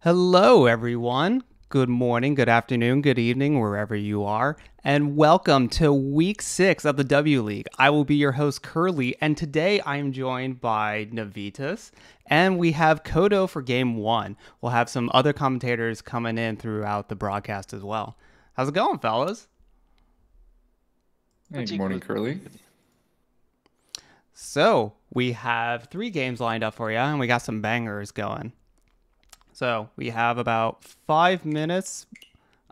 Hello, everyone. Good morning, good afternoon, good evening, wherever you are, and welcome to week 6 of the W League. I will be your host, Curly, and today I am joined by Navitas, and we have Kodo for game 1. We'll have some other commentators coming in throughout the broadcast as well. How's it going, fellas? Hey, good Pretty morning, good, pretty Curly. good. So, we have 3 games lined up for you, and we got some bangers going. So, we have about 5 minutes.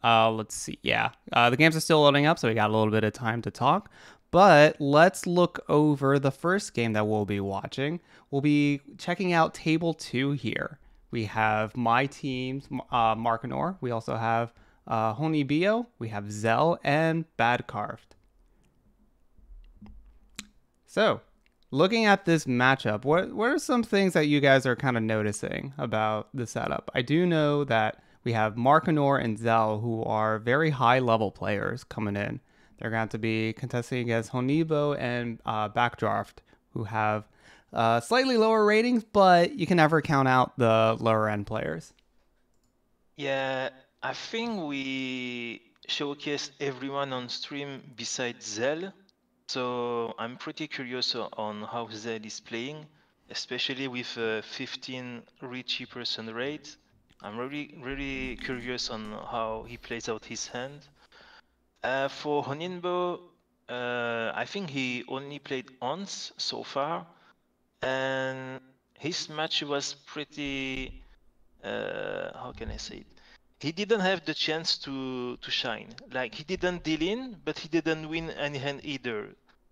Let's see. Yeah, the games are still loading up, so we got a little bit of time to talk. But let's look over the first game that we'll be watching. We'll be checking out Table 2 here. We have my team's Markinor. We also have Honibio. We have Zell and Badcarved. So, looking at this matchup, what are some things that you guys are kind of noticing about the setup? I do know that we have Markinor and Zell, who are very high level players coming in. They're going to be contesting against Honibo and Backdraft, who have slightly lower ratings, but you can never count out the lower end players. Yeah, I think we showcased everyone on stream besides Zell. So I'm pretty curious on how Zell is playing, especially with a 15 Richie person rate. I'm really curious on how he plays out his hand. For Honinbo, I think he only played once so far, and his match was pretty how can I say it? He didn't have the chance to shine. Like he didn't deal in, but he didn't win any hand either.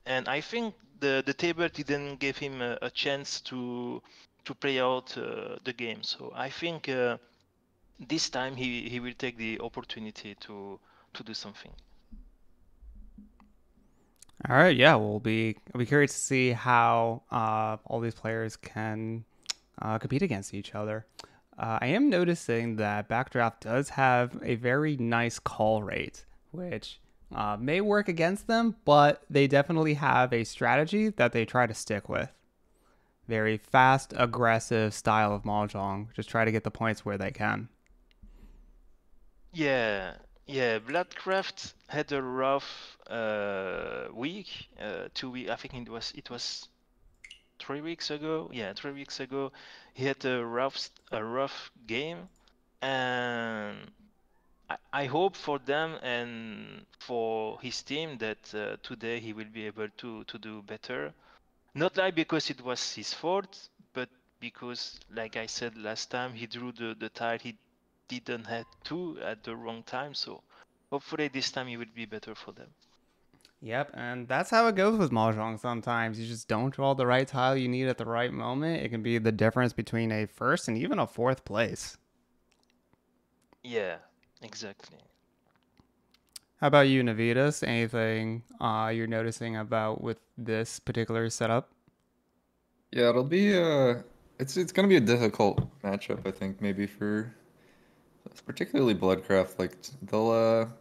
And I think the table didn't give him a chance to play out the game. So I think this time he will take the opportunity to do something. All right, yeah, I'll be curious to see how all these players can compete against each other. I am noticing that Backdraft does have a very nice call rate, which may work against them, but they definitely have a strategy that they try to stick with. Very fast, aggressive style of Mahjong. Just try to get the points where they can. Yeah, yeah. Bloodcraft had a rough week, 2 week. I think it was 3 weeks ago. Yeah, 3 weeks ago, he had a rough game, and I hope for them and for his team that today he will be able to do better. Not like because it was his fault, but because, like I said last time, he drew the tile he didn't have to at the wrong time. So hopefully this time he will be better for them. Yep, and that's how it goes with Mahjong sometimes. You just don't draw the right tile you need at the right moment. It can be the difference between a first and even a fourth place. Yeah, exactly. How about you, Navitas? Anything you're noticing about with this particular setup? Yeah, it'll be it's gonna be a difficult matchup, I think, maybe for particularly Bloodcraft. Like they'll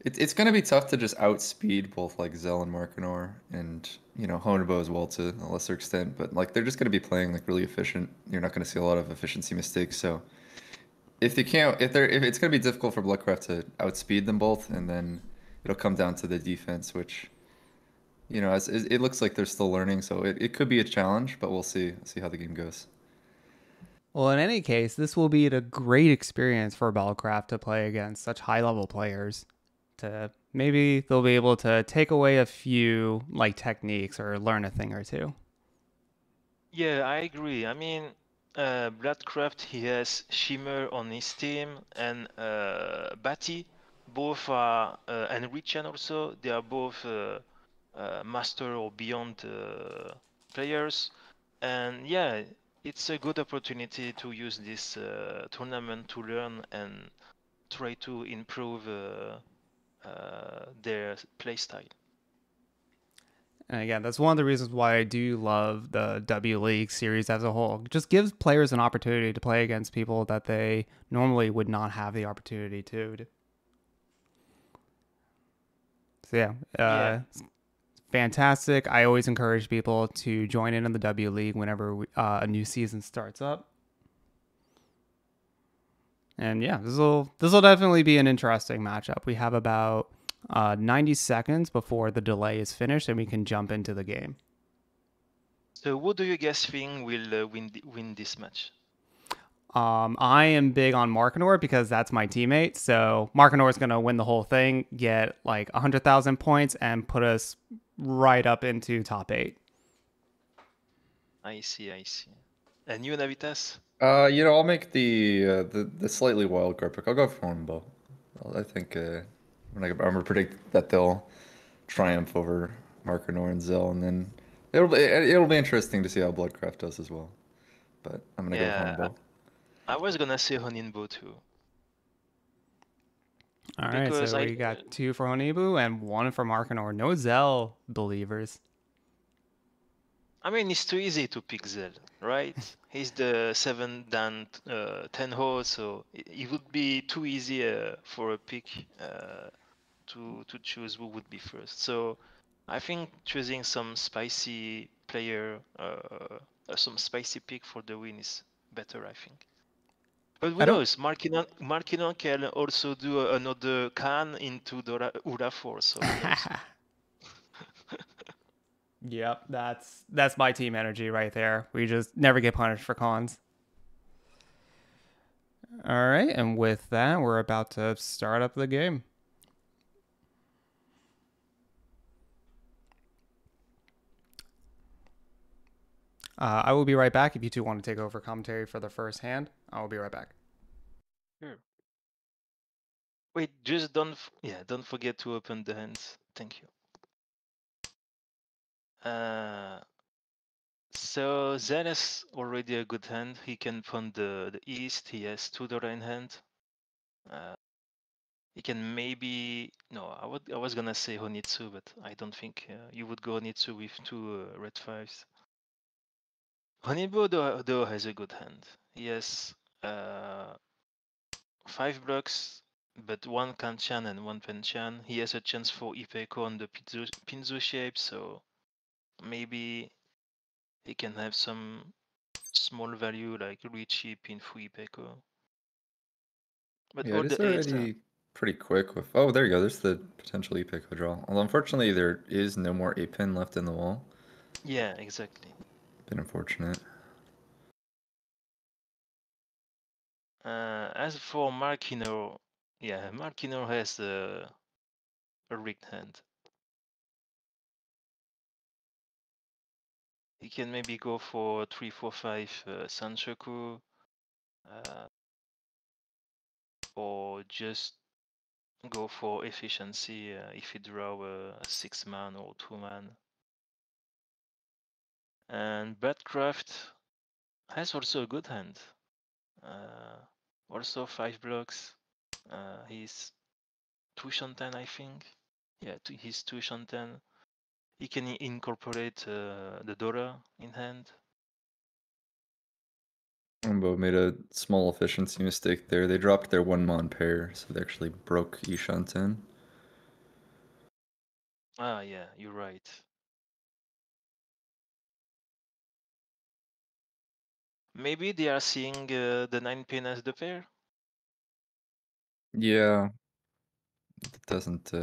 it's gonna be tough to just outspeed both like Zell and Markinor and Honobo as well to a lesser extent, but like they're just gonna be playing like really efficient. You're not gonna see a lot of efficiency mistakes. So if they can't if it's gonna be difficult for Bloodcraft to outspeed them both, and then it'll come down to the defense, which as it looks like they're still learning, so it could be a challenge, but we'll see how the game goes. Well, in any case, this will be a great experience for Bellcraft to play against such high level players. To maybe they'll be able to take away a few like techniques or learn a thing or two. Yeah, I agree. I mean, Bloodcraft, he has Shimmer on his team and Batty. Both are, and Richan also, they are both master or beyond players. And yeah, it's a good opportunity to use this tournament to learn and try to improve their playstyle. And again, that's one of the reasons why I do love the W League series as a whole. It just gives players an opportunity to play against people that they normally would not have the opportunity to. So yeah, Yeah, fantastic. I always encourage people to join in the W League whenever a new season starts up. And yeah, this will definitely be an interesting matchup. We have about 90 seconds before the delay is finished, and we can jump into the game. So who do you guys think will win this match? I am big on Markinor because that's my teammate. So Markinor is going to win the whole thing, get like 100,000 points, and put us right up into top 8. I see, I see. And you, Navitas? I'll make the slightly wild card pick. I'll go for Hornbow. I think I'm gonna predict that they'll triumph over Marker and Zell, and then it'll be interesting to see how Bloodcraft does as well. But I'm gonna go with Yeah, Hornbow. I was gonna say Honinbo too. All right, Because so we got 2 for Honibu and 1 for Markinor. No Zell believers. I mean, it's too easy to pick Zell, right? He's the 7 dan 10 ho, so it would be too easy for a pick to choose who would be first. So I think choosing some spicy player, some spicy pick for the win is better, I think. But who I don't. knows? Markinon can also do another Khan into the Ura 4, so who knows? Yep, that's my team energy right there. We just never get punished for cons. All right, and with that, we're about to start up the game. I will be right back if you two want to take over commentary for the first hand. I will be right back. Sure. Wait, just don't forget to open the hands. Thank you. So Zen is already a good hand. He can fund the east. He has $2 in hand. He can maybe I was gonna say Honitsu, but I don't think you would go Honitsu with 2 red 5s. Honibo though has a good hand. He has 5 blocks, but 1 Kanchan and 1 Penchan. He has a chance for Ipeco on the Pinzu shape, so maybe he can have some small value like Luigi, Pinfu, Ipeco. But Yeah, all it is the 8s already pretty quick with. Oh, there you go. There's the potential epic draw. Although unfortunately, there is no more 8-pin left in the wall. yeah, exactly. Been unfortunate. As for Markino, yeah, Markino has a rigged hand. He can maybe go for 3-4-5 Sanchoku, or just go for efficiency if you draw a 6-man or 2-man. And Badcraft has also a good hand. Also 5 blocks. He's 2 Shantan, I think. Yeah, he's 2 Shantan. He can incorporate the Dora in hand. Umbo made a small efficiency mistake there. They dropped their 1-mon pair, so they actually broke Ishanten. Ah, yeah, you're right. Maybe they are seeing the 9-pin as the pair? Yeah, it doesn't.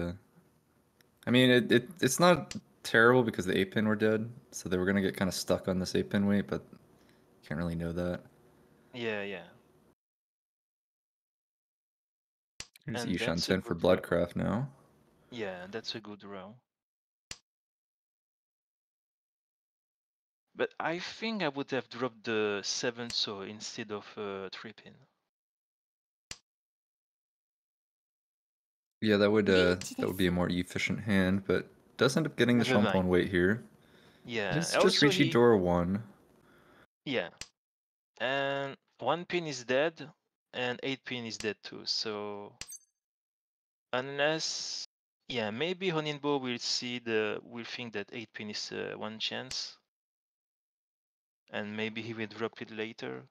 I mean, it's not terrible because the 8-pin were dead, so they were gonna get kind of stuck on this 8-pin weight, but can't really know that. Yeah, yeah. Here's And that's a Ishanten for good row. Bloodcraft now. Yeah, that's a good row. But I think I would have dropped the 7 so instead of 3-pin. Yeah, that would be a more efficient hand, but does end up getting the Never Champon mind. weight here. Yeah, Just also Richie Dora 1. yeah. And 1-pin is dead, and 8-pin is dead too, so unless, yeah, maybe Honinbo will think that 8-pin is 1 chance, and maybe he will drop it later.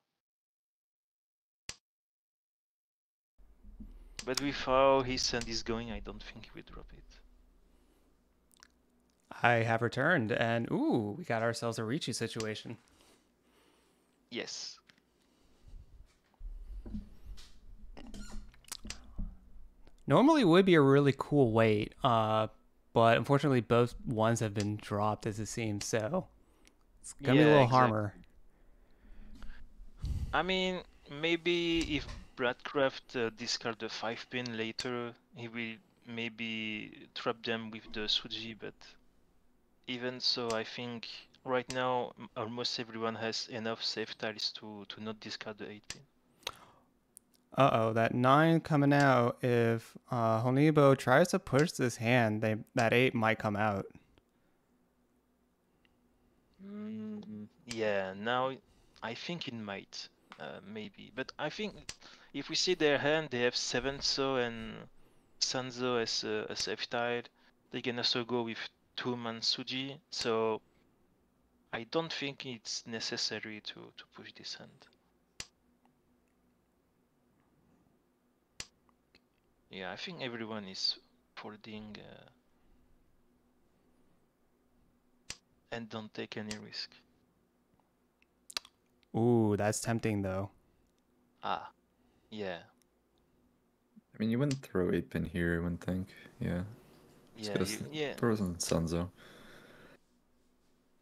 But with how his sand is going, I don't think he will drop it. I have returned, and ooh, we got ourselves a Ricci situation. Yes. Normally would be a really cool weight, but unfortunately both ones have been dropped as it seems, so it's gonna be a Yeah, little exactly. harmer. I mean, maybe if Bradcraft discard the 5 pin later, he will maybe trap them with the Suji, but even so, I think right now almost everyone has enough safe tiles to not discard the 8 pin. Uh-oh, that 9 coming out. If Honibo tries to push this hand, that 8 might come out. Yeah, now I think it might, maybe. But I think if we see their hand, they have 7-so and Sanzo as a safe tile. They can also go with 2-man Suji, so I don't think it's necessary to push this hand. Yeah, I think everyone is folding and don't take any risk. Ooh, that's tempting though. Ah, yeah. I mean, you wouldn't throw 8 pin here, I wouldn't think. Yeah. Yeah, yeah. Throw some Sunzo.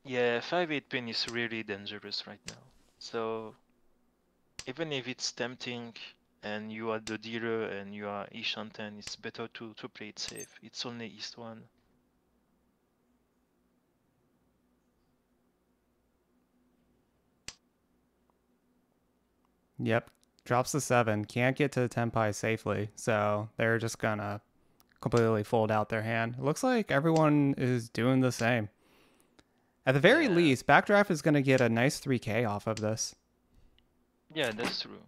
Yeah, 5-8 pin is really dangerous right now. So even if it's tempting and you are the dealer and you are Ishanten, it's better to play it safe. It's only East 1. Yep, drops the 7. Can't get to the Tenpai safely, so they're just gonna completely fold out their hand. It looks like everyone is doing the same. At the very Yeah. least, Backdraft is gonna get a nice 3k off of this. Yeah, that's true.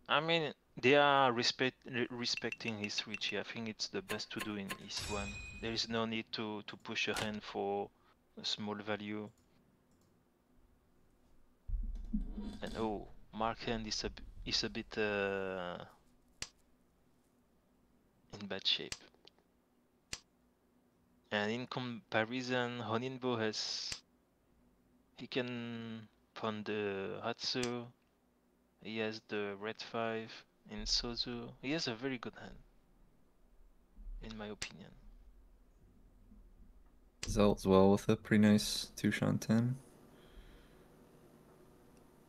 I mean, they are respecting his reach. I think it's the best to do in East 1. There is no need to push a hand for a small value. And oh, Mark hand is a bit in bad shape. And in comparison, Honinbo he can pawn the Hatsu. He has the red 5 in Sozu. He has a very good hand, in my opinion. Zell as well with a pretty nice 2 Shanten.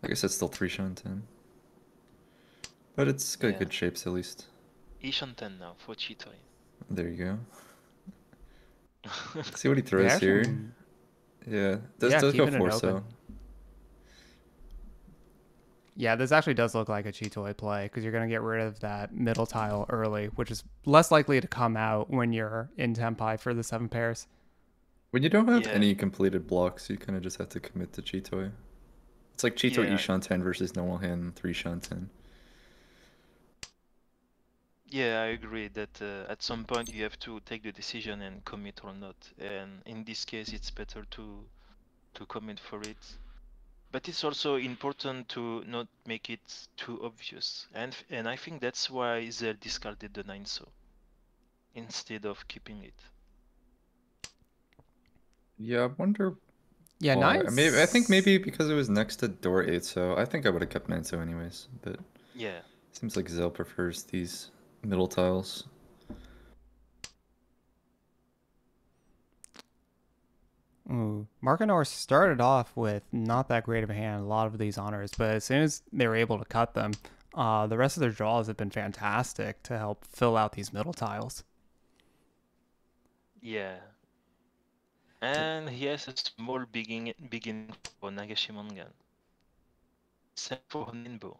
I guess it's still 3 Shanten. But it's got good shapes at least. Ishanten now for Chitoi. There you go. Let's see what he throws here. Yeah, this does go keeping it 4-so. open. Yeah, this actually does look like a Chitoi play because you're going to get rid of that middle tile early, which is less likely to come out when you're in Tenpai for the 7 pairs. When you don't have any completed blocks, you kind of just have to commit to Chitoi. It's like Chitoi Ishanten versus normal hand 3 Shanten. Yeah, I agree that at some point you have to take the decision and commit or not. And in this case, it's better to commit for it. But it's also important to not make it too obvious. And I think that's why Zell discarded the 9-so instead of keeping it. Yeah, I wonder. Yeah, why. 9. I think maybe because it was next to door 8-so. I think I would have kept 9-so anyways. But yeah, seems like Zell prefers these middle tiles. Ooh. Markinor started off with not that great of a hand, a lot of these honors, but as soon as they were able to cut them, the rest of their draws have been fantastic to help fill out these middle tiles. yeah. And he has a small begin for Nagashimongan. Same for Honinbo.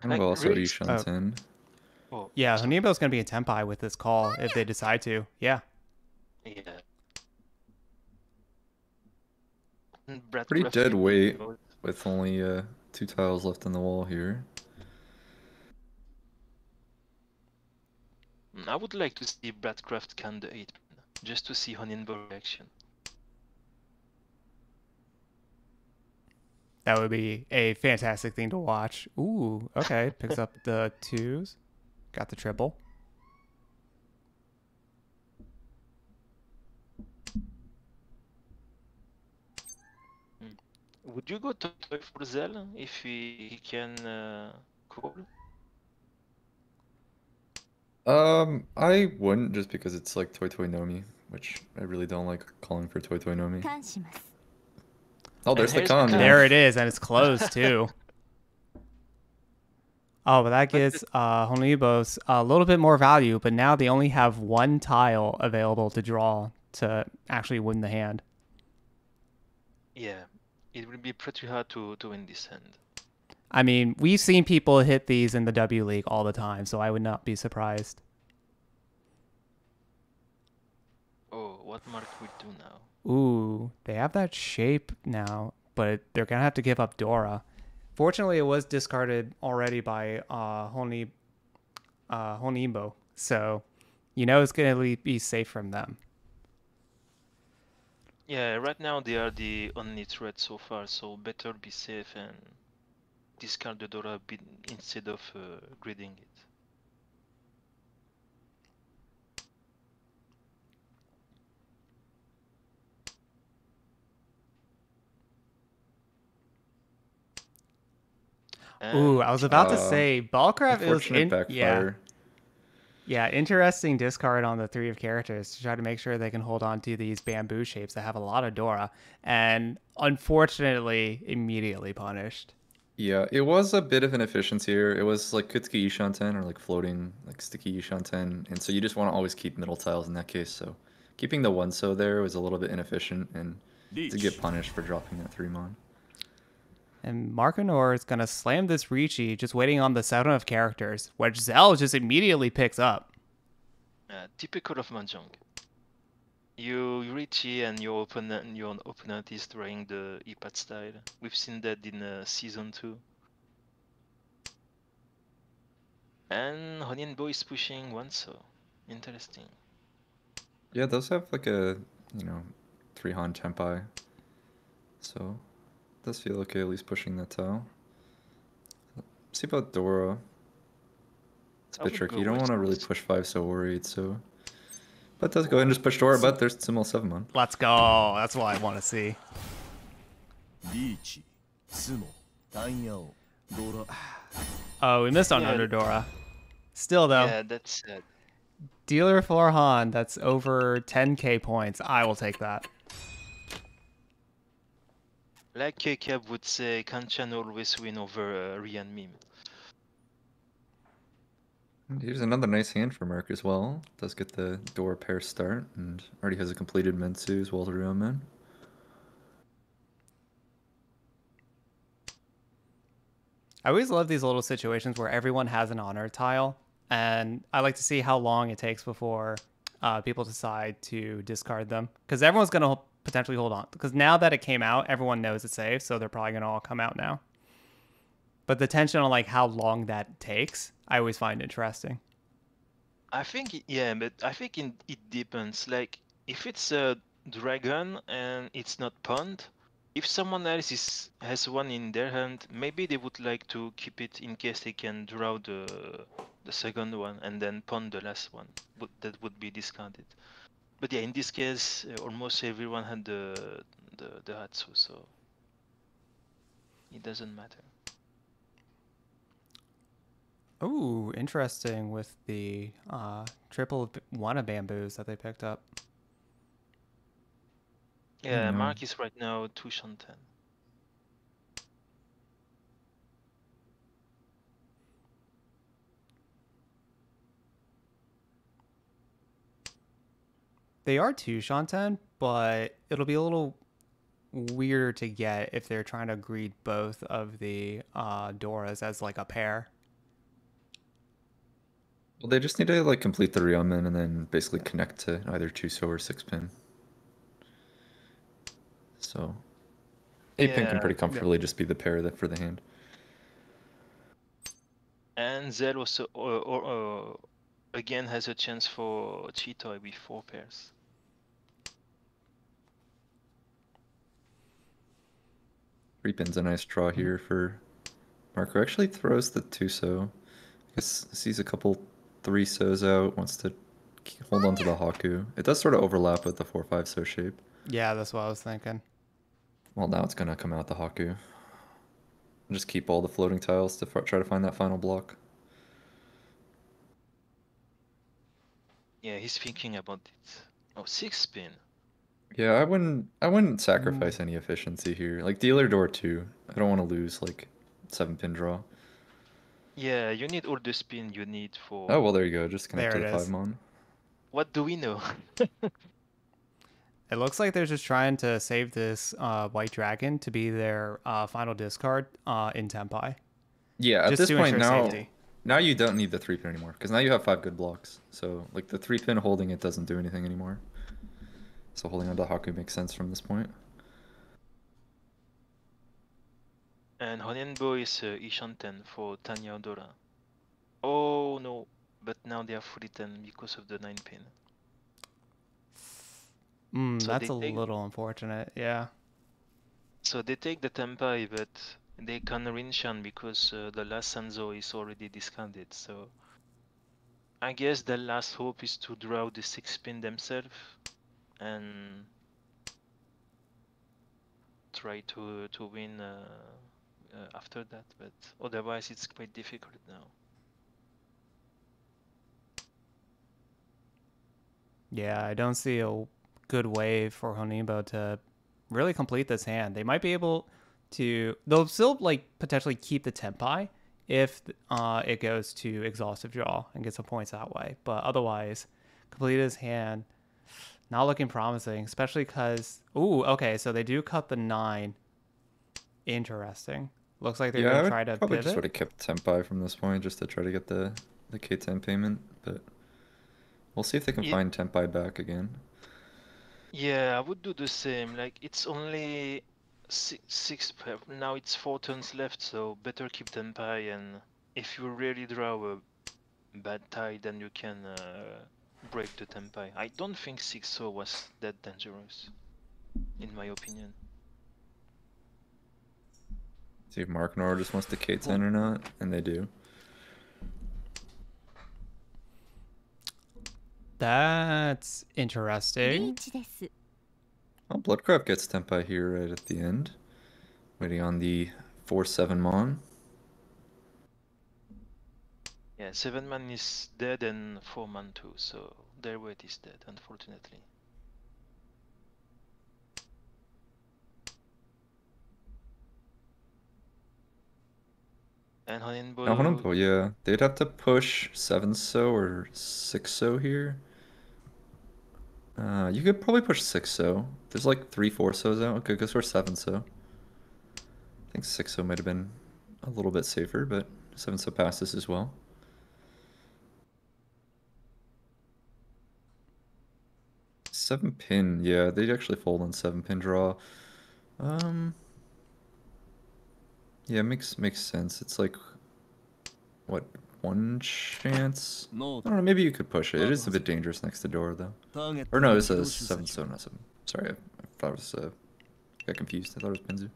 Like, also really Ishanten. Yeah, Honibo's going to be a Tenpai with this call if they decide to. Yeah. Yeah. Pretty dead weight with only 2 tiles left on the wall here. I would like to see Bradcraft can the 8 pin, just to see Honinbo reaction. That would be a fantastic thing to watch. Ooh, okay. Picks up the 2s. Got the triple. Would you go to for Zell if he can call? I wouldn't just because it's like Toi Toi Nomi, which I really don't like calling for Toi Toi Nomi. 感します。 Oh, there's the here's the con, con. yeah. There it is, and it's closed too. Oh, but that gives Honibos a little bit more value, but now they only have one tile available to draw to actually win the hand. Yeah, it will be pretty hard to win this hand. I mean, we've seen people hit these in the W League all the time, so I would not be surprised. Oh, what Mark will do now? Ooh, they have that shape now, but they're going to have to give up Dora. Fortunately, it was discarded already by Honibo, so you know it's going to be safe from them. Yeah, right now they are the only threat so far, so better be safe and discard the Dora bit instead of gridding it. Ooh, I was about to Uh, say Ballcraft is Unfortunate backfire. Yeah, interesting discard on the 3 of characters to try to make sure they can hold on to these bamboo shapes that have a lot of Dora, and unfortunately, immediately punished. Yeah, it was a bit of an efficiency here. It was like Kutsuki Ishanten or like floating, like sticky Ishanten. And so you just want to always keep middle tiles in that case. So keeping the 1-so there was a little bit inefficient and to get punished for dropping that 3-mon. And Markinor is going to slam this Ricci, just waiting on the 7 of characters, which Zell just immediately picks up. Typical of Mahjong. You Ricci and your opponent is drawing the Ipat style. We've seen that in season 2. And Honinbo is pushing 1-so. Interesting. Yeah, those have like a, 3-Han Tempai. So it does feel okay at least pushing that tile. See about Dora. It's a I bit would tricky. go You don't West want to really Coast. push 5 so worried, so. But does go ahead and just push Dora, but there's Simul 7-mon. Let's go. That's what I want to see. リーチ、スモ、タンヤオ、ドラ。 Oh, we missed on Yeah. under Dora. Still, though, Yeah, that's sad. dealer for Han, that's over 10k points. I will take that. Like Kekab would say, Kanchan always win over Rian Meme. And here's another nice hand for Mark as well. Does get the Dora pair start and already has a completed Mensu as well as Real Men. I always love these little situations where everyone has an honor tile, and I like to see how long it takes before people decide to discard them, because everyone's going to potentially hold on. Because now that it came out, everyone knows it's safe, so they're probably going to all come out now. But the tension on like how long that takes, I always find interesting. I think, yeah, but I think it depends. Like, if it's a dragon and it's not pawned, if someone else has one in their hand, maybe they would like to keep it in case they can draw the second one and then pawn the last one. But that would be discarded. But yeah, in this case, almost everyone had the Hatsu, so it doesn't matter. Ooh, interesting with the triple one of bamboos that they picked up. Yeah, No. Mark is right now 2 Shanten. They are 2 Shanten, but it'll be a little weirder to get if they're trying to greet both of the Doras as like a pair. Well, they just need to like complete the Real Men and then basically connect to either 2-so or 6-pin. So 8-pin can Yeah. pretty comfortably just be the pair that for the hand. And Zell also again has a chance for Cheetah with 4 pairs. Three pin's a nice draw here for Marco. Actually throws the 2-so. I guess sees a couple 3-sos out, wants to hold on to the Haku. It does sort of overlap with the 4-5-so shape. Yeah, that's what I was thinking. Well, now it's going to come out the Haku. Just keep all the floating tiles to try to find that final block. Yeah, he's thinking about it. Oh, 6-pin. Yeah, I wouldn't sacrifice any efficiency here. Like dealer door 2. I don't want to lose like 7-pin draw. Yeah, you need all the spin you need for. Oh well, there you go. Just connect There to it the is. 5-mon. What do we know? It looks like they're just trying to save this white dragon to be their final discard in Tempai. Yeah, at Just this to point ensure now, safety. now you don't need the 3-pin anymore because now you have 5 good blocks. So like the 3-pin holding it doesn't do anything anymore. So holding on to Haku makes sense from this point. And Honenbo is Ishanten for Tanya Odora. Oh no, but now they are fully 10 because of the 9-pin. So That's they a take- little unfortunate. Yeah. So they take the Tempai, but they can Rinshan because the last Sanzo is already discarded. So I guess the last hope is to draw the 6-pin themselves and try to win after that. But otherwise, it's quite difficult now. Yeah, I don't see a good way for Honeybo to really complete this hand. They might be able to. They'll still like potentially keep the Tempai if it goes to exhaustive draw and get some points that way. But otherwise, complete his hand. Not looking promising, especially because. Ooh, okay, so they do cut the 9. Interesting. Looks like they're Yeah, I gonna would try to probably just pivot. would have kept Tempai from this point just to try to get the K10 payment, but we'll see if they can Ye- find Tempai back again. Yeah, I would do the same. Like it's only now it's 4 turns left, so better keep Tempai. And if you really draw a bad tie, then you can break the Tempai. I don't think 6-0 was that dangerous, in my opinion. See if Mark Nor just wants the K10 or not, and they do. That's interesting. Well, Bloodcraft gets Tempai here right at the end. Waiting on the 4-7 Mon. Yeah, 7-man is dead and 4-man too, so their weight is dead, unfortunately. And Honenbo. Now, Honenbo, yeah. They'd have to push 7-so or 6-so here. You could probably push 6-so. There's like 3 4-sos out. Okay, goes for 7-so. I think 6-so might have been a little bit safer, but 7-so passes as well. Seven pin, yeah, they'd actually fold on 7-pin draw. Yeah, makes sense. It's like what, 1 chance? I don't know, maybe you could push it. It is a bit dangerous next to Dora though. Or no, it says 7-so, not 7. Sorry, I thought it was got confused. I thought it was Pinzu.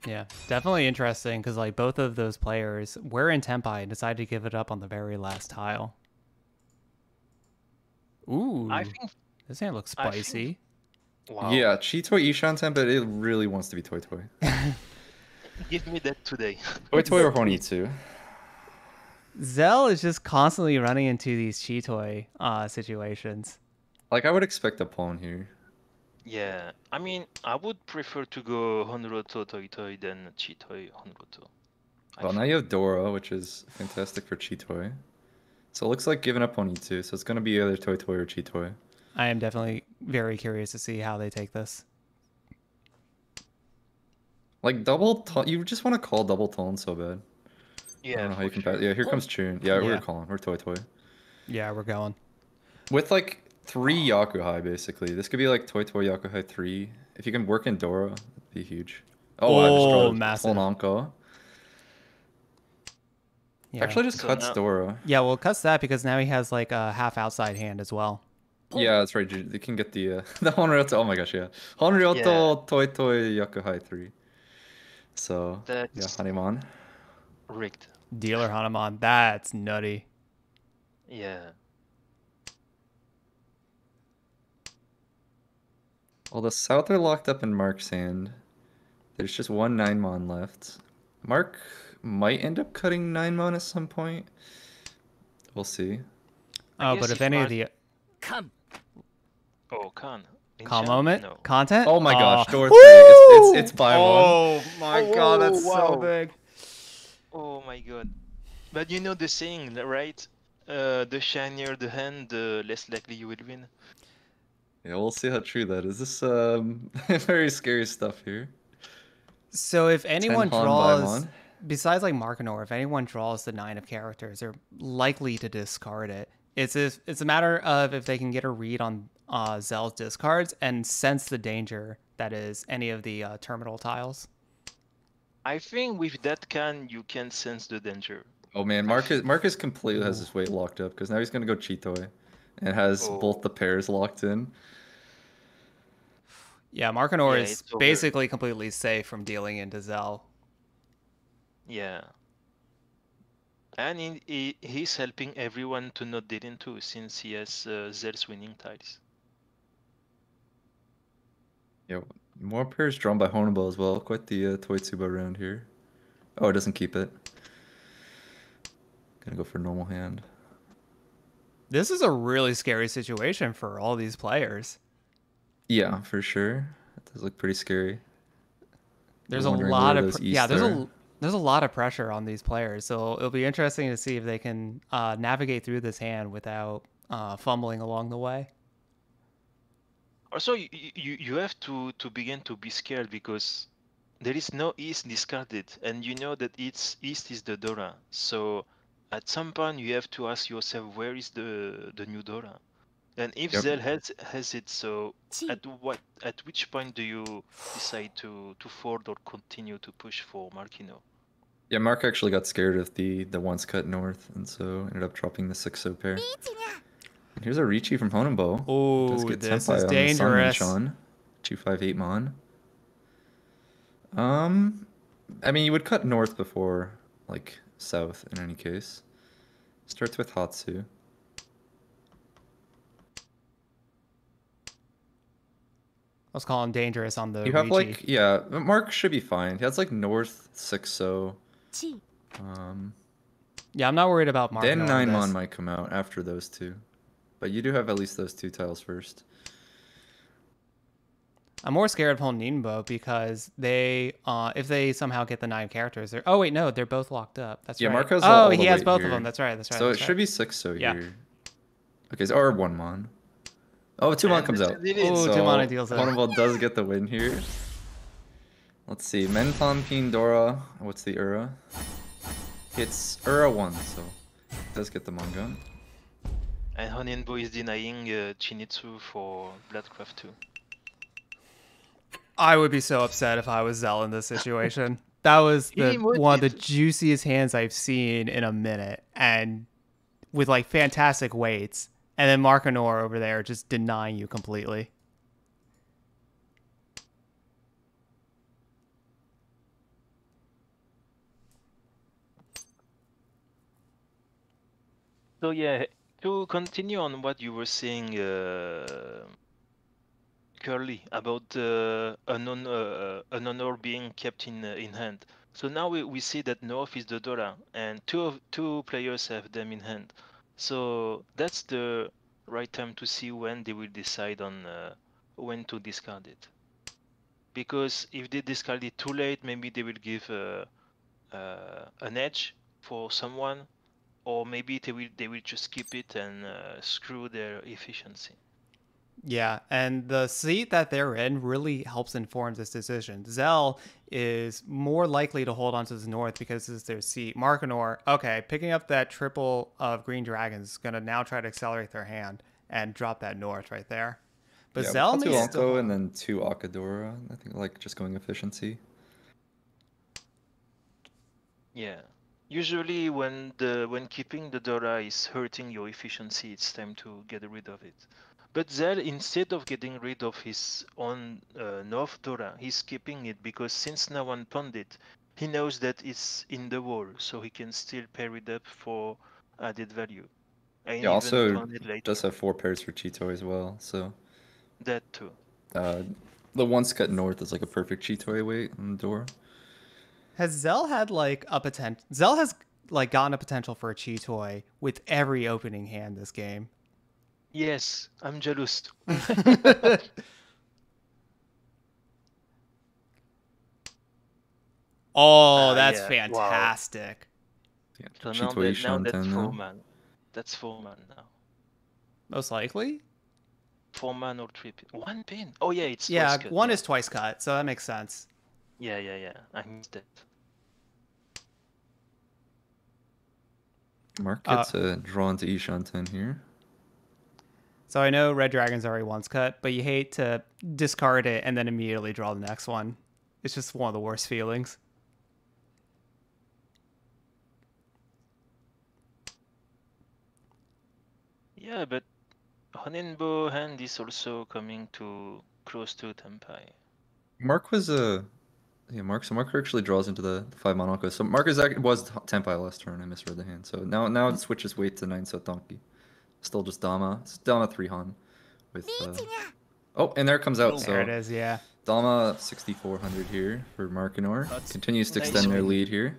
Yeah, definitely interesting because like both of those players were in Tempai and decided to give it up on the very last tile. Ooh, I think. this hand looks I think- spicy. Wow. Yeah, Chitoy Ishanten, but it really wants to be Toy Toy. Give me that today. Toy Toy or Honitsu. Zell is just constantly running into these Chitoy situations. Like, I would expect a pawn here. Yeah, I mean, I would prefer to go Honroto Toy than Chitoy Honroto. Well, now you have Dora, which is fantastic for Chitoy. So it looks like giving up Honitsu, so it's going to be either Toy Toy or Chitoy. I am definitely very curious to see how they take this. Like, you just want to call double tone so bad. I don't know how you can pass. Yeah, here comes Chun. Yeah, we're Yeah. calling. We're Toy Toy. Yeah, we're going. With like 3 Yakuhai, basically. This could be like Toy Toy Yakuhai 3. If you can work in Dora, it'd be huge. Oh, I just draw massive. Tonanko. Yeah. Actually, just So cuts now- Dora. Yeah, well, it cuts that because now he has like a half outside hand as well. Yeah, that's right. They can get the the Honryoto. Oh my gosh, yeah. Honryoto Toy Toy Yakuhai 3. So, yeah, That's Hanuman. rigged. Dealer Hanuman, that's nutty. Yeah. Well, the South are locked up in Mark's hand. There's just 1 9-mon left. Mark might end up cutting 9-mon at some point. We'll see. Oh, guess but if if any of Mark- the Oh, Khan. calm Enchant? moment No. content. Oh my gosh, door 3. Woo! It's by one. Oh my Oh, god, whoa, that's so wow. big. Oh my god. But you know the saying, right? The shinier the hand, the less likely you will win. Yeah, we'll see how true that is. This very scary stuff here. So if anyone 10 Han by draws, Mon. besides like Markinor, if anyone draws the 9 of characters, they're likely to discard it. It's a matter of if they can get a read on Zell's discards and sense the danger that is any of the terminal tiles. I think with that can you can sense the danger. Oh man, Marcus completely has his weight locked up because now he's gonna go Cheetoy, and has both the pairs locked in. Yeah, Markinor Yeah, is it's over. basically completely safe from dealing into Zell. Yeah. And he's helping everyone to not deal into since he has Zell's winning tiles. Yeah, more pairs drawn by Honebo as well. Quite the Toitsuba round here. Oh, it doesn't keep it. Gonna go for normal hand. This is a really scary situation for all these players. Yeah, for sure. That does look pretty scary. There's You're a wondering lot where of those there's a lot of pressure on these players, so it'll be interesting to see if they can navigate through this hand without fumbling along the way. Also, you have to begin to be scared because there is no East discarded, and you know that East is the Dora. So at some point you have to ask yourself, where is the new Dora? And if Zell has it, so at which point do you decide to fold or continue to push for Markino? Yeah, Mark actually got scared of the once cut north, and so ended up dropping the 6-0 pair. And here's a Ricci from Honenbo. Oh, this is dangerous. 258 Mon. I mean, you would cut north before, like, south in any case. Starts with Hatsu. Let's call him dangerous on the You have Ricci. like, yeah, Mark should be fine. He has like north 6-0. Yeah, I'm not worried about Mark. Then 9 Mon might come out after those two. But you do have at least those 2 tiles first. I'm more scared of Honninbo because they, if they somehow get the 9 characters, they're. Oh wait, no, they're both locked up. That's right. Mark has oh, all he the has weight both here. of them. That's right. That's right. So that's it right. should be 6-0 Yeah. here. Okay, so or 1 Mon. Oh, 2 Mon comes out. Oh, So 2 mana deals it. Honenbo does get the win here. Let's see. Menton Pindora. What's the Ura? It's Ura 1, so it does get the Mon gun. And Honinbo is denying Chinitsu for Bloodcraft 2. I would be so upset if I was Zell in this situation. That was one of the juiciest hands I've seen in a minute, and with like fantastic weights, and then Markinor over there just denying you completely. So yeah, to continue on what you were saying, Curly, about an honor being kept in hand. So now we see that North is the Dora, and two players have them in hand. So that's the right time to see when they will decide on when to discard it. Because if they discard it too late, maybe they will give an edge for someone, or maybe they will just keep it and screw their efficiency. Yeah, and the seat that they're in really helps inform this decision. Zell is more likely to hold on to the north because it's their seat. Markinor, okay, picking up that triple of green dragons is going to now try to accelerate their hand and drop that north right there. But yeah, Zell two may Onko still... and then 2 Akadora. I think like just going efficiency. Yeah. Usually when keeping the Dora is hurting your efficiency, it's time to get rid of it. But Zell, instead of getting rid of his own North Dora, he's keeping it because since no one pawned it, he knows that it's in the wall, so he can still pair it up for added value. And Yeah, also pawn it later. does have 4 pairs for Cheeto as well, so... That too. The once cut north is like a perfect Cheeto weight on the door. Has Zell had like a potential... Zell has like gotten a potential for a chi toy with every opening hand this game. Yes, I'm jealous. Oh, that's Yeah. Wow. fantastic. Yeah, So Chitoi now that's Shanten 4 now. man. That's 4 man now. Most likely. 4 man or 3 pin. 1 pin. Oh yeah, it's Yeah, twice cut. one Yeah. is twice cut, so that makes sense. Yeah. I missed that. Mark gets drawn to Ishanten here. So I know Red Dragon's already once cut, but you hate to discard it and then immediately draw the next one. It's just one of the worst feelings. Yeah, but Honinbo hand is also coming to close to Tenpai. Mark was So Mark actually draws into the 5 Monoko. So Mark was Tenpai last turn. I misread the hand. So now it switches weight to 9 Sotonki. Still just Dama. It's Dama 3 Han with oh, and there it comes out. Oh. So There it is, yeah. Dama 6400 here for Markinor. Continues to Nice extend their win. lead here.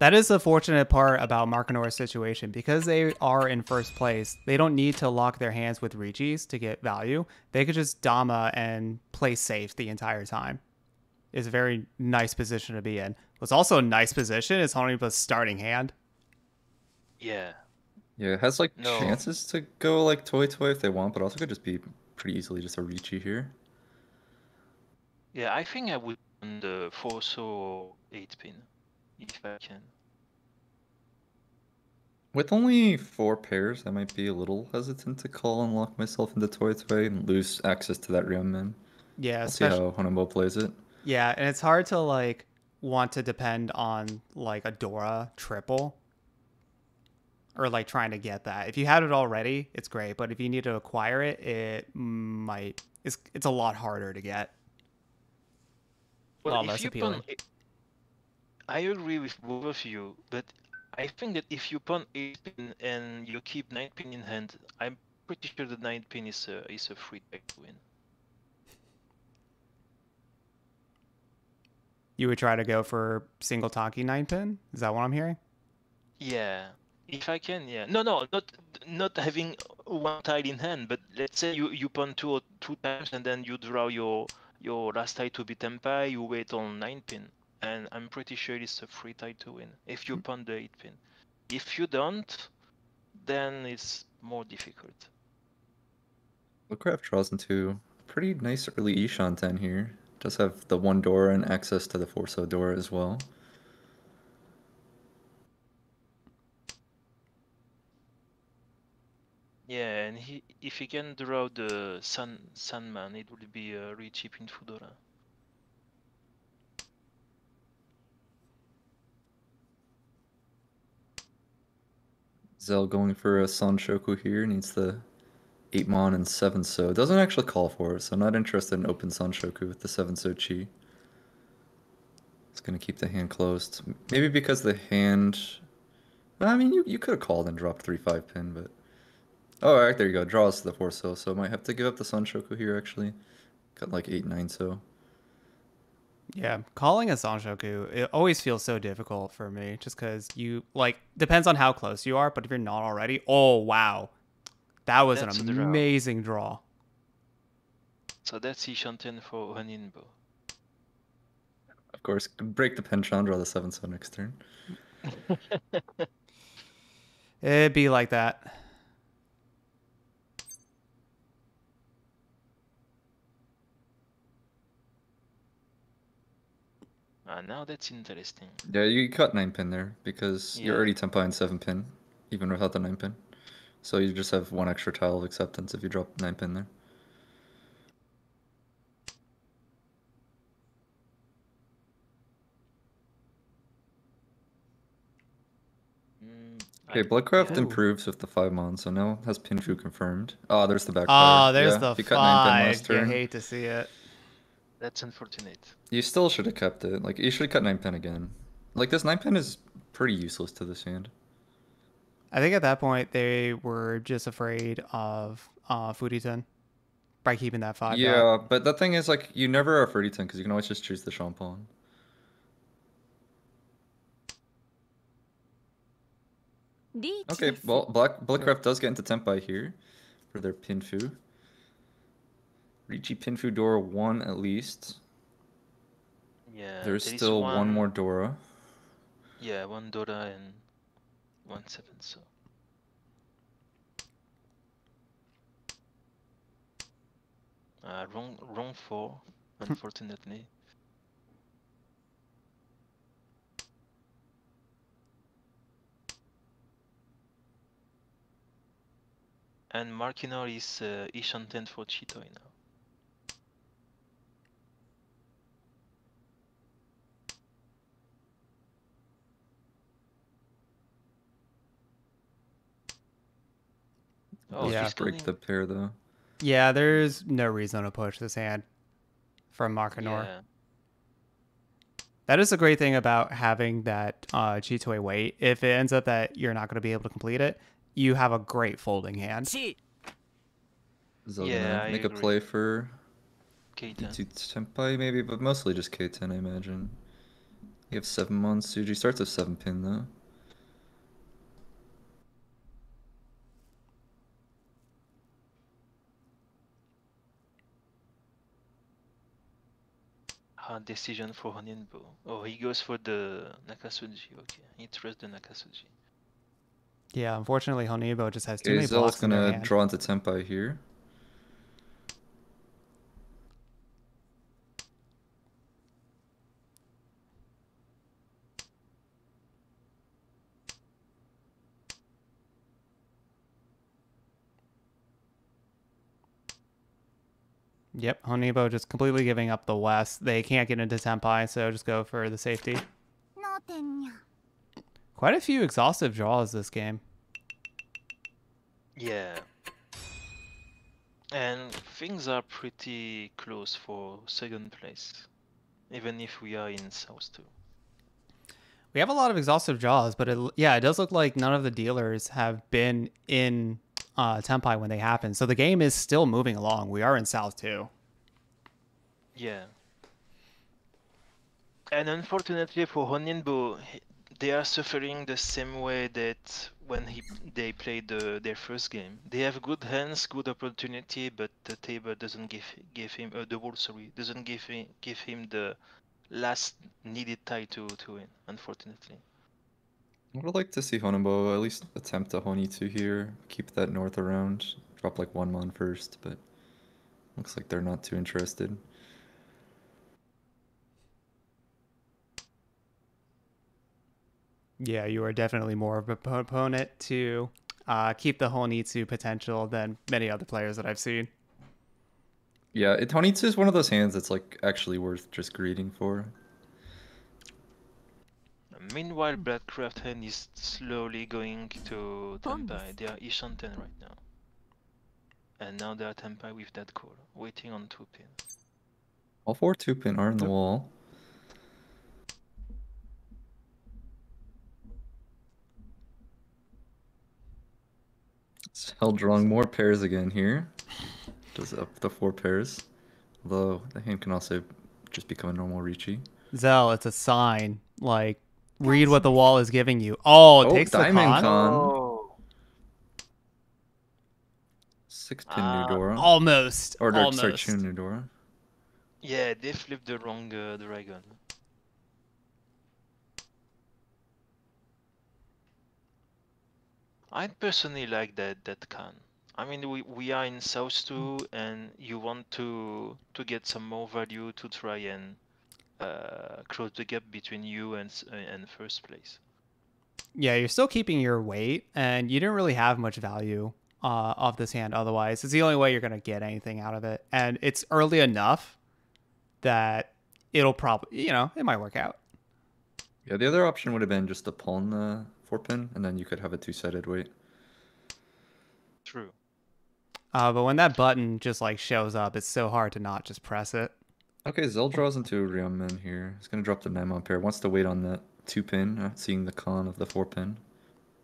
That is the fortunate part about Markinor's situation. Because they are in first place, they don't need to lock their hands with Richis to get value. They could just Dama and play safe the entire time. It's a very nice position to be in. What's also a nice position is Honeyba's starting hand. Yeah. Yeah, it has like No. chances to go like Toy if they want, but also could just be pretty easily just a Ricci here. Yeah, I think I would on the 4-so or 8 pin if I can. With only 4 pairs, I might be a little hesitant to call and lock myself into Toy and lose access to that Ryunmin. Yeah, We'll see especially. how Honembo plays it. Yeah, and it's hard to like want to depend on like a Dora triple or like trying to get that. If you had it already, it's great, but if you need to acquire it, it's a lot harder to get. A Well, lot if less you appealing. I agree with both of you, but I think that if you pawn 8 pin and you keep 9 pin in hand, I'm pretty sure the 9 pin is a free deck to win. You would try to go for single Taki 9 pin? Is that what I'm hearing? Yeah, if I can, yeah. No, not having one tile in hand, but let's say you pawn two times and then you draw your last tile to be Tenpai, you wait on 9 pin, and I'm pretty sure it's a free tile to win if you pawn the 8 pin. If you don't, then it's more difficult. Woodcraft draws into pretty nice early Ishanten here. Does have the 1 door and access to the 4-so door as well. Yeah, and if he can draw the Sandman, it would be really cheap in Fudora. Zell going for a Sanshoku here, needs the 8 Mon and 7-so. Doesn't actually call for it, so I'm not interested in open Sanshoku with the 7-so Chi. It's going to keep the hand closed. Maybe because the hand... I mean, you could have called and dropped 3-5 pin, but... Oh, alright, there you go. Draws to the 4-so, so might have to give up the Sanshoku here, actually. Got like 8-9-so. Yeah, calling a Sanshoku, it always feels so difficult for me just because you, like, depends on how close you are, but if you're not already, oh, wow. That was That's an a draw. amazing draw. So that's Ishanten for Honinbo. Of course, break the penchant, draw the 7-so next turn. It'd be like that. Now that's interesting. Yeah, you cut 9 pin there because you're Yeah. already Tenpai in 7 pin, even without the 9 pin. So you just have 1 extra tile of acceptance if you drop 9 pin there. Okay, Bloodcraft improves with the 5 mon, so now has Pinfu confirmed. Oh, there's the backfire. Oh, there's yeah, the if you cut 9 pin 5. last You turn, hate to see it. That's unfortunate. you still should have kept it. Like, you should have cut 9 pin again. Like, this 9 pin is pretty useless to this hand. I think at that point they were just afraid of Furitan by keeping that 5 Yeah, but the thing is, like, you never are 30-10 because you can always just choose the Champon. Okay, well, Bloodcraft does get into Tenpai here for their Pinfu. Riichi Pinfu Dora 1 at least. Yeah, There's there is still one more one. Dora. Yeah, one Dora and 1/7. So wrong 4, unfortunately. And Markinor is Ishan 10 for Chitoy now. Oh, Let's Yeah. he's just break calling. the pair though. Yeah, there's no reason to push this hand from Markinor. Yeah, That is the great thing about having that Chitoy wait. If it ends up that you're not going to be able to complete it, you have a great folding hand. Zell Yeah, gonna I make a agree. play for K10. D2 Tenpai maybe, but mostly just K10 I imagine. You have 7 months. Suji starts with 7 pin though. Hard decision for Honinbo. Oh, he goes for the Nakasuji. Okay, he trusts the Nakasuji. Yeah, unfortunately, Honibo just has too Okay, many Zell's blocks in their gonna hand. draw into Tenpai here. Yep, Honibo just completely giving up the West. They can't get into Tenpai, so just go for the safety. Quite a few exhaustive draws this game. Yeah. And things are pretty close for second place, even if we are in South 2. We have a lot of exhaustive draws, but it does look like none of the dealers have been in Tenpai when they happen. So the game is still moving along. We are in South 2. Yeah. And unfortunately for Honinbo, they are suffering the same way that when they played their first game. They have good hands, good opportunity, but the table doesn't give him the wall. Sorry, doesn't give him the last needed tie to win. Unfortunately. I would like to see Honinbo at least attempt a Honi2 here. Keep that north around. Drop like 1 mon first, but looks like they're not too interested. Yeah, you are definitely more of a proponent to keep the Honitsu potential than many other players that I've seen. Yeah, Honi2 is one of those hands that's like actually worth just greeting for. Meanwhile, Bloodcraft hand is slowly going to Tenpai. They are Ishan 10 right now. And now they are Tenpai with that call, waiting on 2 pin. All 4 2-pin are in the wall. Hell drawing more pairs again here. Does up the 4 pairs. Although the hand can also just become a normal Riichi. Zell, it's a sign. Like, read what the wall is giving you. Oh, it takes the Diamond con? Con. Oh. 6-pin Nudora. Almost. Or Almost. sorry, Chun Nudora. Yeah, they flipped the wrong dragon. I personally like that can. I mean, we are in South 2, and you want to get some more value to try and close the gap between you and first place. Yeah, you're still keeping your weight, and you didn't really have much value off this hand otherwise. It's the only way you're going to get anything out of it. And it's early enough that it'll probably, it might work out. Yeah, the other option would have been just to pawn the 4-pin, and then you could have a 2-sided weight. True. But when that button just like shows up, it's so hard to not just press it. Okay, Zell draws into Ryumen here. He's going to drop the 9-mon pair. Wants to wait on that 2-pin, not seeing the con of the 4-pin.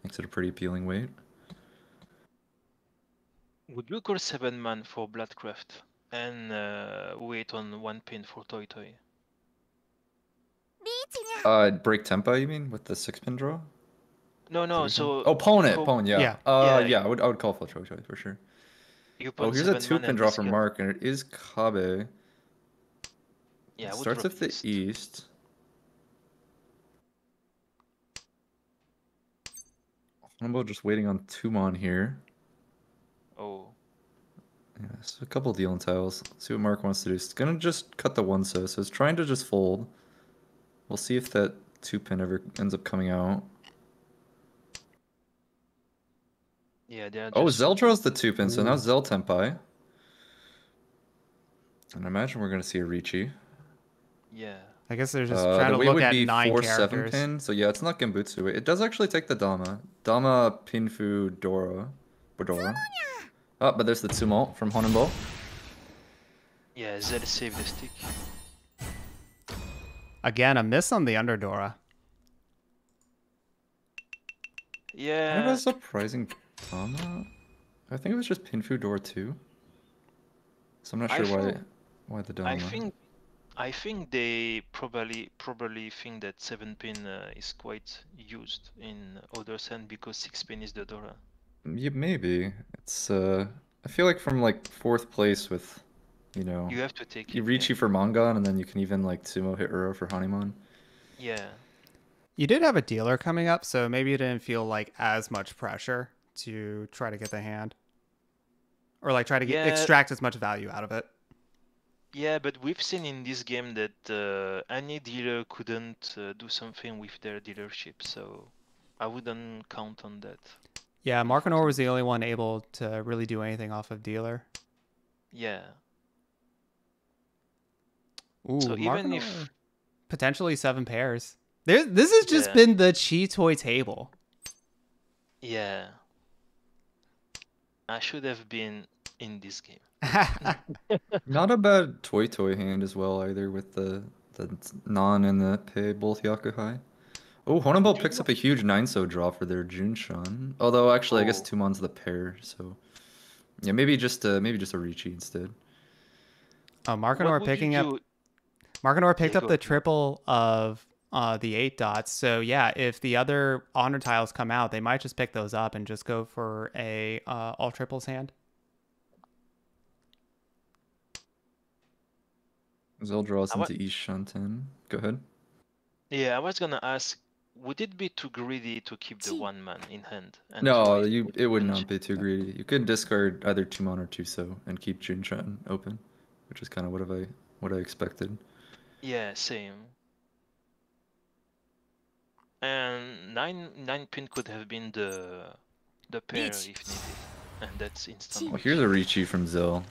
Makes it a pretty appealing weight. Would you call 7-man for Bloodcraft and wait on 1 pin for Toy Toy? Break Tempa, you mean, with the 6-pin draw? No, Is that what no. you're saying? So Oh, pawn it, co- pawn, yeah. Yeah. yeah, I would call flush draw choice for sure. you Oh, pawn here's a 7 man 2-pin and draw from discard. Mark, and it is Kabe. Yeah, I would Starts drop with the east. east. Humbo just waiting on Tumon here. Oh, Yeah, so a couple dealing tiles. Let's see what Mark wants to do. It's gonna just cut the 1-so, so it's trying to just fold. We'll see if that 2-pin ever ends up coming out. yeah, they are Oh, just Zell draws the folding. 2-pin, so now Ooh. Zell Tempai. And I imagine we're gonna see a Ricci. Yeah. I guess they're just trying The to weight look would at be 9 4 characters. 7-pin, so yeah, it's not Genbutsu. It does actually take the Dama. Dama, Pinfu, Dora. Bodora. Oh, but there's the Tsumo from Honenbo. Yeah, Zell save the stick. Again, a miss on the Underdora. Kind of Yeah, a surprising Dama. I think it was just Pinfu Dora 2. So I'm not I sure think why the Dama. I think they probably think that 7-pin is quite used in other hand because 6-pin is the Dora. Yeah, maybe. It's I feel like from like 4th place with, you know, You have to take you it. Ricci for Mangan, and then you can even like Tsumo hit Uro for Hanimon. Yeah. You did have a dealer coming up, so maybe you didn't feel like as much pressure to try to get the hand. Or like try to Yeah. extract as much value out of it. Yeah, but we've seen in this game that any dealer couldn't do something with their dealership, so I wouldn't count on that. Yeah, Markinor was the only one able to really do anything off of dealer. Yeah. Ooh, So even Markinor, if potentially 7 pairs. This has just Yeah. been the Chi Toy table. yeah, I should have been in this game. Not a bad toy hand as well either, with the non and the pei both Yaku high. Oh, Honenbo Do you picks know- up a huge 9-so draw for their Junshan. Although actually I guess Oh. Tumon's the pair, so yeah, maybe just a Ricci instead. Oh, What Markinor would picking you up. do? Markinor picked Yeah, up go the ahead. triple of the 8 dots. So yeah, if the other honor tiles come out, they might just pick those up and just go for a all triples hand. Zell draws I wa- into East Shanten. Go ahead. Yeah, I was gonna ask, would it be too greedy to keep the 1-man in hand? And No, draw it would and not be too greedy. You could discard either Tumon or Tuso and keep Junshan open, which is kind of what I expected. Yeah, same. And 9-pin could have been the pair if needed, and that's instant. Well, here's a Ricci from Zell.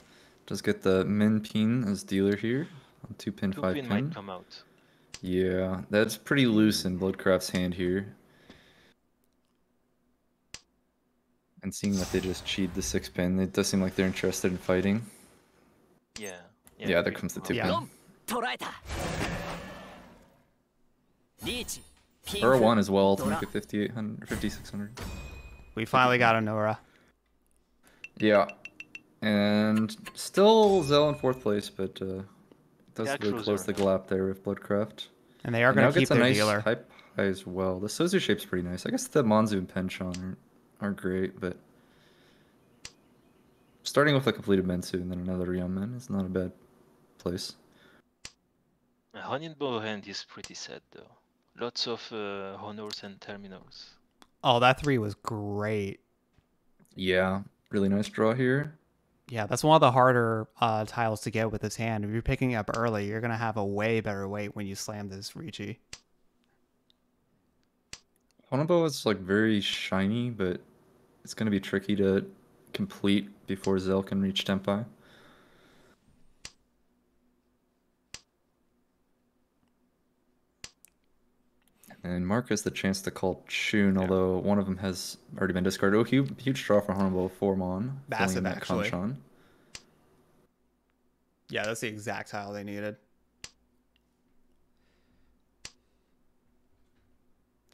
Just get the Min Pin as dealer here on 2-pin, 2-pin might 5-pin. come out. Yeah, that's pretty loose in Bloodcraft's hand here. And seeing that they just cheat the 6-pin, it does seem like they're interested in fighting. Yeah. Yeah, there we- comes the oh, 2-pin. Yeah. Or 1 as well to make it 5,800, 5,600. We finally got a Nora. Yeah. And still Zell in 4th place, but does Yeah, really close closer. the gap there with Bloodcraft. And they are And going now to keep gets a their nice dealer. hype high as well. The Sozu shape's pretty nice. I guess the Monzu and Penchon aren't great, but starting with a completed Mensu and then another Ryumen is not a bad place. Honeybow hand is pretty sad though. Lots of honors and terminals. Oh, that 3 was great. Yeah, really nice draw here. Yeah, that's one of the harder tiles to get with this hand. If you're picking it up early, you're going to have a way better weight when you slam this Ricci. Honebo is like very shiny, but it's going to be tricky to complete before Zell can reach Tempai. And Mark has the chance to call Shun, although one of them has already been discarded. Oh, huge draw for Honebo, 4 Mon. Massive, filling in that actually. Kanchan. Yeah, that's the exact tile they needed.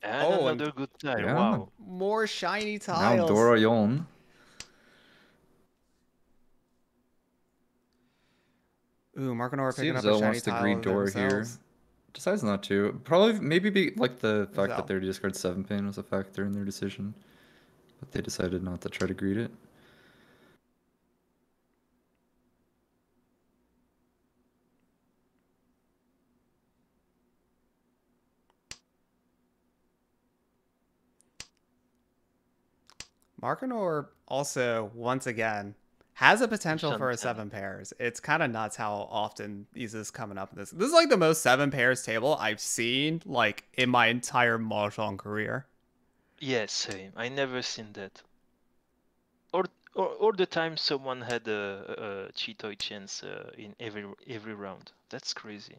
And Oh, and- another good tile. Yeah. Wow. More shiny Now tiles. Dora Yon. Ooh, Markinor See picking if up Zell a shiny wants to tile greed of Dora here. themselves. Decides not to. Probably maybe be like the fact Zell. that their discard 7-pin was a factor in their decision. But they decided not to try to greet it. Markinor also, once again, has a potential for a Something. 7 pairs. It's kind of nuts how often he's just coming up in this. This is like the most 7 pairs table I've seen like in my entire Mahjong career. Yeah, same. I never seen that. Or the time someone had a Cheetoy chance in every round. That's crazy.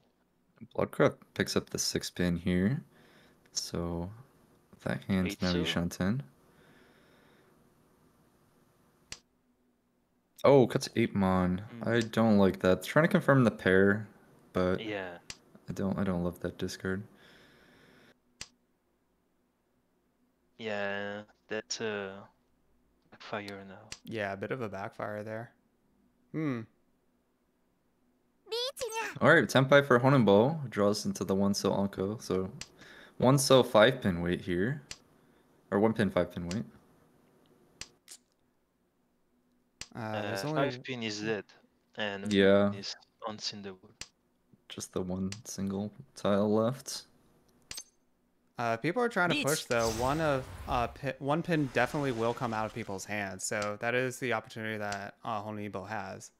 Bloodcraft picks up the 6-pin here. So that hands 8-2. Navitas1472. Oh, cuts 8 mon. I don't like that. Trying to confirm the pair, but Yeah. I don't love that discard. Yeah, that's backfire now. Yeah, a bit of a backfire there. Hmm. Alright, Tenpai for Honenbo draws into the 1 so Anko. So 1 so 5-pin weight here. Or 1-pin 5-pin weight. There's only 5-pin is dead, and Yeah. 1 is unseenable. Just the 1 single tile left. people are trying to push though. One pin definitely will come out of people's hands, so that is the opportunity that Honibo has.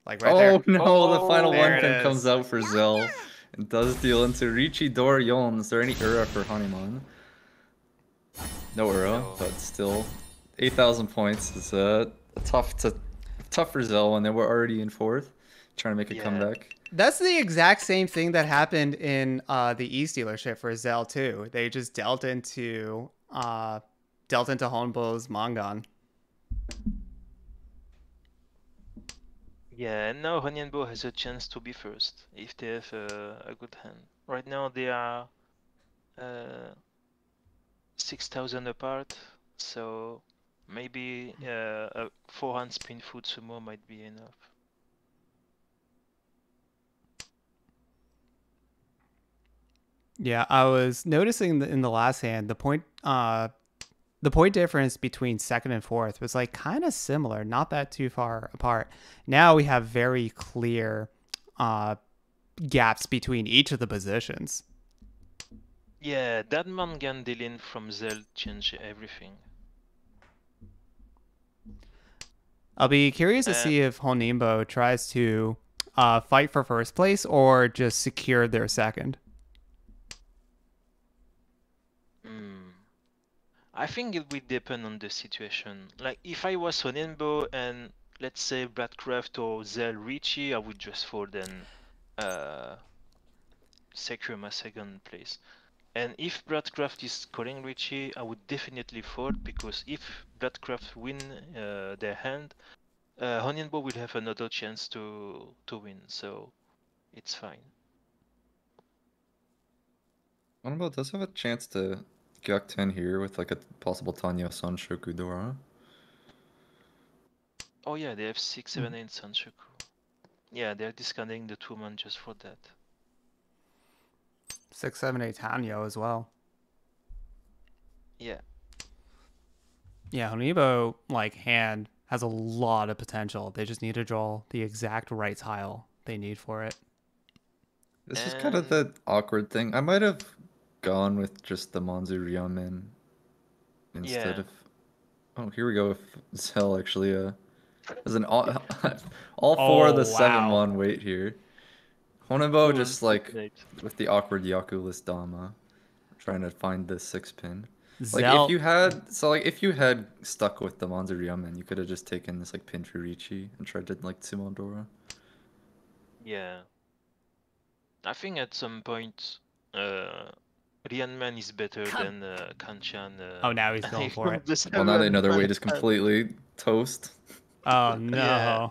Like right there. Oh no, the final There 1 it pin is. comes out for Zell. It does deal into Richi Dorion. Is there any Ura for Hanuman? No Ura, No. but still 8,000 points is tough for Zell when they were already in 4th. Trying to make a Yeah. comeback. That's the exact same thing that happened in the East dealership for Zell too. They just dealt into Honbo's Mangan. Yeah, and now Honyenbo has a chance to be first if they have a good hand. Right now they are 6,000 apart, so maybe a 4-hand spin foot sumo might be enough. Yeah, I was noticing in the last hand the point difference between second and fourth was like kind of similar, not that too far apart. Now we have very clear gaps between each of the positions. Yeah, that Mangan dealing from Zell changed everything. I'll be curious to see if Honimbo tries to fight for first place or just secure their second. I think it will depend on the situation. Like if I was Honenbo and let's say Bradcraft or Zell Richie, I would just fold and secure my second place. And if Bradcraft is calling Richie, I would definitely fold because if Bradcraft win their hand, Honenbo will have another chance to win, so it's fine. Honenbo does have a chance to Gyuk 10 here with like a possible Tanyo San Shoku Dora. Oh yeah, they have 6, 7, 8 Sanshoku. Yeah, they're discarding the 2-man just for that. 6, 7, 8 Tanyo as well. Yeah. Yeah, Honibo like hand has a lot of potential. They just need to draw the exact right tile they need for it. This is kind of the awkward thing. I might have gone with just the Monzu Ryomen instead of. Oh, here we go. If Zell actually is an all 4 of the 7-1 weight here. Honenbo just like with the awkward Yaku-less Dama, trying to find the 6-pin. Like Zell, if you had stuck with the Monzu Ryomen, you could have just taken this like pin for Richi and tried to like Tsumodora. Yeah. I think at some point, Ryanman is better than Kanchan. oh, now he's going for it. Well, now they know their weight is completely toast. Oh no. Yeah.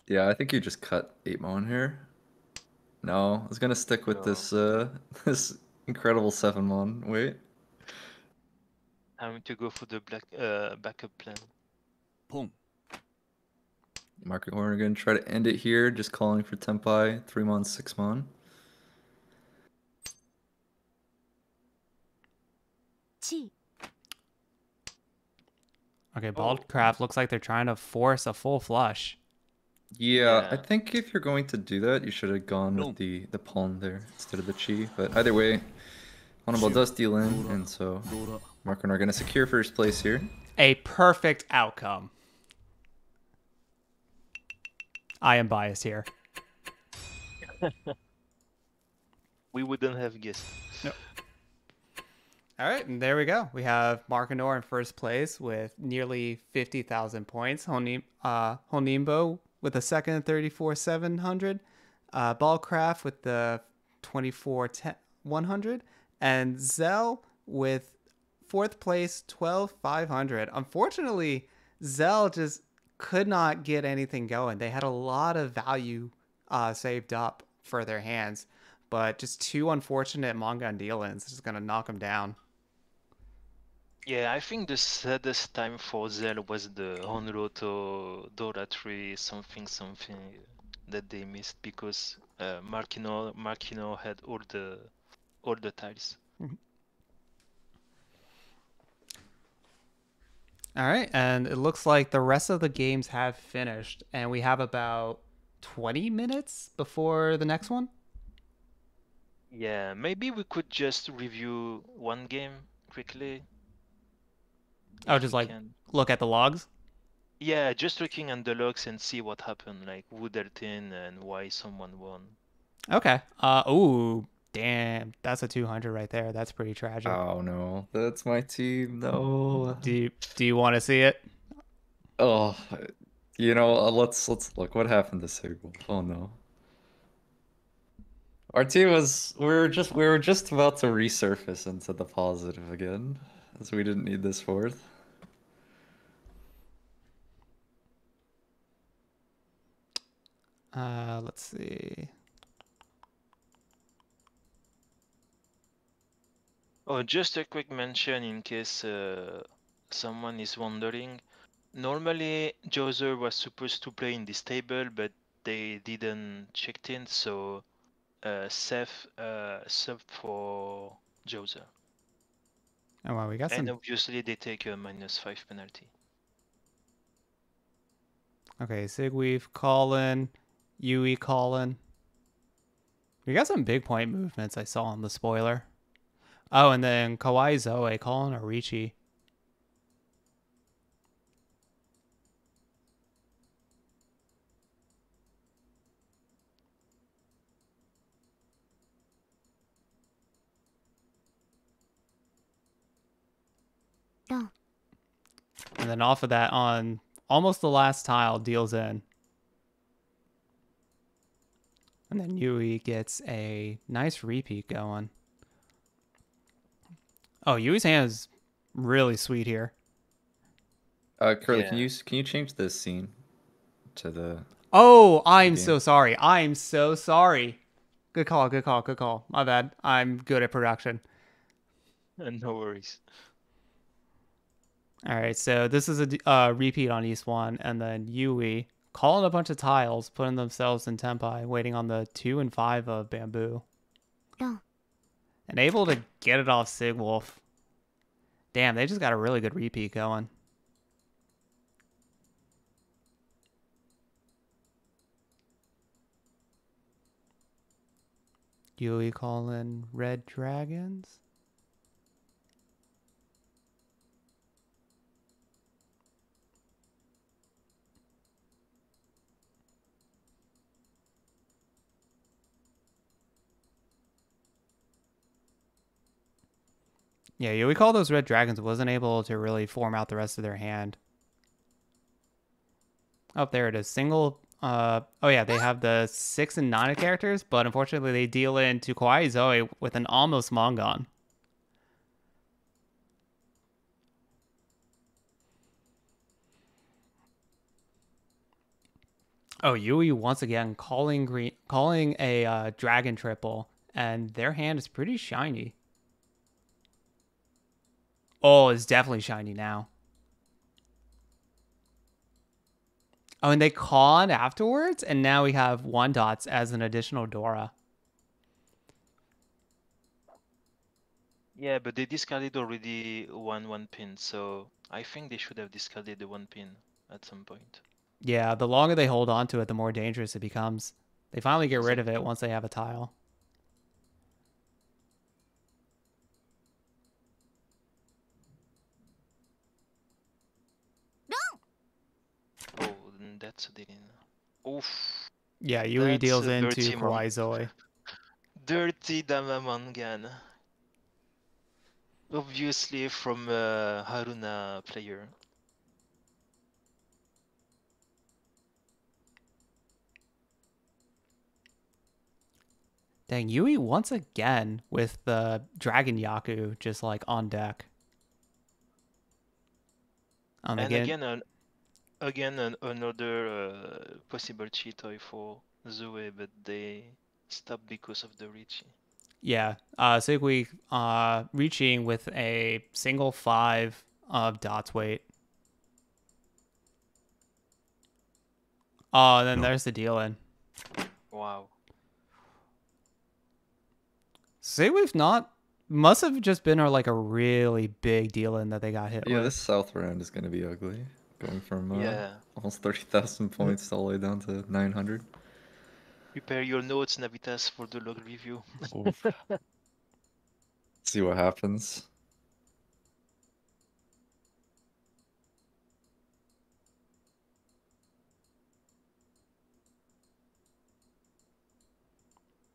Yeah, I think you just cut 8 mon here. No, I was gonna stick with this this incredible 7 mon weight. Time to go for the backup plan. Pong. Market Horn are gonna try to end it here, just calling for Tempai, 3-mon, 6-mon. 地 Okay, Baldcraft looks like they're trying to force a full flush. Yeah, I Yeah. think if you're going to do that, you should have gone with the pawn there instead of the chi. But either way, Honorable does deal in, and so どうだ Market are gonna secure first place here. A perfect outcome. I am biased here. We wouldn't have guessed. All right, and there we go. We have Markinor in first place with nearly 50,000 points. Honimbo with the second, 34,700. Ballcraft with the 24,100. And Zell with fourth place, 12,500. Unfortunately, Zell just could not get anything going. They had a lot of value saved up for their hands, but just two unfortunate Mongon deal-ins is going to knock them down. Yeah, I think the saddest time for Zell was the Honroto Dora 3 something that they missed because Markino had all the tiles. All right, and it looks like the rest of the games have finished, and we have about 20 minutes before the next one. Yeah, maybe we could just review one game quickly. Oh, if just we like can. look at the logs. Yeah, just looking at the logs and see what happened, like who dealt in and why someone won. Okay. Ooh, damn, that's a 200 right there. That's pretty tragic. Oh no, that's my team. No. Do you want to see it? Oh, let's look what happened to Sigil. Oh no. Our team we were just about to resurface into the positive again, as we didn't need this fourth. Let's see. Oh, just a quick mention in case someone is wondering. Normally, Joser was supposed to play in this table, but they didn't check in, so Seth sub for Joser. Oh wow, we got And some. obviously, they take a -5 penalty. Okay, Sigweave calling, Yui calling. We got some big point movements I saw on the spoiler. Oh, and then Kawaii Zoe calling a Ricci. down And then off of that, on almost the last tile, deals in. And then Yui gets a nice repeat going. Oh, Yui's hand is really sweet here. Curly, Yeah. can you change this scene to the Oh, I'm game? so sorry. I'm so sorry. Good call, good call, good call. My bad. I'm good at production. No worries. All right, so this is a repeat on East 1, and then Yui calling a bunch of tiles, putting themselves in Tempai, waiting on the 2 and 5 of Bamboo. down And able to get it off Sigwolf. Damn, they just got a really good repeat going. Yui calling Red Dragons. Yeah, Yui called those Red Dragons. Wasn't able to really form out the rest of their hand. Oh, there it is. Single. Oh yeah, they have the 6 and 9 characters, but unfortunately they deal into Kawaii Zoe with an almost Mongon. Oh, Yui once again calling a dragon triple, and their hand is pretty shiny. Oh, it's definitely shiny now. Oh, and they con afterwards, and now we have 1 dots as an additional Dora. Yeah, but they discarded already one pin, so I think they should have discarded the 1 pin at some point. Yeah, the longer they hold on to it, the more dangerous it becomes. They finally get rid of it Exactly. once they have a tile. Oh, that's a deal. Oof. Yeah, Yui That's deals a into dirty Kawaii Zoe. Dirty Damamangan. Obviously from Haruna player. Dang, Yui once again with the Dragon Yaku just like on deck. And Again, another possible cheat toy for Zoe, but they stopped because of the Richie. yeah. Sigui reaching with a single 5 of dots weight. Oh, then there's the deal in. Wow. Sigui's not must have just been like a really big deal in that they got hit Yeah, with. this south round is gonna be ugly. Going from Yeah. almost 30,000 points all the way down to 900. Prepare your notes, Navitas, for the log review. Oof. See what happens.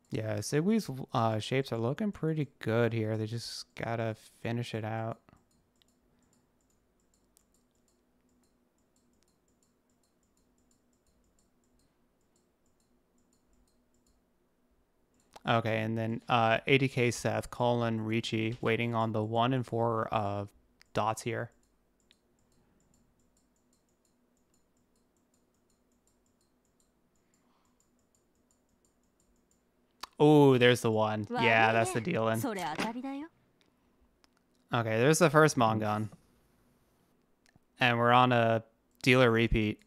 Yeah, Sigui's shapes are looking pretty good here. They just gotta finish it out. Okay, and then ADK Seth, Colin, Ricci waiting on the 1 and 4 of dots here. Oh, there's the 1. Yeah, that's the deal in. それ当たりだよ Okay, there's the first Mongon. And we're on a dealer repeat.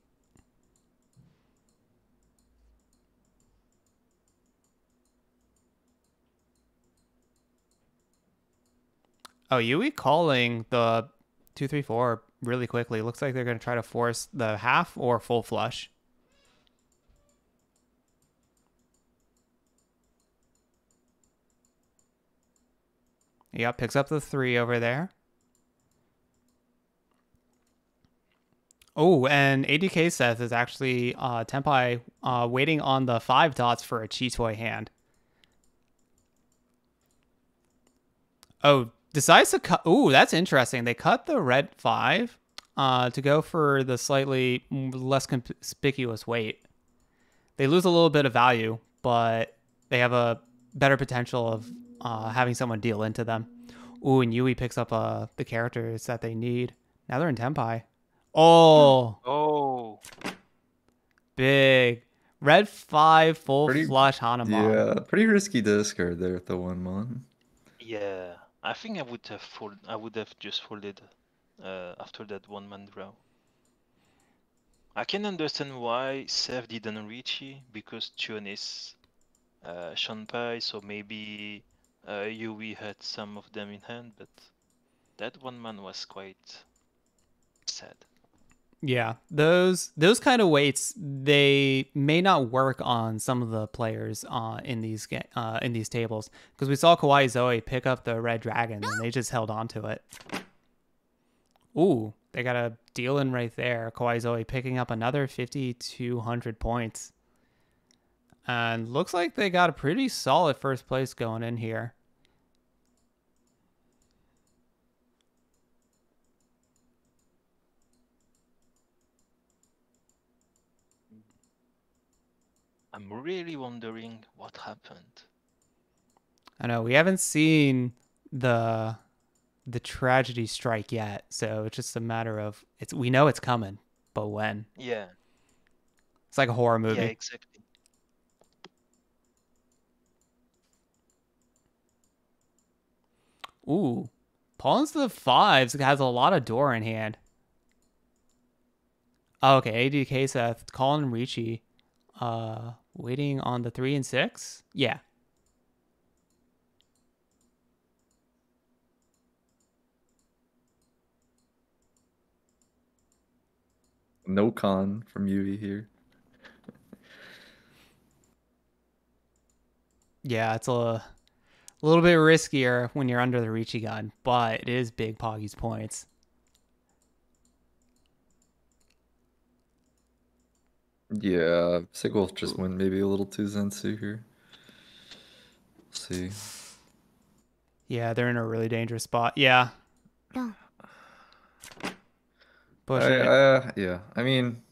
Oh, Yui calling the 2, 3, 4 really quickly. Looks like they're going to try to force the half or full flush. Yep, picks up the 3 over there. Oh, and ADK Seth is actually Tenpai waiting on the 5 dots for a Chitoy hand. Oh, decides to cut. Ooh, that's interesting. They cut the red 5 to go for the slightly less conspicuous weight. They lose a little bit of value, but they have a better potential of having someone deal into them. Ooh, and Yui picks up the characters that they need. Now they're in Tenpai. Oh, Oh. big. Red 5 full flush Hanamon. Yeah, pretty risky discard there with the 1-mon. Yeah. I think I would have just folded after that 1-man draw. I can understand why Seth didn't reach it because Chun is Shanpai, so maybe Yui had some of them in hand, but that 1-man was quite sad. Yeah, those kind of weights, they may not work on some of the players in these tables, because we saw Kawaii Zoe pick up the red dragon and they just held on to it. Ooh, they got a deal in right there. Kawaii Zoe picking up another 5,200 points, and looks like they got a pretty solid first place going in here. I'm really wondering what happened. I know we haven't seen the tragedy strike yet, so it's just a matter of we know it's coming, but when? Yeah. It's like a horror movie. Yeah, exactly. Ooh, Pawns to the 5s has a lot of door in hand. Oh, okay, ADK Seth, Colin Ricci, waiting on the 3 and 6. Yeah. No con from Yui here. Yeah, it's a little bit riskier when you're under the Ricci gun, but it is big Poggy's points. Yeah, Sigwolf just went maybe a little too Zensu here. See. Yeah, they're in a really dangerous spot. Yeah, ドン push it. Yeah. I mean,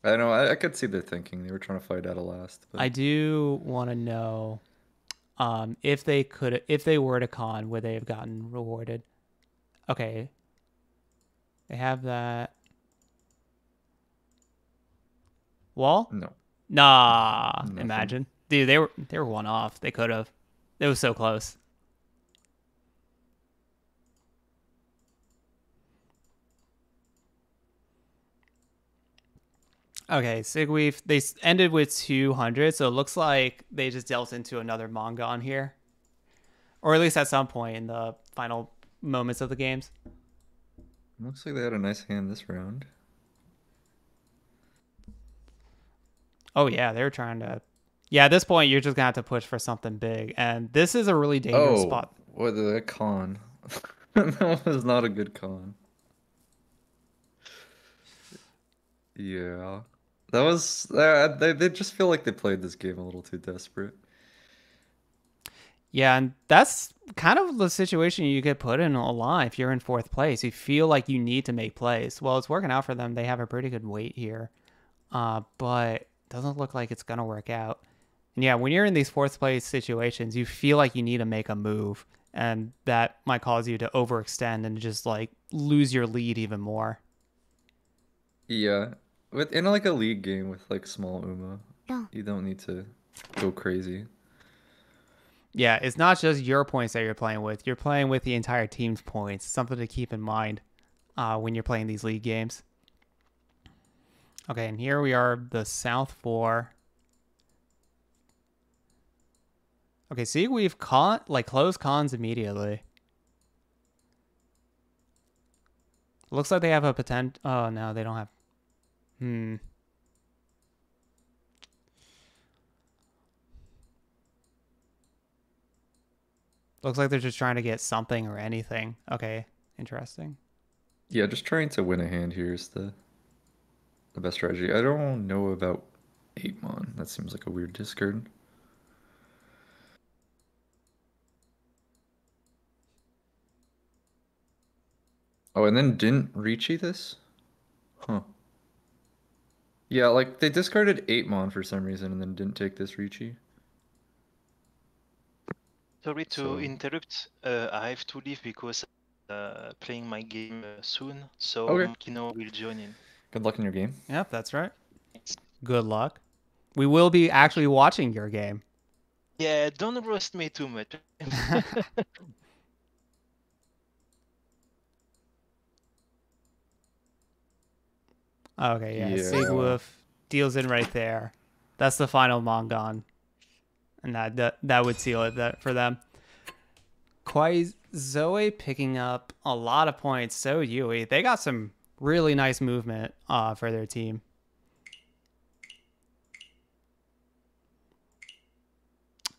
I know. I could see their thinking. They were trying to fight out of last. But I do want to know if they were to con, would they have gotten rewarded? Okay. They have that. Wall? no. Nah, Nothing. imagine. Dude, they were one off. They could have. It was so close. Okay, Sigweave, they ended with 200, so it looks like they just dealt into another manga on here. Or at least at some point in the final moments of the games. Looks like they had a nice hand this round. Oh, yeah, they were trying to... Yeah, at this point, you're just going to have to push for something big. And this is a really dangerous spot. What the con? That was not a good con. Yeah. That was they just feel like they played this game a little too desperate. Yeah, and that's kind of the situation you get put in a lot if you're in fourth place. You feel like you need to make plays. Well, it's working out for them. They have a pretty good weight here. But doesn't look like it's going to work out. And yeah, when you're in these fourth place situations, you feel like you need to make a move. And that might cause you to overextend and just like lose your lead even more. Yeah. In like a league game with like small Uma, ドン you don't need to go crazy. Yeah, it's not just your points that you're playing with. You're playing with the entire team's points. Something to keep in mind when you're playing these league games. Okay, and here we are, the South 4. Okay, see, we've closed cons immediately. Looks like they have a potential... Oh, no, they don't have... Looks like they're just trying to get something or anything. Okay, interesting. Yeah, just trying to win a hand here is the best strategy. I don't know about 8mon. That seems like a weird discard. Oh, and then didn't Ricci this? Huh. Yeah, like they discarded 8mon for some reason and then didn't take this Ricci. Sorry to So- interrupt. I have to leave because playing my game soon. So Okay. Kino will join in. Good luck in your game. Yep, that's right. Good luck. We will be actually watching your game. Yeah, don't roast me too much. Okay, yeah. Yeah. Sigwolf deals in right there. That's the final Mongon. And that would seal it for them. Kwai Zoe picking up a lot of points. So Yui. They got some really nice movement for their team.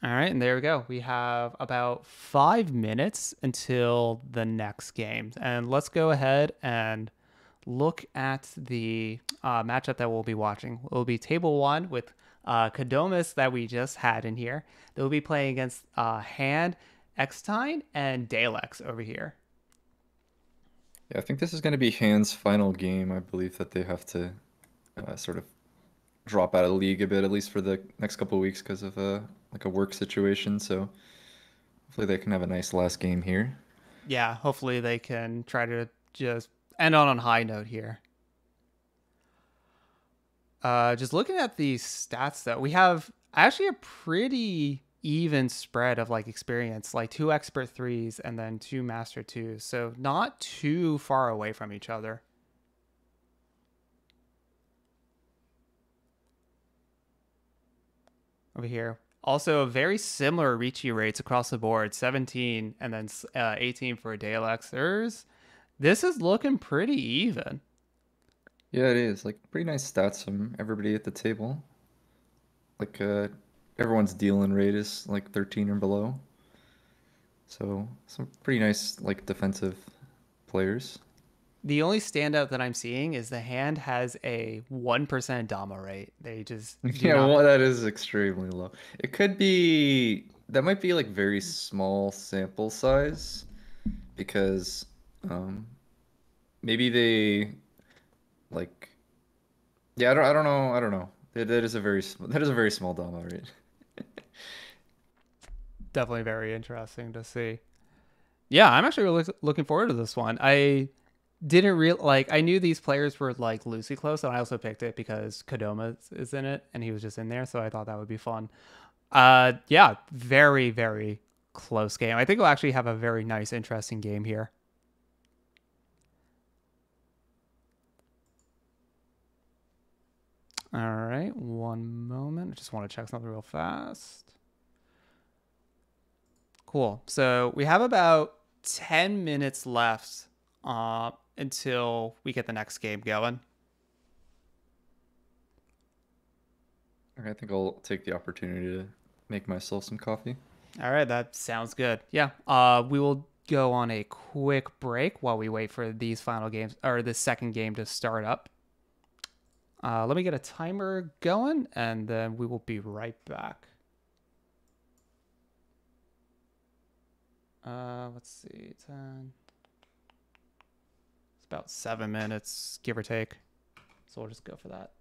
All right, and there we go. We have about 5 minutes until the next game. And let's go ahead and look at the matchup that we'll be watching. It will be table 1 with Kadomus that we just had in here. They'll be playing against Hand, Eckstein, and Dalex over here. Yeah, I think this is going to be Hand's final game. I believe that they have to sort of drop out of the league a bit, at least for the next couple of weeks, because of like a work situation. So hopefully they can have a nice last game here. Yeah, hopefully they can try to just end on a high note here. Just looking at the stats, though, we have actually a pretty even spread of like experience, like 2 expert 3s and then 2 master 2s. So not too far away from each other. over here. Also, very similar Ricci rates across the board, 17 and then 18 for Dalexers. This is looking pretty even. Yeah, it is. Like pretty nice stats from everybody at the table. Like everyone's dealing rate is like 13 or below. So some pretty nice like defensive players. The only standout that I'm seeing is the hand has a 1% Dama rate. They just do Yeah, not. well, that is extremely low. It could be that might be like very small sample size because um maybe they like yeah, I don't know. That is a that is a very small Dama rate. Definitely very interesting to see. Yeah, I'm actually really looking forward to this one. I didn't real like I knew these players were like loosely close, and I also picked it because Kodama is in it, and he was just in there, so I thought that would be fun. Yeah, very very close game. I think we'll actually have a very nice, interesting game here. All right, one moment. I just want to check something real fast. Cool. So we have about 10 minutes left until we get the next game going. Okay, I think I'll take the opportunity to make myself some coffee. All right, that sounds good. Yeah. We will go on a quick break while we wait for these final games or the second game to start up. Let me get a timer going, and then we will be right back. Let's see, 10. It's about 7 minutes, give or take. So we'll just go for that.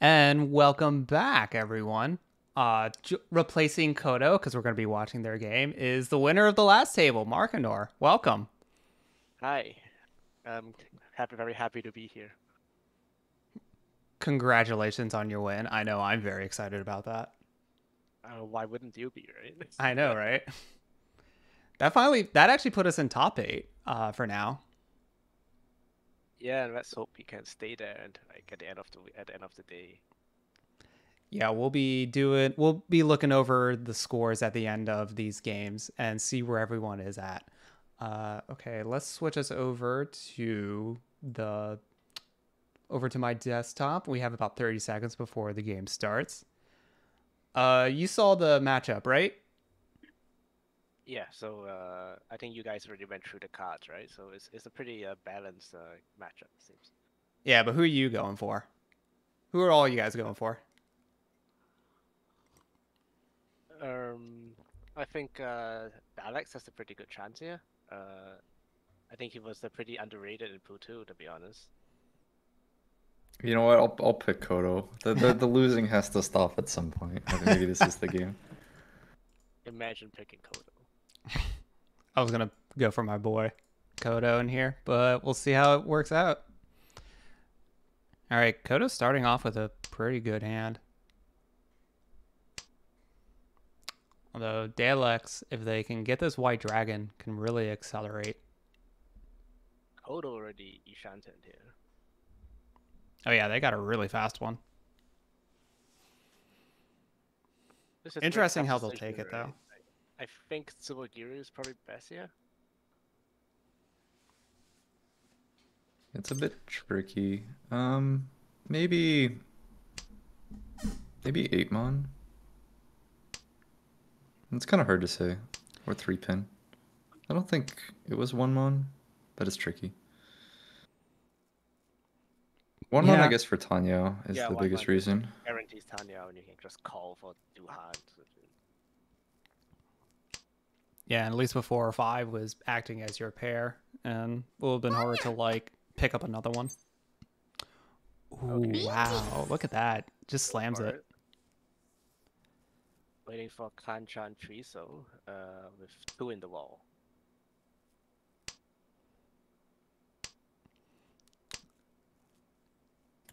And welcome back, everyone. Replacing Kodo, because we're going to be watching their game, is the winner of the last table, Markinor. Welcome. Hi. I'm very happy to be here. Congratulations on your win. I know I'm very excited about that. Why wouldn't you be, right? I know, right? That actually put us in top 8 for now. Yeah, and let's hope we can stay there and like at the end of the day. Yeah, we'll be looking over the scores at the end of these games and see where everyone is at. Okay, let's switch us over to my desktop. We have about 30 seconds before the game starts. You saw the matchup, right? Yeah, so I think you guys already went through the cards, right? So it's a pretty balanced matchup, it seems. Yeah, but who are you going for? Who are all you guys going for? I think Alex has a pretty good chance here. I think he was pretty underrated in Pool 2, to be honest. You know what? I'll pick Kodo. The losing has to stop at some point. I think maybe this is the game. Imagine picking Kodo. I was gonna go for my boy Kodo in here, but we'll see how it works out. All right, Kodo's starting off with a pretty good hand. Although Dalex, if they can get this white dragon, can really accelerate. Kodo already enchanted here. Oh yeah, they got a really fast one. This is Interesting very how tough they'll take decision, it, though. right? I think Tsubagiri is probably best here. It's a bit tricky. Maybe 8-mon. It's kind of hard to say. Or 3-pin. I don't think it was 1-mon, but it's tricky. 1-mon, Yeah. I guess, for Tanyo is the biggest reason. Guarantees Tanya, and you can just call for Duhan. Yeah, and at least before 5 was acting as your pair, and it would have been harder to like pick up another one. Ooh, Okay. wow, look at that. Just slams it. Waiting for Kanchan Triso with 2 in the wall.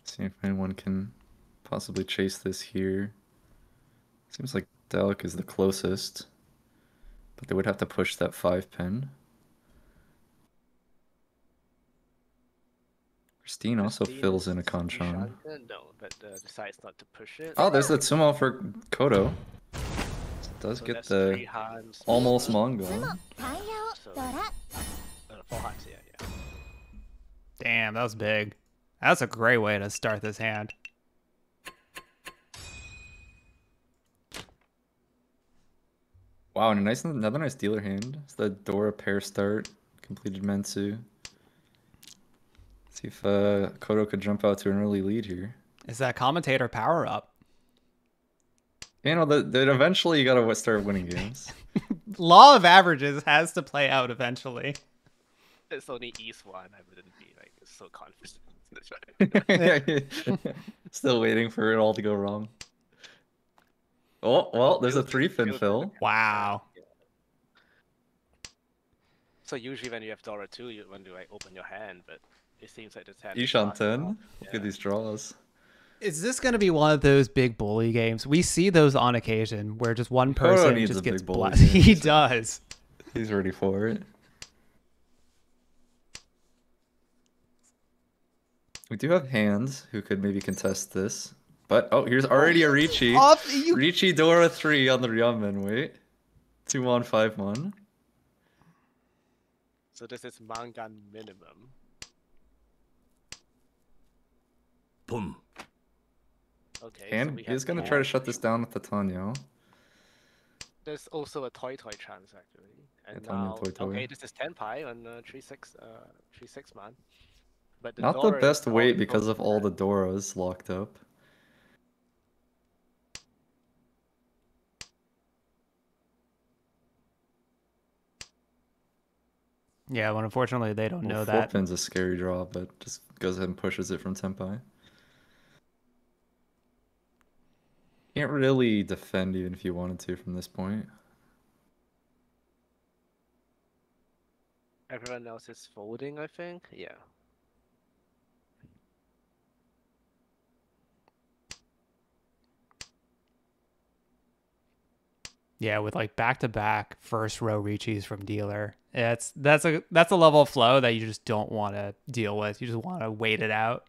See if anyone can possibly chase this here. Seems like Dalek is the closest. But they would have to push that 5-pin. Christine also fills in a Kanchan. No, but decides not to push it. Oh, there's the Tsumo for Kodo. Does So get that's the 3 hands. almost Mongol. タイヤを So, ドラ 4 hands, yeah. Damn, that was big. That's a great way to start this hand. Wow, and another nice dealer hand. It's the Dora pair start, completed Mensu. See if Kodo could jump out to an early lead here. Is that commentator power up? You know, that eventually you gotta start winning games. Law of averages has to play out eventually. It's only East 1, I wouldn't be like so confident. Still waiting for it all to go wrong. Oh, well, there's a 3-pin fill. Wow. So usually when you have Dora 2, you want to like open your hand, but it seems like this hand. Ishan 10. Look Yeah. at these draws. Is this going to be one of those big bully games? We see those on occasion where just one person needs just a gets big bully blasted. game. He does. He's ready for it. We do have hands who could maybe contest this. But, oh, here's already a Ricci. Ricci Dora 3 on the Ryamen, wait. 2-mon, 5-mon. So this is Mangan minimum. Boom. Okay. And so we he's have gonna the try to hand. shut this down with the Tanyo. There's also a toy chance actually. And Yeah, Tanyo now, toy. okay, this is 10 pi on 3-6 man. But the Not the Dora is best weight also because of all the bad. Doras locked up. Yeah, well, unfortunately, they don't know Well, that. 4-pin's a scary draw, but just goes ahead and pushes it from Tenpai. Can't really defend even if you wanted to from this point. Everyone else is folding, I think. Yeah. Yeah, with like back-to-back first row reaches from dealer. That's a level of flow that you just don't want to deal with. You just want to wait it out.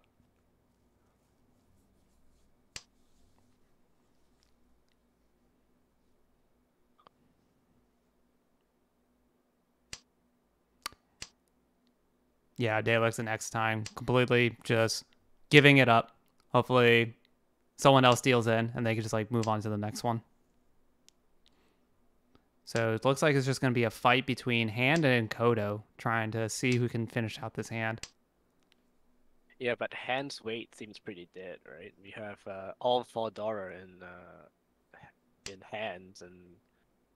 Yeah, Dalek's the next time. Completely just giving it up. Hopefully someone else deals in and they can just like move on to the next one. So it looks like it's just going to be a fight between Hand and Kodo, trying to see who can finish out this hand. Yeah, but Hand's weight seems pretty dead, right? We have all $4 in hands, and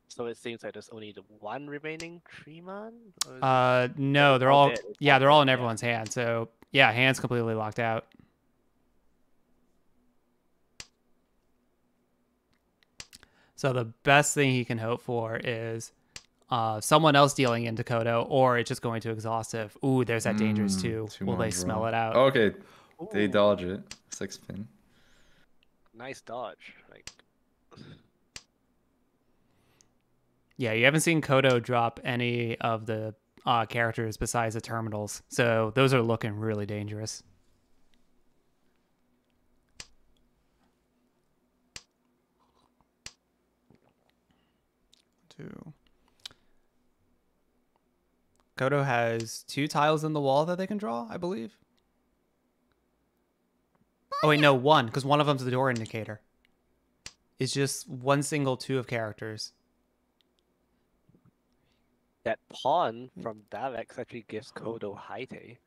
so it seems like there's only the one remaining Tremon? No, they're all all dead. It's yeah, all they're all dead, in yeah. everyone's hand. So yeah, Hand's completely locked out. So the best thing he can hope for is someone else dealing into Kodo, or it's just going to exhaustive. Ooh, there's that dangerous too. Will they smell draw. it out? Oh, okay, they Ooh, dodge it. 6 pin. nice dodge. Like, Yeah, you haven't seen Kodo drop any of the characters besides the terminals, so those are looking really dangerous. Two. Kodo has 2 tiles in the wall that they can draw, I believe. Oh wait, no, 1, because one of them's the door indicator. It's just one single 2 of characters. that pawn from Dalek actually gives Kodo Haite.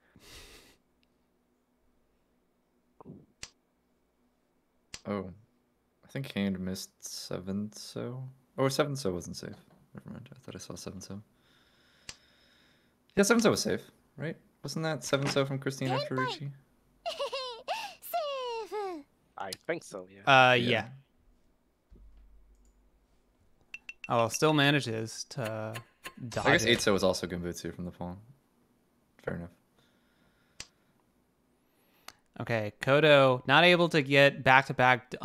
Oh, I think Hand missed 7 so. Oh, 7 so wasn't safe. Never mind. I thought I saw 7 so. Yeah, 7 so was safe, right? Wasn't that 7 so from Christine after Ricci? セーフ I think so, yeah. Yeah. Oh, well, still manages to dodge I guess it. 8 so was also Genbutsu from the pawn. Fair enough. Okay, Kodo not able to get back-to-back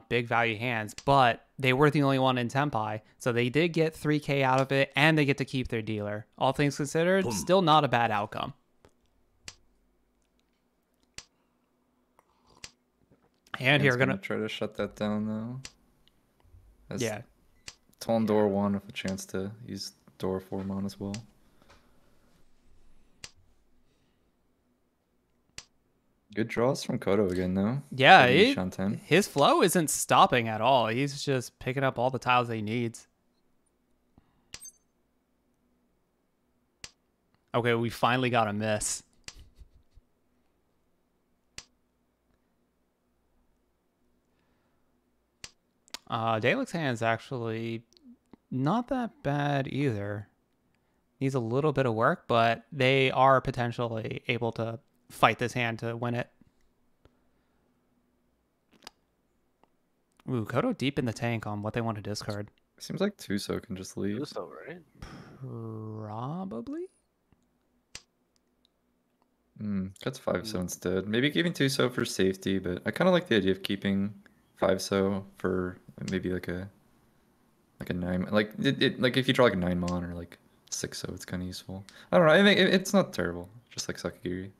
big value hands, but they were the only one in Tenpai, so they did get 3k out of it, and they get to keep their dealer. All things considered, still not a bad outcome. And here, gonna try to shut that down though. As yeah. Ton door 1 with a chance to use door 4 mon as well. Good draws from Kodo again though. Yeah, Pretty Shanten. his flow isn't stopping at all. He's just picking up all the tiles that he needs. Okay, we finally got a miss. Dalek's hand's actually not that bad either. Needs a little bit of work, but they are potentially able to fight this hand to win it. Ooh, Kodo deep in the tank on what they want to discard. Seems like Tuso can just leave. Tuso, right? Probably. Cuts 5 so instead. Maybe giving 2 so for safety, but I kind of like the idea of keeping 5 so for maybe like a 9. Like like if you draw like a 9 mon or like 6 so, it's kind of useful. I don't know. I mean, it's not terrible. Just like Sakagiri.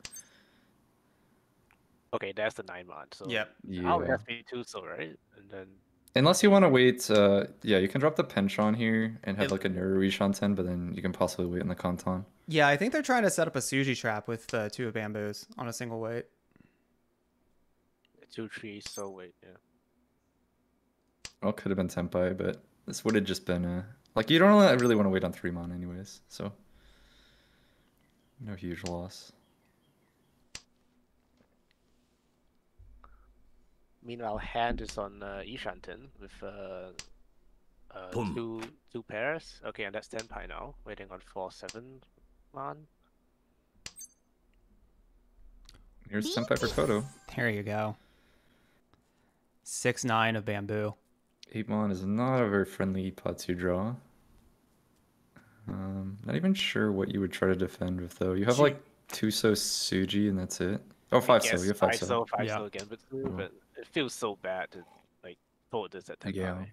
Okay, that's the 9 mod. So Yep. now it Yeah. has to be Tuso, right? And then Unless you want to wait, yeah, you can drop the Penchon here and have It- like a Nerui Shanten, but then you can possibly wait on the Kanton. Yeah, I think they're trying to set up a Suji trap with 2 of bamboos on a single weight. 2 trees, so wait, yeah. Well, it could have been Tenpai, but this would have just been like you don't really want to wait on 3 mon anyways, so no huge loss. Meanwhile, Hand is on Ishanten with two pairs. Okay, and that's Tenpai now, waiting on 4-7 man. Here's Tenpai for Kodo. There you go. 6-9 of bamboo. 8-mon is not a very friendly pot to draw. Not even sure what you would try to defend with though. You have like 2-so Suji and that's it. Oh, 5-so. You have 5-so. 5 Yeah. so again, but Oh. but it feels so bad to like fold this at Tenpai. Yeah.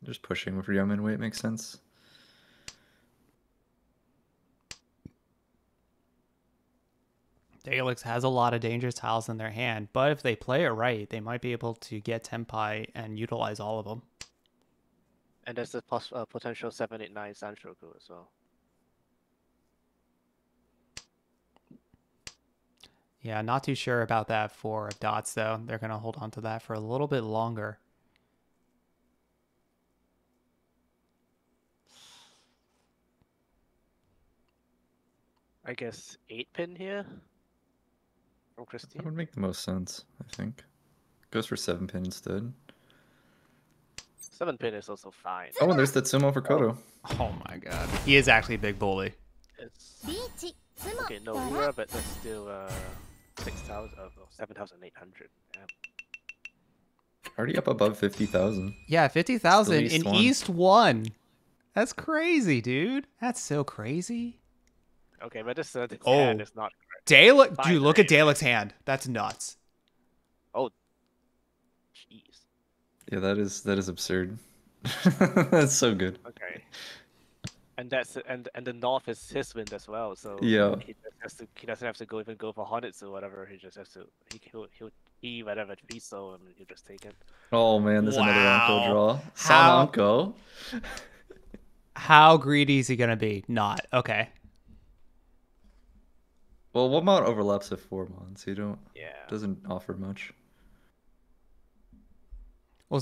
Just pushing with Ryomen weight makes sense. Daleks has a lot of dangerous tiles in their hand, but if they play it right, they might be able to get Tenpai and utilize all of them. And there's a potential 789 Sanshoku as well. Yeah, not too sure about that for dots though. They're gonna hold on to that for a little bit longer. I guess 8-pin here from That Christine. would make the most sense, I think. Goes for 7-pin instead. 7-pin is also fine. Oh, and there's the Tsumo for Kodo. Oh my god. He is actually a big bully. It's リーチつも okay, no ドラ Rura, but that's still 6,000, 7,800. Damn. Already up above 50,000. Yeah, 50,000 Still East in one. East 1. That's crazy, dude. That's so crazy. Okay, but this hand Oh. is not correct. Dalek, Fine, dude, look at right? Dalek's hand. That's nuts. Jeez. Yeah, that is absurd. That's so good. Okay. And that's and the north is his wind as well, so Yeah. he doesn't have to go for Hornets or whatever. He just has to he whatever three so and you just take it. Oh man, there's another Wow. Anko draw. How- Sananko. How greedy is he gonna be? Not. Okay. Well, 1-mon overlaps with 4-mon, so you don't Yeah. doesn't offer much. Well,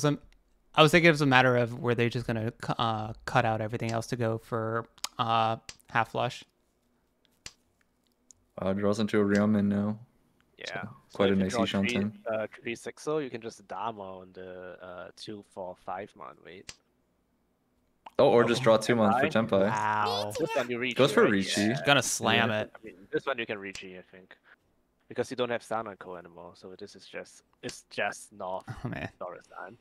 I was thinking it was a matter of were they just gonna cut out everything else to go for half flush. Draws into a Ryomen now. Yeah. quite if a you nice draw Ishan 10. 3/6 so you can just damo on the 2/4/5 weight. Oh, or just draw 2-mon for Tenpai. Wow. This one you reach. Goes for right? Ricci. Yeah. Gonna slam Yeah. it. I mean, this one you can reach, I think, because you don't have Sananko anymore. So this is just North Oh man. Doristan.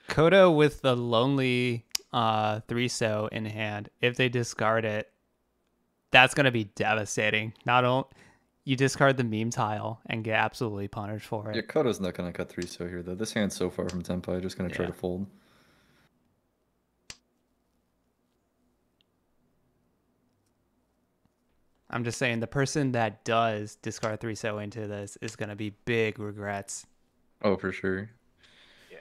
Kodo with the lonely 3-so in hand. If they discard it, that's gonna be devastating. Not only you discard the meme tile and get absolutely punished for Yeah, it. Kodo's not gonna cut 3-so here though. This hand's so far from Tenpai, just gonna try Yeah. to fold. I'm just saying the person that does discard 3-so into this is gonna be big regrets. Oh, for sure. Yeah,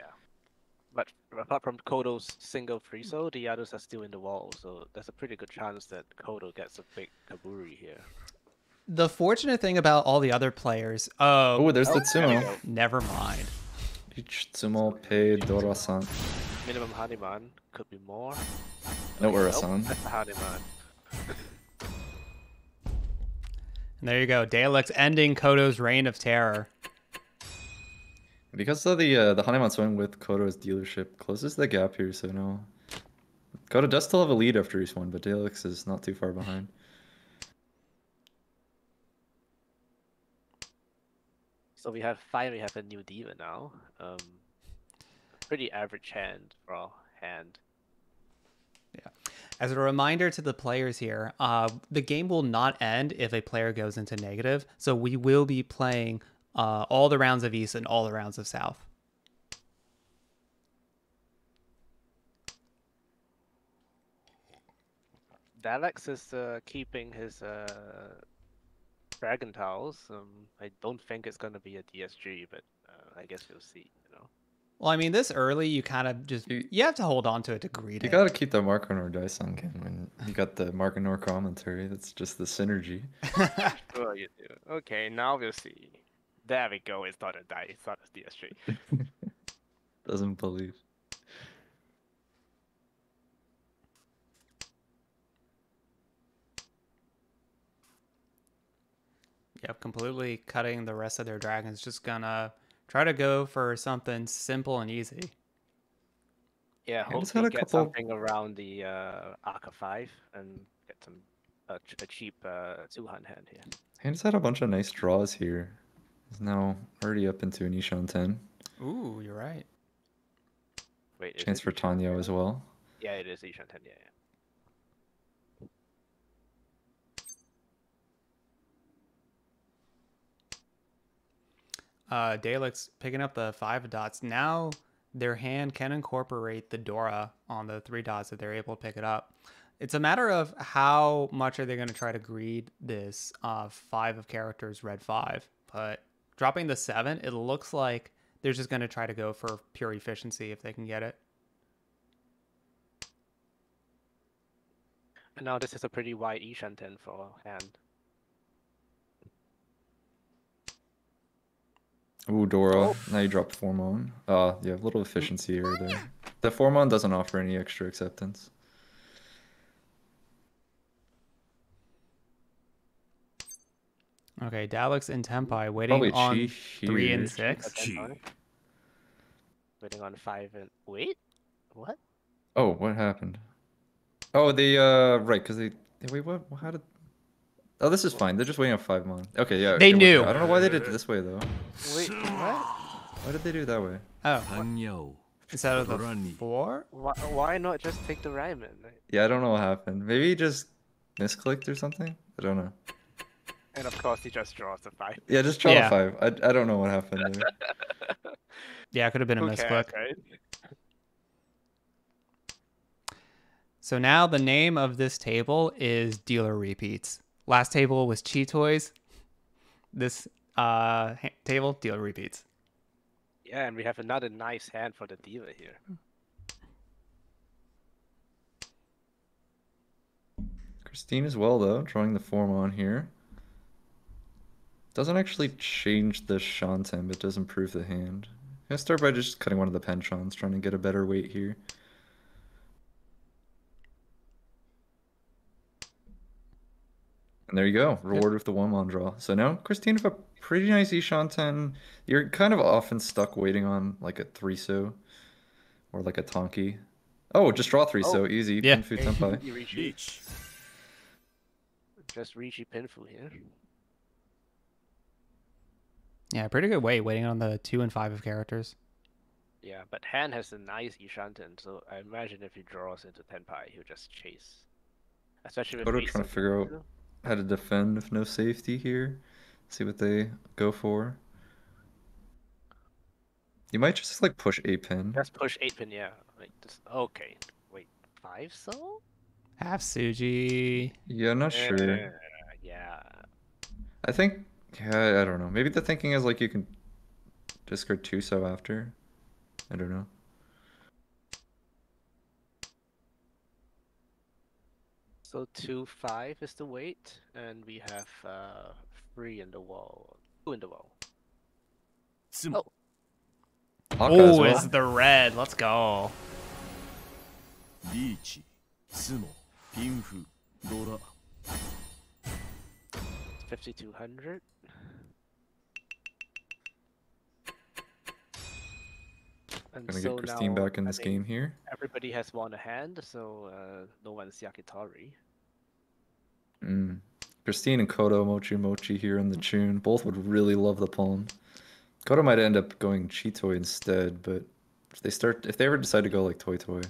but apart from Kodo's single free so, the others are still in the wall. So there's a pretty good chance that Kodo gets a big kaburi here. The fortunate thing about all the other players, Oh, there's the There we Tsumo. go. never mind. Each Tsumo pay Dora-san. Minimum Hanuman could be more. No, Okay, Ura-san. That's the Hanuman. And there you go. Dalek's ending Kodo's reign of terror. Because of the Hanuman swing with Kodo's dealership closes the gap here, so no. Kodo does still have a lead after East 1, but Daleks is not too far behind. So we have finally have a new diva now. Pretty average hand for our hand. As a reminder to the players here, the game will not end if a player goes into negative. So we will be playing all the rounds of East and all the rounds of South. Dalex is keeping his dragon tiles. I don't think it's gonna be a DSG, but I guess we'll see. You know. Well, I mean, this early, you kind of just you have to hold on to it to greet You it. gotta keep the Markonor dice on Ken when you got the Markonor commentary. That's just the synergy. Sure you do. Okay, now we'll see. There we go. It's not a die. It's not a DSG. Doesn't believe. Yep, completely cutting the rest of their dragons. Just gonna try to go for something simple and easy. Yeah, I just hopefully had a get couple- something around the Arca 5 and get some a cheap 2-hand hand here. He just had a bunch of nice draws here. He's now already up into an Ishan 10. Ooh, you're right. Wait, is Chance it for Tanya Ishanten? as well. Yeah, it is Ishanten. Yeah, yeah. Dalek's picking up the 5 dots. Now their hand can incorporate the Dora on the 3 dots if they're able to pick it up. It's a matter of how much are they going to try to greed this 5 of characters, red 5. But dropping the 7, it looks like they're just going to try to go for pure efficiency if they can get it. And now this is a pretty wide Ishanten for hand. Ooh, Dora. Oh. Now you drop Formon. Yeah, a little efficiency error there. The Formon doesn't offer any extra acceptance. Okay, Dalek's in Tempai, waiting Probably on Chi 3 here. and 6. Tempai. Waiting on 5 and wait, what? Oh, what happened? Oh, they right, because they wait. What? How did? Oh, this is fine. They're just waiting on 5 mon. Okay, yeah. They it worked knew. out. I don't know why they did it this way though. Wait, what? Why did they do it that way? Oh, 般若 instead of the 虎に 4? Why not just take the Ryman? Yeah, I don't know what happened. Maybe he just misclicked or something. I don't know. And of course he just draws the 5. Yeah, just draw Yeah. the 5. I don't know what happened there. Yeah, it could have been a Who cares, misclick. right? So now the name of this table is Dealer Repeats. Last table was Chi Toys. This table, Dealer Repeats. Yeah, and we have another nice hand for the dealer here. Christine as well though, drawing the Formon here. Doesn't actually change the Shanten, but does improve the hand. I'm gonna start by just cutting one of the penchants, trying to get a better weight here. And there you go, reward with the 1-mon draw. So now Christine with a pretty nice Ishanten. You're kind of often stuck waiting on like a 3-so or like a Tonki. Oh, just draw 3-so, easy. Yeah. Pinfu Tenpai. リーチ リーチ Just Riichi Pinfu here. Yeah, pretty good weight waiting on the 2 and 5 of characters. Yeah, but Han has a nice Ishanten, so I imagine if he draws into Tenpai, he'll just chase. Especially with Kodo Ace trying to of figure out Diamonds. how to defend with no safety here. See what they go for. You might just like push a pin. Just push 8-pin, yeah. Like this. Okay, wait, 5 so? Half Suji. Yeah, I'm not sure. Yeah. I think, yeah, I don't know. Maybe the thinking is like you can discard 2-so after. I don't know. So 2-5 is the weight, and we have 3 in the wall. 2 in the wall. つも Haka as Oh, well. it's the red. Let's go. リーチつもピンフドラ 5200. And Gonna so get Christine now, back in this I mean, game here. everybody has won a hand, so no one's Yakitori. Mm. Christine and Kodo Mochi Mochi here in the tune. Both would really love the palm. Kodo might end up going Chitoi instead, but if they ever decide to go like Toy Toy, it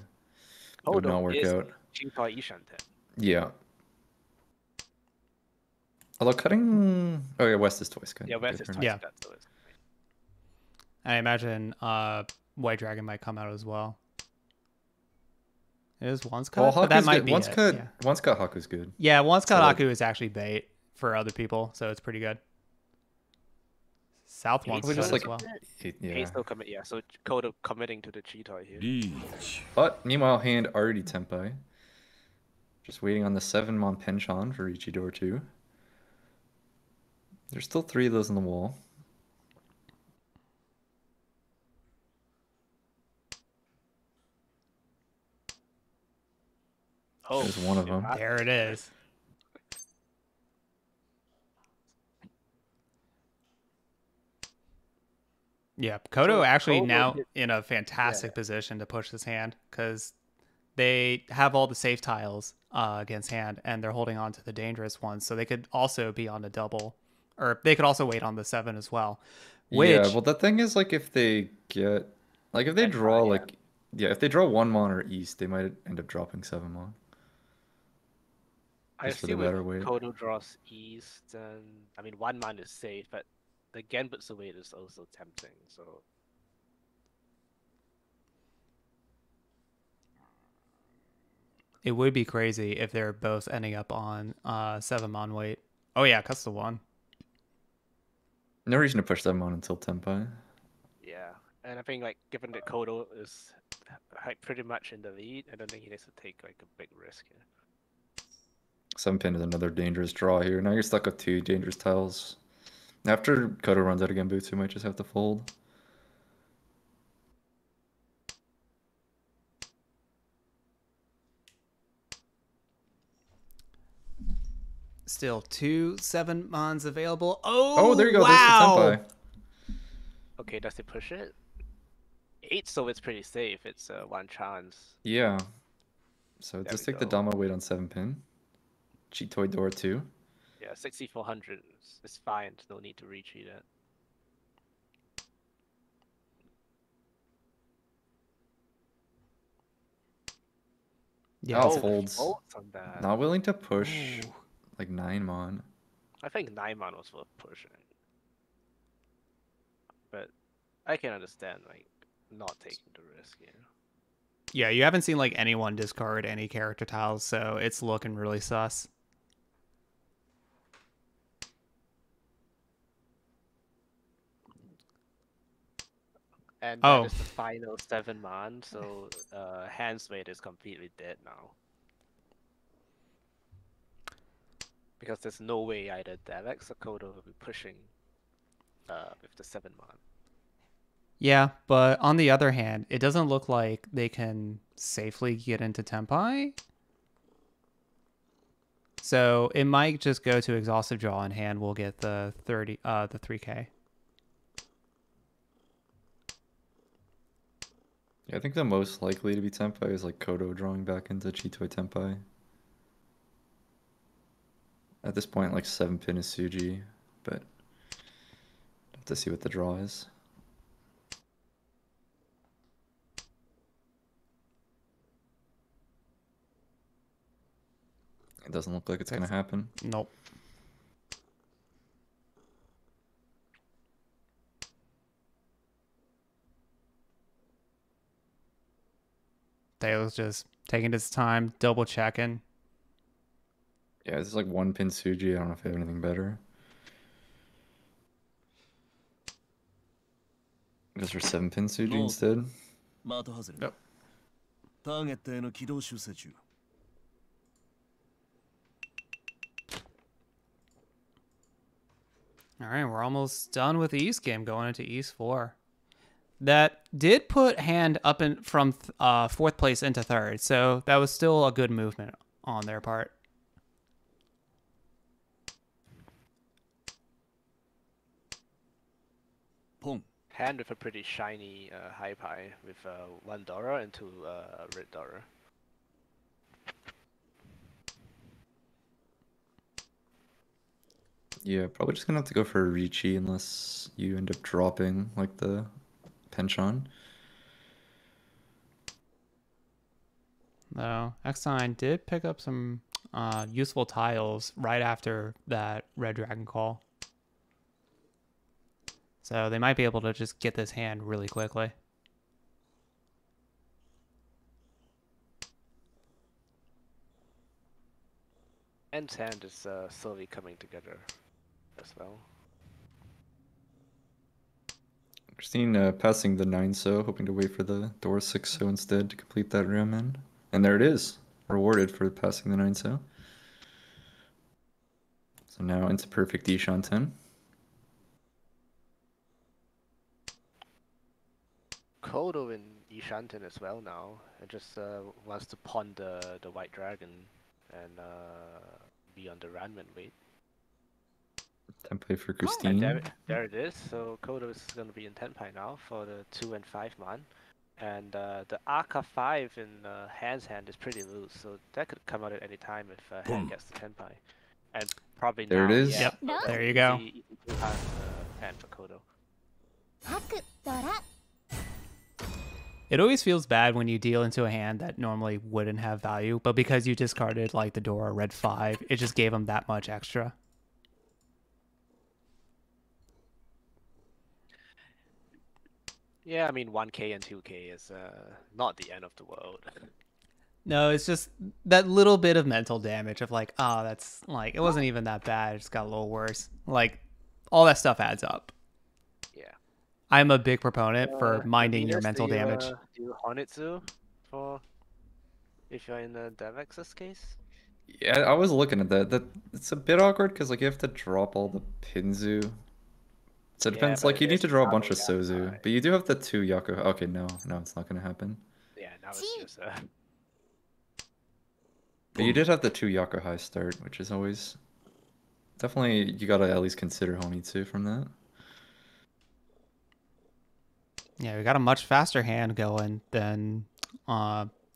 would not work out. Chitoi Ishanten. Yeah. Although cutting, oh yeah, West is Toy Sky. Yeah, West Okay, is fair twice enough. Yeah. that, so it's I imagine White Dragon might come out as well. It is once cut, Well, but that Haku's might good. be Once it. cut, Yeah, once cut Haku's good. yeah once cut So, like- Aku is actually bait for other people, so it's pretty good. South once we cut just, as like- well. Yeah. He's still commit. Yeah, so Kodo committing to the Chitoi here. リーチ But meanwhile, hand already Tenpai. Just waiting on the 7-mon Penchon for Ichidor 2. There's still 3 of those on the wall. Oh, There's one of yeah, them. There it is. Yeah, Kodo So actually Kodo now did- in a fantastic position to push this hand because they have all the safe tiles against hand and they're holding on to the dangerous ones. So they could also be on a double, or they could also wait on the 7 as well. Yeah, Which well, the thing is, like, if they get, like, if they And draw, yeah. like, yeah, if they draw 1 mon or East, they might end up dropping 7 mon. I Just for the assume if better weight. Kodo draws East, then I mean 1 man is safe, but the Genbutsu weight is also tempting. So it would be crazy if they're both ending up on 7 mon weight. Oh yeah, cuts the one. No reason to push 7 mon until Tenpai. yeah, and I think like given that Kodo is like pretty much in the lead, I don't think he needs to take like a big risk here. 7-pin is another dangerous draw here. Now you're stuck with 2 dangerous tiles. After Kodo runs out of Genbutsu, you might just have to fold. Still 2 7 mons available. Oh, Oh, there you go. wow. There's the Tenpai. Okay, does he push it? 8, so it's pretty safe. It's 1 chance. Yeah. So There just we take the go. Dama weight on 7-pin. Cheat Toy Door 2. Yeah, 6400 is fine. No need to retreat it. Yeah, Oh, it's- folds. Folds on that. Not willing to push Ooh. like 9 mon. I think 9 man was worth pushing. But I can understand like not taking the risk here. Yeah, you haven't seen like anyone discard any character tiles, so it's looking really sus. And Oh. that is the final 7 man, so Hand's weight is completely dead now. Because there's no way either Devex or Kodo will be pushing with the 7 man. Yeah, but on the other hand, it doesn't look like they can safely get into Tenpai. So it might just go to exhaustive draw, and Hand will get the 3K. Yeah, I think the most likely to be Tenpai is like Kodo drawing back into Chitoi Tenpai. At this point, like 7-pin is Suji, but have to see what the draw is. It doesn't look like it's gonna happen. Nope. Taylor's just taking his time, double checking. Yeah, this is like 1-pin Suji. I don't know if they have anything better. Goes for 7-pin Suji No. instead. 的外れ Yep. ターゲットへの軌道修正中 All right, we're almost done with the East game, going into East 4. That did put Hand up in from 4th place into 3rd, so that was still a good movement on their part. Pong Hand with a pretty shiny high pie with 1 Dora and 2 red Dora. Yeah, probably just gonna have to go for a Ricci unless you end up dropping like the Penchon. Though X9 did pick up some useful tiles right after that Red Dragon call. So they might be able to just get this hand really quickly. And Hand is slowly coming together as well. Christine passing the 9-so, hoping to wait for the door 6-so instead to complete that Ryomen. And there it is. Rewarded for passing the 9-so. So now into perfect Ishan 10. Kodo in Ishanten as well now. It just wants to pawn the white dragon and be on the Ranman weight. Tenpai for And Christine. there it is. So Kodo is going to be in Tenpai now for the 2 and 5 man. And the Aka 5 in Hand's hand is pretty loose, so that could come out at any time if Hand gets the Tenpai. And probably There now, it is. yeah. Yep, so there you go. easy two-hand hand for Kodo. 白ドラ It always feels bad when you deal into a hand that normally wouldn't have value, but because you discarded like the Dora red 5, it just gave him that much extra. Yeah, I mean 1k and 2k is not the end of the world. No, it's just that little bit of mental damage of like, oh, that's like, it wasn't even that bad. It just got a little worse. Like, all that stuff adds up. Yeah. I'm a big proponent for minding your Navitas, mental damage. Do you Honitsu for if you're in the Devex's case? Yeah, I was looking at that. It's a bit awkward because like you have to drop all the Pinzu. So it Yeah, depends. but Like you need it's to draw a Shadow bunch of Yakai. Sozu, but you do have the 2 Yako. Okay, no, it's not gonna happen. Yeah, now it's just But you did have the 2 Yakuhai start, which is always definitely you gotta at least consider Honitsu from that. Yeah, we got a much faster hand going than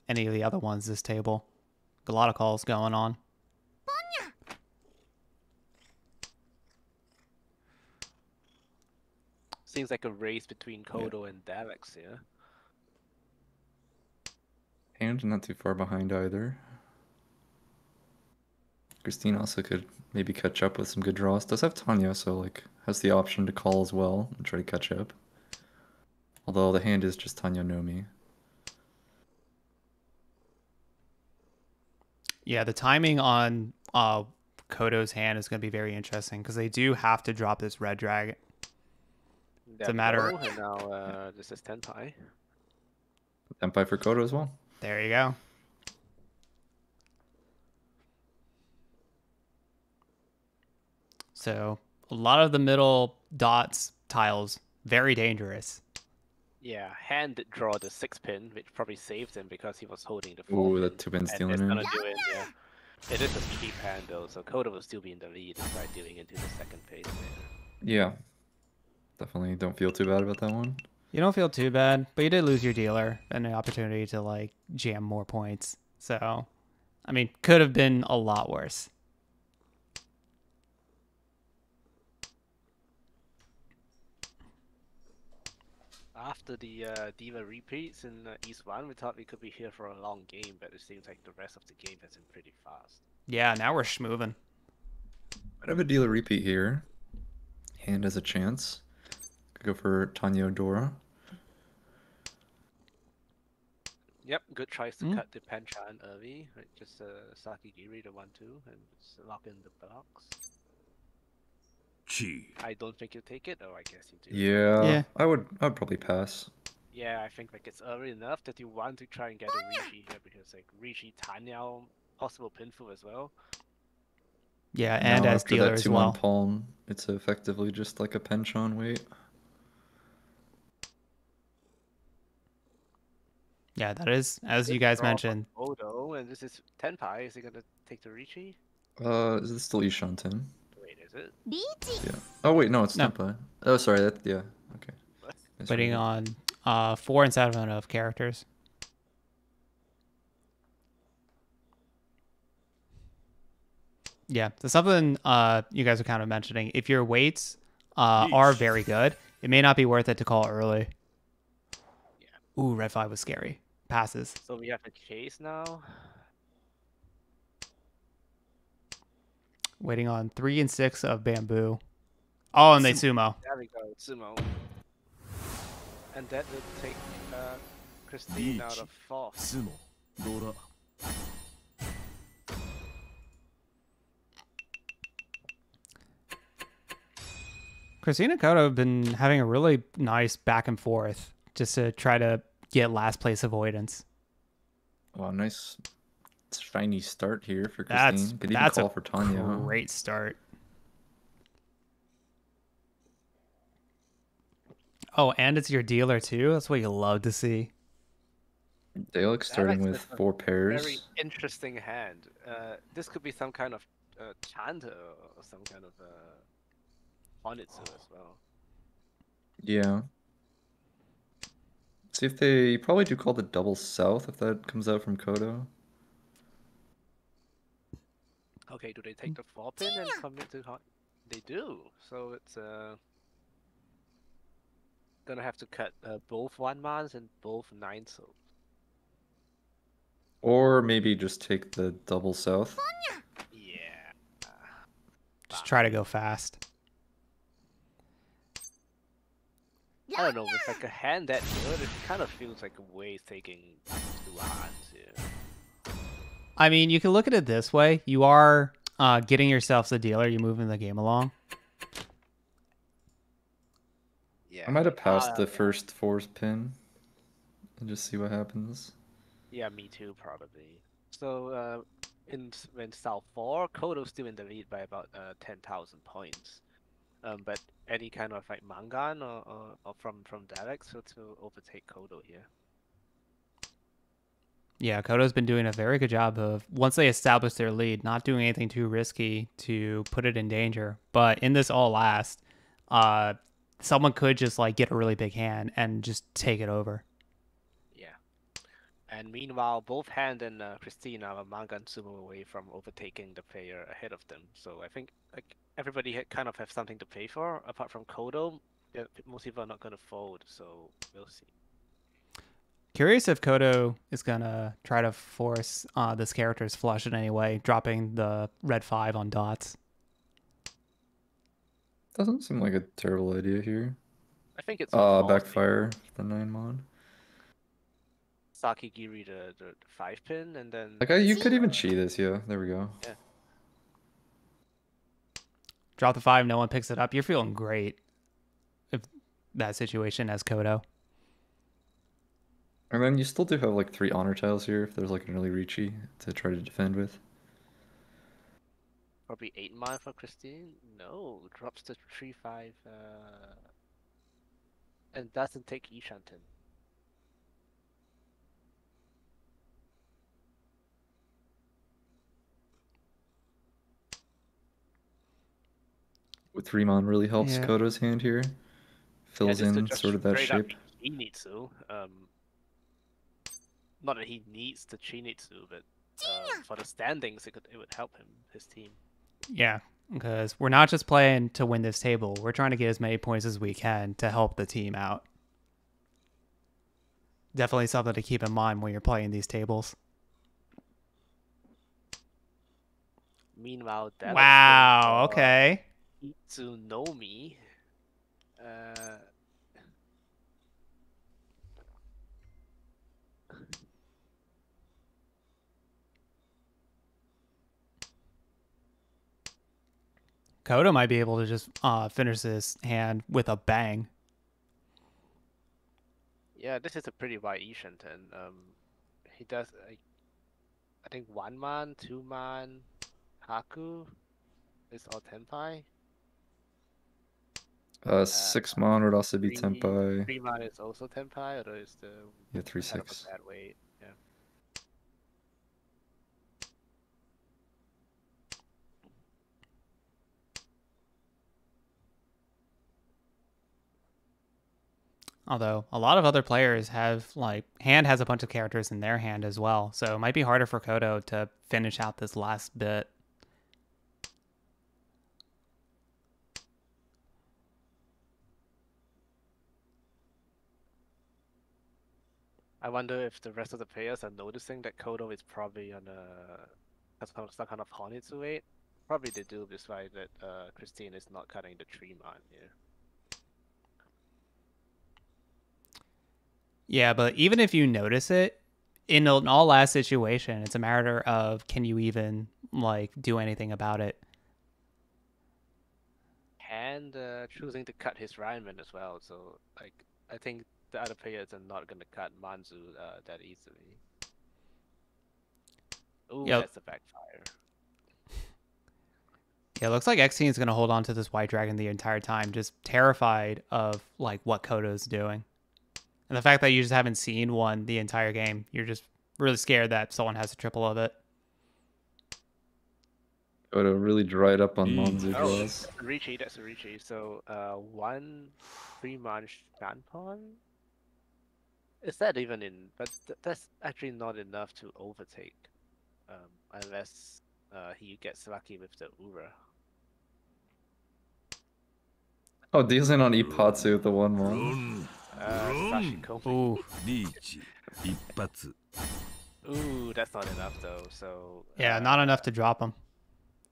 any of the other ones this table. A lot of calls going on. seems like a race between Kodo and Devex here. And not too far behind either. Christine also could maybe catch up with some good draws. Does have Tanya, so like has the option to call as well and try to catch up. Although the hand is just Tanya Nomi. Yeah, the timing on Kodo's hand is going to be very interesting because they do have to drop this red dragon. It's a matter- And now this is Tenpai. Tenpai for Kodo as well. There you go. So a lot of the middle dots tiles, very dangerous. Yeah, hand did draw the 6-pin, which probably saved him because he was holding the 4-pin. Ooh, the 2-pin and stealing it's in. gonna do it, yeah. It is a cheap hand though, so Kodo will still be in the lead despite dealing into the second phase later. Yeah. Definitely don't feel too bad about that one. You don't feel too bad, but you did lose your dealer and the opportunity to like jam more points. So, I mean, could have been a lot worse. After the Diva repeats in East 1, we thought we could be here for a long game, but it seems like the rest of the game has been pretty fast. Yeah, now we're schmoving. Might have a dealer repeat here. Hand has a chance. Could go for Tanya Dora. Yep, good tries to cut the Panchan early. Right, just Sakigiri the 1-2 and just lock in the blocks. I don't think you take it, oh I guess you do. Yeah. I would probably pass. Yeah, I think like it's early enough that you want to try and get a Rishi here because like Rishi Tanya possible pinful as well. Yeah, and now, as after dealer that as 2 well. on palm, it's effectively just like a penchant weight. Yeah, that is, as you guys mentioned. Odo, and this is Tenpai. Is he gonna take the Rishi? Is this still Ishan 10? Wait, is it? リーチ Yeah. Oh wait, no, it's No. Tenpai. Oh, sorry. Yeah. Okay. Putting on 4 and 7 of characters. Yeah, so something you guys are kind of mentioning. If your weights are very good, it may not be worth it to call early. Yeah. Ooh, red 5 was scary. Passes. So we have a chase now. Waiting on 3 and 6 of bamboo. Oh, and they sumo. There we go, sumo. And that will take Christine out of 4. スモドラ Christina and Kodo have been having a really nice back and forth just to try to get last place avoidance. Wow, nice shiny start here for Christine. Could even That's call a for Tanya. great start. Oh, and it's your dealer too? That's what you love to see. Dalek starting Alex with is a 4 pairs. Very interesting hand. This could be some kind of chanter or some kind of Honitsu as well. Yeah. See if they probably do call the double south if that comes out from Kodo. Okay, do they take the 4-pin and commit to Hon? They do. So it's gonna have to cut both 1-mans and both 9 souls. Or maybe just take the double south. Yeah. Just try to go fast. I don't know, with like a hand that good, it kind of feels like a waste taking 2 hands here. I mean, you can look at it this way. You are getting yourself the dealer. You're moving the game along. Yeah. I might have passed the first 4th pin and just see what happens. Yeah, me too, probably. So, when South 4, Kodo's still in the lead by about 10,000 points. But any kind of like Mangan or from Dalek so to overtake Kodo here. Yeah, Kodo's been doing a very good job of, once they establish their lead, not doing anything too risky to put it in danger. But in this all last, someone could just like get a really big hand and just take it over. Yeah. And meanwhile, both Hand and Christine are a Mangan sumo away from overtaking the player ahead of them. So I think like everybody kind of have something to pay for, apart from Kodo. Yeah, most people are not going to fold, so we'll see. Curious if Kodo is gonna try to force this character's flush in any way, dropping the red 5 on dots. Doesn't seem like a terrible idea here. I think it's backfire the 9-mon. Sakigiri the 5-pin and then Like you could even cheat this, yeah. There we go. Yeah. Drop the 5, no one picks it up. You're feeling great if that situation as Kodo. And then you still do have like 3 honor tiles here if there's like an early reachy to try to defend with. Probably 8-man for Christine. No, drops to 3-5 and doesn't take Ishanten. With 3-mon really helps Yeah. Kodo's hand here. Fills in just sort of that straight up shape. Chinitsu. Not that he needs the Chinitsu, but for the standings, it would help his team. Yeah, because we're not just playing to win this table. We're trying to get as many points as we can to help the team out. Definitely something to keep in mind when you're playing these tables. Meanwhile, Dalek's Wow, going for okay. Itsunomi. Kodo might be able to just finish this hand with a bang. Yeah, this is a pretty wide Ishanten. He does I think 1-man, 2-man, Haku is all Tenpai. 6-mon would also be Tenpai. 3-man is also Tenpai, or is the Yeah, kind of 3-6. a bad weight? Yeah. Although a lot of other players have, like, Hand has a bunch of characters in their hand as well. So it might be harder for Kodo to finish out this last bit. I wonder if the rest of the players are noticing that Kodo is probably on some kind of Honitsu weight. Probably they do, despite that Christine is not cutting the 3-man here. Yeah, but even if you notice it, in an all last situation, it's a matter of can you even like do anything about it. And choosing to cut his Ryanman as well, so like I think the other players are not gonna cut Manzu that easily. Ooh, Yep. that's a backfire. Yeah, it looks like X Team is gonna hold on to this White Dragon the entire time, just terrified of like what Kodo's doing. And the fact that you just haven't seen one the entire game, you're just really scared that someone has a triple of it. Kodo really dried up on Monzu Oh, draws. that's a Ricci. So 1 3-man Shanpon? Is that even in? But that's actually not enough to overtake, unless he gets lucky with the Ura. Oh, deals in on Ipatsu with the 1-mon. Sashikomi. Ooh. リーチ一発 Ooh, that's not enough though. So Yeah, not enough to drop him.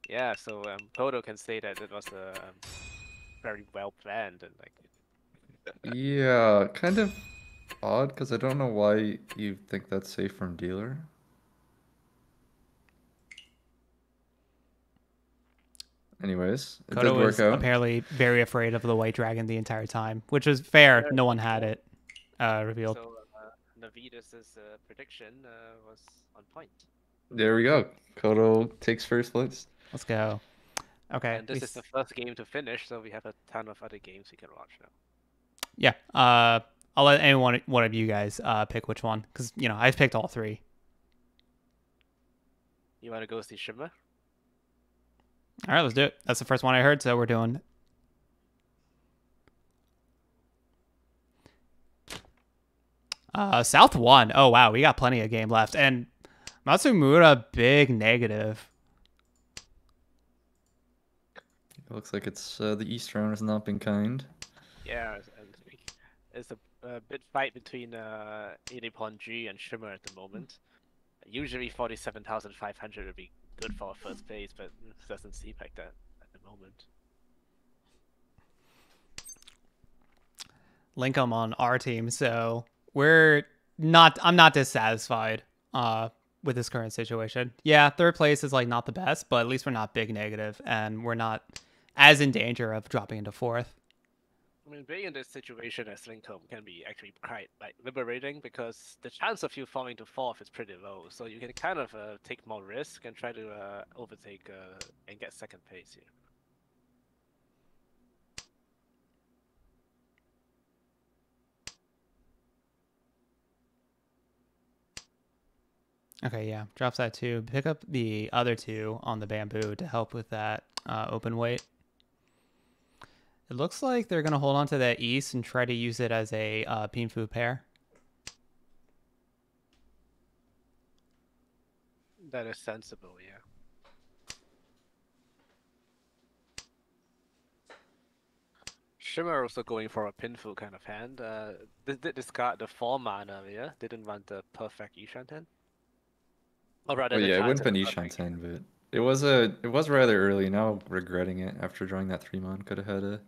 yeah, so Kodo can say that it was very well planned and like Yeah, kind of odd because I don't know why you think that's safe from dealer. Anyways, it did Kodo work was out. apparently very afraid of the white dragon the entire time, which was fair. Yeah, No one had it revealed. so Navitas' prediction was on point. There we go. Kodo takes first place. Let's go. Okay. And this is the first game to finish, so we have a ton of other games we can watch now. Yeah. I'll let anyone one of you guys pick which one, because I've picked all three. You want to go see Shimmer? All right, let's do it. That's the first one I heard, so we're doing. South won. Oh wow, we got plenty of game left, and Matsumura big negative. It looks like it's the East round has not been kind. Yeah, and it's a bit fight between Idipon G and Shimmer at the moment. Usually 47,500 would be good for a first place, but it doesn't seem like that at the moment. Lincoln on our team, so I'm not dissatisfied with this current situation. Yeah, third place is like not the best, but at least we're not big negative and we're not as in danger of dropping into fourth. I mean, being in this situation as Lincoln can be actually quite liberating because the chance of you falling to fourth is pretty low. So you can kind of take more risk and try to overtake and get second place here. Okay, yeah, drops that too. Pick up the other two on the bamboo to help with that open weight. It looks like they're going to hold on to that east and try to use it as a Pinfu pair. That is sensible, yeah. Shimmer also going for a pinful kind of hand. Did discard the 4 mana earlier. Didn't want the perfect Ishanten. Or rather, Well, the yeah, it chance wouldn't of been the Ishan perfect 10, but it was rather early. Now regretting it after drawing that 3-mon. Could have had a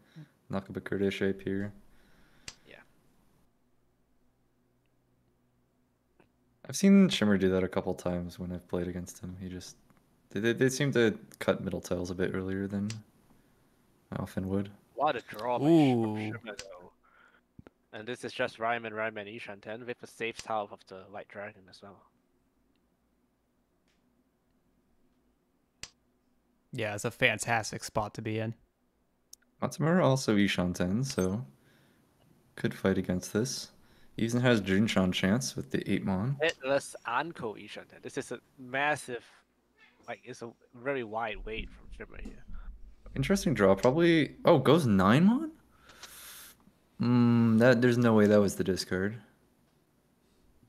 Nakabakurde shape here. Yeah. I've seen Shimmer do that a couple times when I've played against him. They seem to cut middle tiles a bit earlier than I often would. What a draw by Ooh. Shimmer though. And this is just Ryman Ishanten with a safe tile of the White Dragon as well. Yeah, it's a fantastic spot to be in. Matsumura also Ishan 10, so could fight against this. Even has Junshan chance with the 8-mon. Hitless Anko Ishanten. This is a massive, it's a very wide weight from Shimmer here. Interesting draw. Probably. Oh, goes 9-mon? There's no way that was the discard.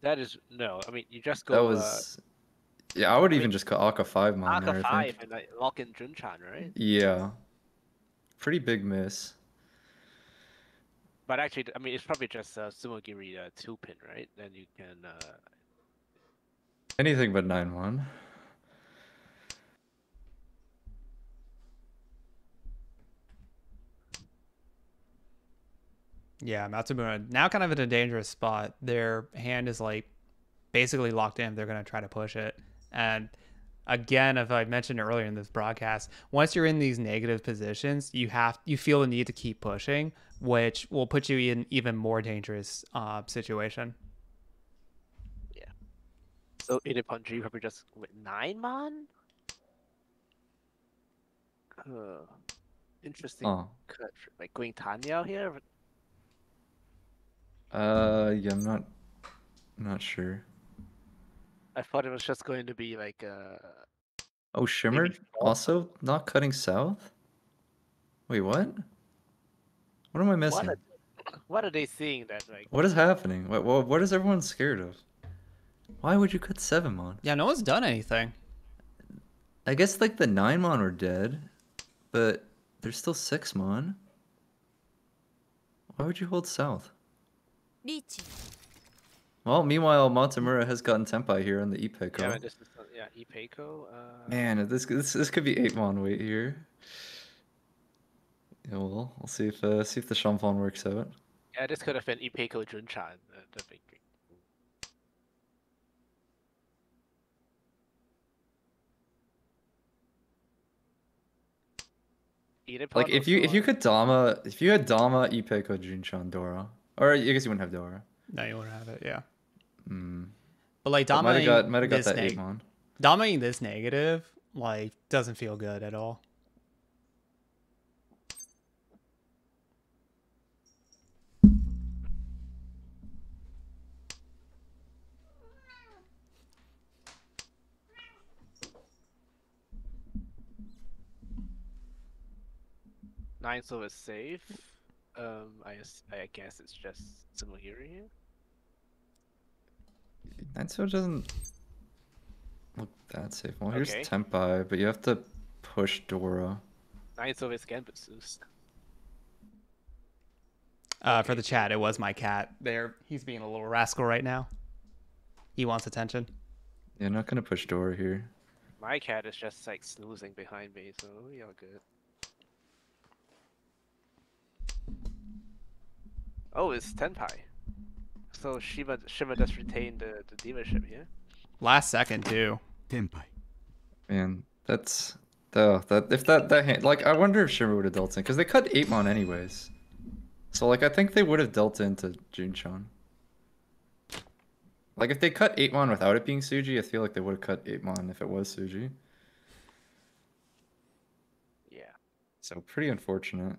That is no. I mean, you just go. That was. Yeah, I would even just call Aka 5-mon there, Aka I think. 5 and lock in Junchan, right? Yeah. Pretty big miss. But actually, I mean, it's probably just Sumogiri 2-pin, right? Then you can. Anything but 9-mon. Yeah, Matsumura now kind of in a dangerous spot. Their hand is like basically locked in. They're going to try to push it. And again, if I mentioned earlier in this broadcast, once you're in these negative positions, you feel the need to keep pushing, which will put you in even more dangerous situation. Yeah. So Inipunji probably just with 9-mon. Interesting. Oh. Cut. Like going Tanya out here. Yeah, I'm not sure. I thought it was just going to be like Oh, Shimmer maybe also not cutting south? Wait, what? What am I missing? What are they seeing that like? What is happening? What is everyone scared of? Why would you cut 7-mon? Yeah, no one's done anything. I guess like the 9-mon are dead, but there's still 6-mon. Why would you hold south? リーチ Well, meanwhile, Montemura has gotten Tempai here on the Yeah, Ipeco. but this is yeah, Ipeco. Man, this could be 8-mon wait here. Yeah, well, we'll see if the Champon works out. Yeah, this could have been Ipeco Junchan. The big. Like if you had Dama Ipeco Junchan Dora, or I guess you wouldn't have Dora. No, you wouldn't have it. Yeah. Hmm. But like Might have dominating got this that 8-mon. dominating this negative like doesn't feel good at all. Nine so is safe. I guess it's just Sumogiri here. Nanso doesn't look that safe. Well, here's Okay. Tempai, but you have to push Dora. Nine so is Gambitsus. For the chat, it was my cat. There, he's being a little rascal right now. He wants attention. Yeah, not gonna push Dora here. My cat is just like snoozing behind me, so we all good. Oh, it's Tenpai. So Shima just retained the dealership here. Last second too. テンパイ Man, that's if that hand, like I wonder if Shimmer would have dealt in because they cut 8-mon anyways. So like I think they would have dealt into Junchan. Like if they cut 8-mon without it being Suji, I feel like they would have cut 8-mon if it was Suji. Yeah. So pretty unfortunate.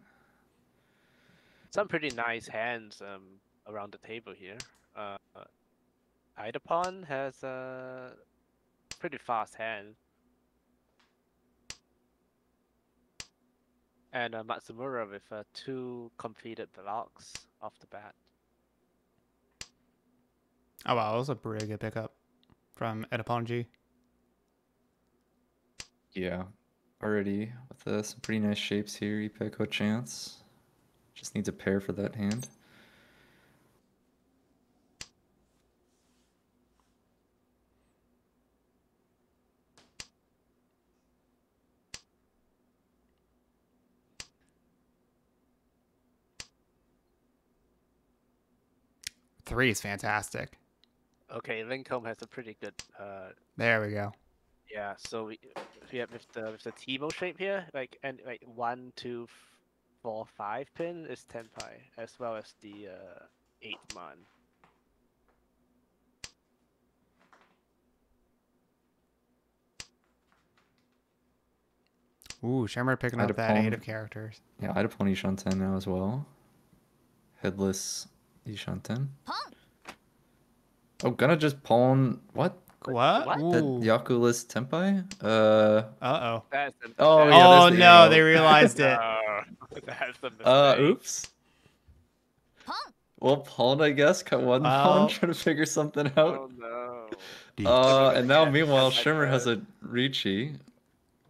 Some pretty nice hands around the table here. Ida Pawn has a pretty fast hand. And Matsumura with 2 completed blocks off the bat. Oh wow, that was a pretty good pickup from Edaponji. Yeah, already with some pretty nice shapes here. Ipeco chance. Just needs a pair for that hand. Three is fantastic. Okay, Lincoln has a pretty good There we go. yeah, so we have with the Timo shape here, like 1, 2, 4, 5 pin is Tenpai, as well as the 8-mon. Ooh, Shimmer picking up that Idapon. 8 of characters. Yeah, Idapon Ishanten now as well. Headless Ishanten. Oh, gonna just pawn what? What? What? That Ooh. Yakuless Tempai? Uh-oh. That's the Oh, mistake. yeah, Oh there's the no, arrow. they realized it. No, that's the mistake. Oops. Well, pawn, I guess. Cut one Well- pawn, trying to figure something out. Oh no. リーチ And now, Yeah, meanwhile, that's like Shimmer has a- a Ricci.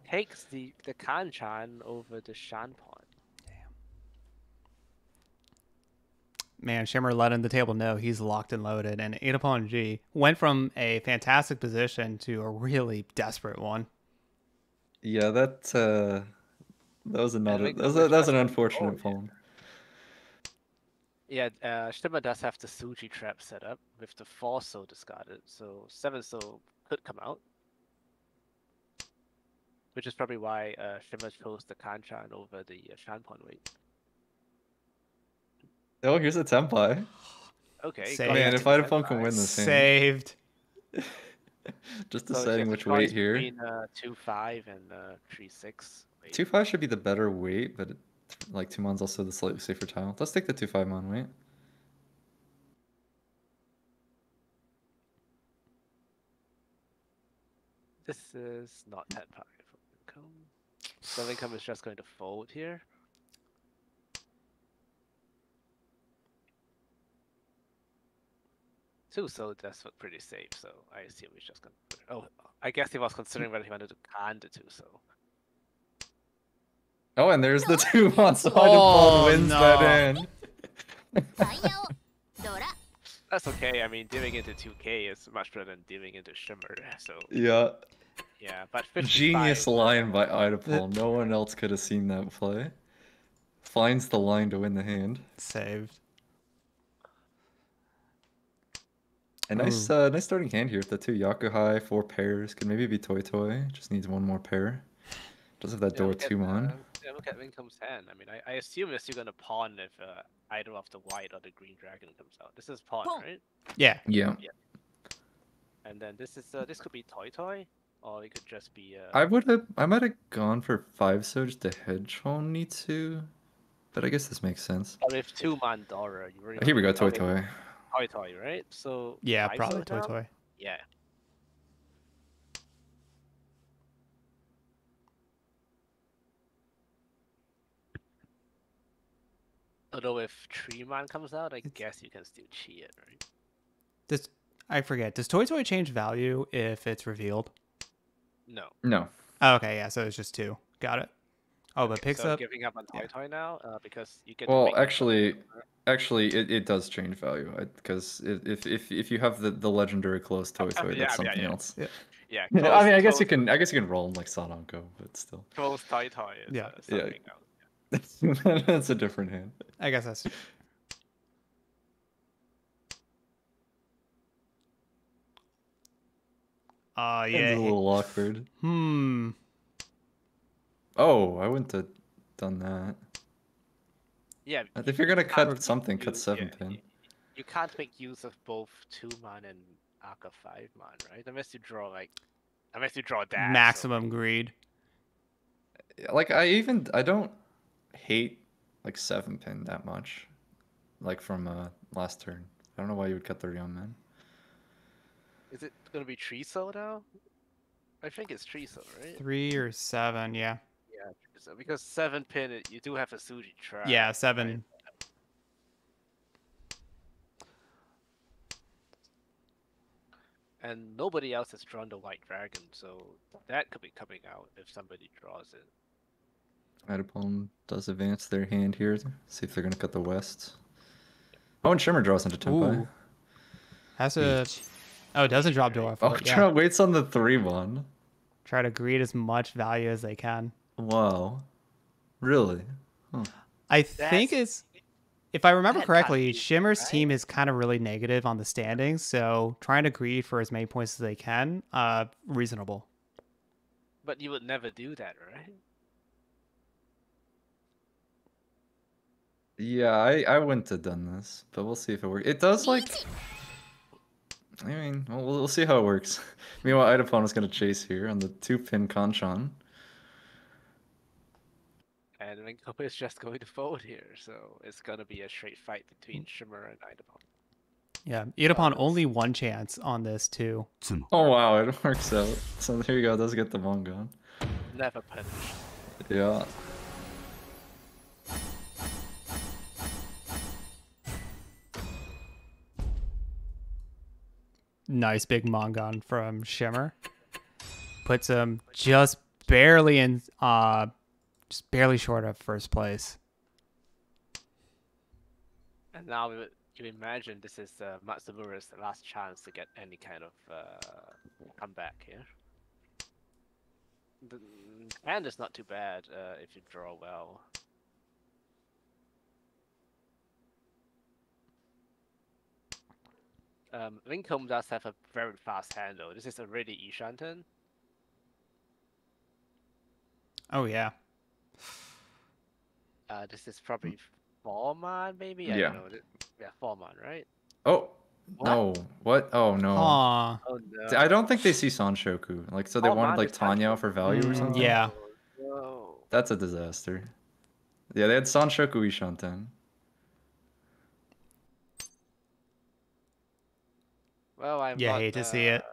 Takes the Kanchan over the Shan pawn. Man, Shimmer letting the table know he's locked and loaded, and Edaponji went from a fantastic position to a really desperate one. Yeah, that was And Lincoln that was was just an like, unfortunate oh, pawn. Yeah, Shima does have the Suji trap set up with the 4 so discarded, so 7 so could come out. Which is probably why Shima chose the Kanchan over the Shan pawn weight. Oh, here's a Tempai. Okay, Say- got Man, it if to Idapon 10 can win buys. this hand. Saved. Just So it's deciding just a which choice weight here. Between 2-5 and 3-6. 2-5 should be the better weight, but like 2-mon's also the slightly safer tile. Let's take the 2-5-mon weight. This is not 10 pi for Lincoln. So Lincoln is just going to fold here. Two, so that's pretty safe. So I assume he's just gonna. Oh, I guess he was considering whether he wanted to can the 2. So Oh, and there's the 2-mon, so Oh, Idapon wins no. that hand. タイヤをドラ That's okay. I mean, diving into 2K is much better than diving into Shimmer. So Yeah. yeah, but 55. Genius line by Idapol. No one else could have seen that play. Finds the line to win the hand. Saved. A nice, nice starting hand here with the 2 Yakuhai, 4 pairs. Could maybe be Toy Toy. Just needs 1 more pair. Does have that Yeah, door look at, 2 mon. yeah, look at Wincome's hand. I mean, I assume you're still gonna pawn if either of the white or the green dragon comes out. This is pawn, right? Yeah. Yeah. And then this is this could be Toy Toy, or it could just be. I might have gone for 5 so just the hedgehog need to. But I guess this makes sense. But with 2 Mandora, you really. Here we go, Toy okay, Toy. Toy Toy, right? So. Yeah, 5 probably so Toy now? Toy. Yeah. Although if 3 man comes out, I guess you can still cheat it, right? I forget. Does Toy Toy change value if it's revealed? No. No. Oh, okay, yeah, so it's just 2. Got it. Oh, but picks so up. giving up on Toy yeah. Toy now because you get. to Well, make actually, it does change value because if you have the legendary close Toy Toy, Yeah, that's something yeah. else. Yeah. Yeah. I mean, I guess you close- can roll like Sanonko, but still. Close Toy Toy is Yeah. something else. That's a different hand. I guess that's. It's Yeah. a little awkward. Oh, I wouldn't have done that. Yeah. If you're gonna can't cut something, cut use- 7 yeah, pin. You can't make use of both 2 man and Aka 5 man, right? Unless you draw that. Maximum greed. Like I don't hate like 7 pin that much. Like from last turn. I don't know why you would cut the Ryon man. Is it gonna be Triso now? I think it's Triso, right? 3 or 7, yeah. Yeah, Triso. Because 7 pin, you do have a Suji trap. Yeah, 7. right? And nobody else has drawn the white dragon, so that could be coming out if somebody draws it. Idapon does advance their hand here. See if they're gonna cut the west. Oh, and Shimmer draws into Tempai. Ooh. Has a. Oh, it doesn't drop dwarf. Oh, but yeah. Trout waits on the 3-1. Try to greed as much value as they can. Wow. Really? Huh. I think it's. If I remember that correctly, can't be, Shimmer's right? team is kind of really negative on the standings, so trying to greed for as many points as they can, reasonable. But you would never do that, right? Yeah, I wouldn't have done this, but we'll see if it works. It does like. I mean, we'll see how it works. Meanwhile, Idapon is gonna chase here on the 2-pin Kanchan. And Winkope is just going to fold here, so it's gonna be a straight fight between Shimmer and Idapon. Yeah, Idapon only 1 chance on this too. Oh wow, it works out. So there you go, it does get the Mongon. Never punished. Yeah. Nice big Mongon from Shimmer. Puts him just barely in, just barely short of first place. And now you imagine this is Matsumura's last chance to get any kind of comeback here. The hand is not too bad if you draw well. Wincombe does have a very fast hand though. This is already Ishanten. Oh yeah. This is probably 4-man maybe? I Yeah. don't know. Yeah, 4-man, right? Oh What? no! What? Oh no! Aw. Oh no. I don't think they see Sanshoku. Like, so they Oh, wanted man, like it's Tanya for value or Mm, something. yeah. No. That's a disaster. Yeah, they had Sanshoku Ishanten. Well, I'm Yeah, not, hate to see it.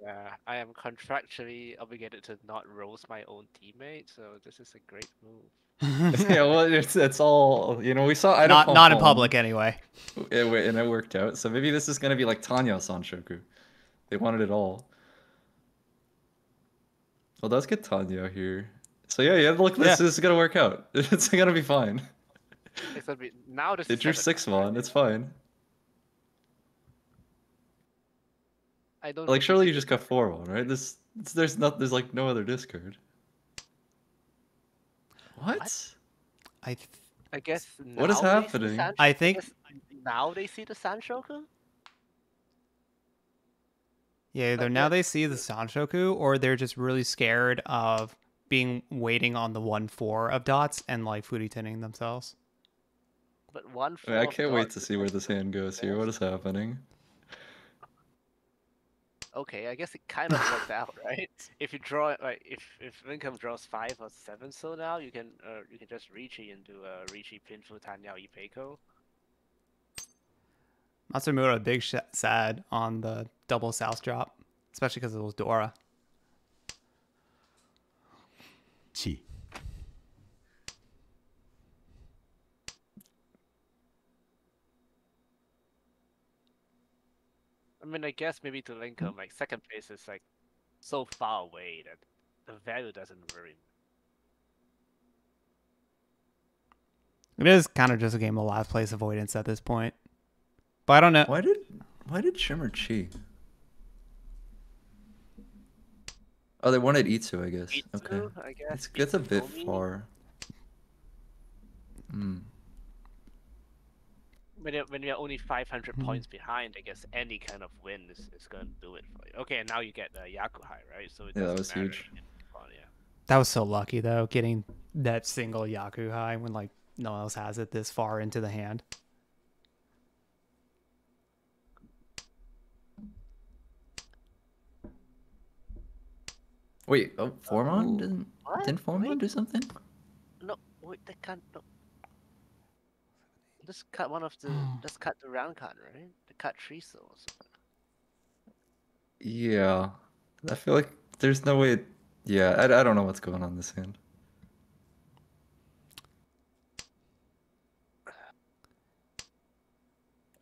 Yeah, I am contractually obligated to not roast my own teammate, so this is a great move. Yeah, well, it's all, you know, we saw Idapon not in home, public anyway. and it worked out. So maybe this is gonna be like Tanya Sanshoku. They wanted it all. Well, let's get Tanya here. So yeah, look, this is gonna work out. It's gonna be fine. It's gonna be now. This It's is your 7-man, 6-1. It's fine. I don't. Like, think surely you it's just got 4-1, right? There's like no other discard. What? I th- I guess What is now they see happening? San- I think- guess now they see the Sanshoku. yeah, either But now yeah, they see the Sanshoku, or they're just really scared of being waiting on the 1/4 of dots and like Fuditening themselves. but one. I mean, I four of can't wait dots to is see where like this the hand goes here. What is happening? Okay, I guess it kind of worked out, right? If you draw like if Lincoln draws 5 or 7, so now you can just Ricci into Ricci Pinfu Tanyao Ipeiko. Matsumura big sad on the double south drop, especially because it was Dora. 地 I mean, I guess maybe to Lincoln, like second place is like so far away that the value doesn't really. It is kind of just a game of last place avoidance at this point. But I don't know. Why did Shimmer cheat? Oh, they wanted Itsu, I guess. Okay. Itsu, I guess. It's a bit Itsunomi? far. Hmm. When you're only 500 points behind, I guess any kind of win is going to do it for you. Okay, and now you get Yakuhai, right? So it Yeah, that doesn't was matter. huge. Yeah. That was so lucky though, getting that single Yaku high when like no one else has it this far into the hand. Wait, oh, Formon didn't What? didn't Formon Wait. do something? No, wait, they can't. No. Just cut one of the. Just cut the round card, right? The cut three souls. Yeah, I feel like there's no way. Yeah, I don't know what's going on this hand.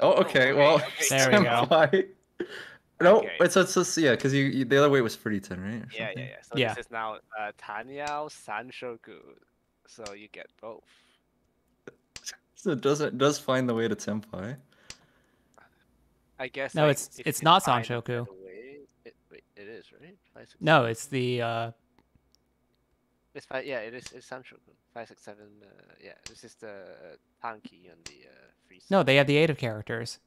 Oh, okay. Well, okay. There we go. senpai. No, Okay. it's yeah, because the other weight was 30-10, right? Or Yeah. something? So Yeah. this is now Tanyao Sanshoku. So you get both. So it does find the way to senpai. I guess. No, like, it's if you not find a Sanshoku. better way- Wait, it is right. 5, 6, No, 7. it's the It's five. Yeah, it is. It's Sanshoku. 5, 6, 7. Yeah, this is the Tanki on the free. no, they have the 8 of characters.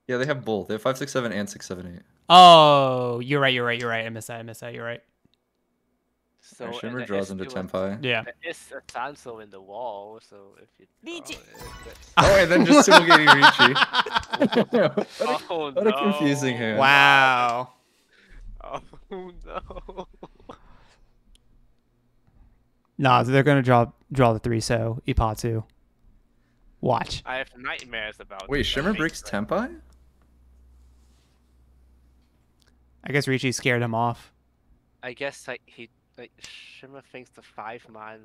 Yeah, they have both. They have 5, 6, 7, and 6, 7, 8. Oh, you're right. I missed that. You're right. So Alright, Shimmer there draws is into still a- Tenpai. Yeah. There is a Sanso in the wall, so if you draw Ricci. it, that's- Oh, and then just Sumogating Ricci. Oh What a confusing no. hand. Wow. Oh no. Nah, so they're gonna draw the 3, so Ipatsu. Watch. I have nightmares about. Wait, this, Shimmer like, breaks right? Tenpai? I guess Ricci scared him off. I guess like Shimmer thinks the 5-man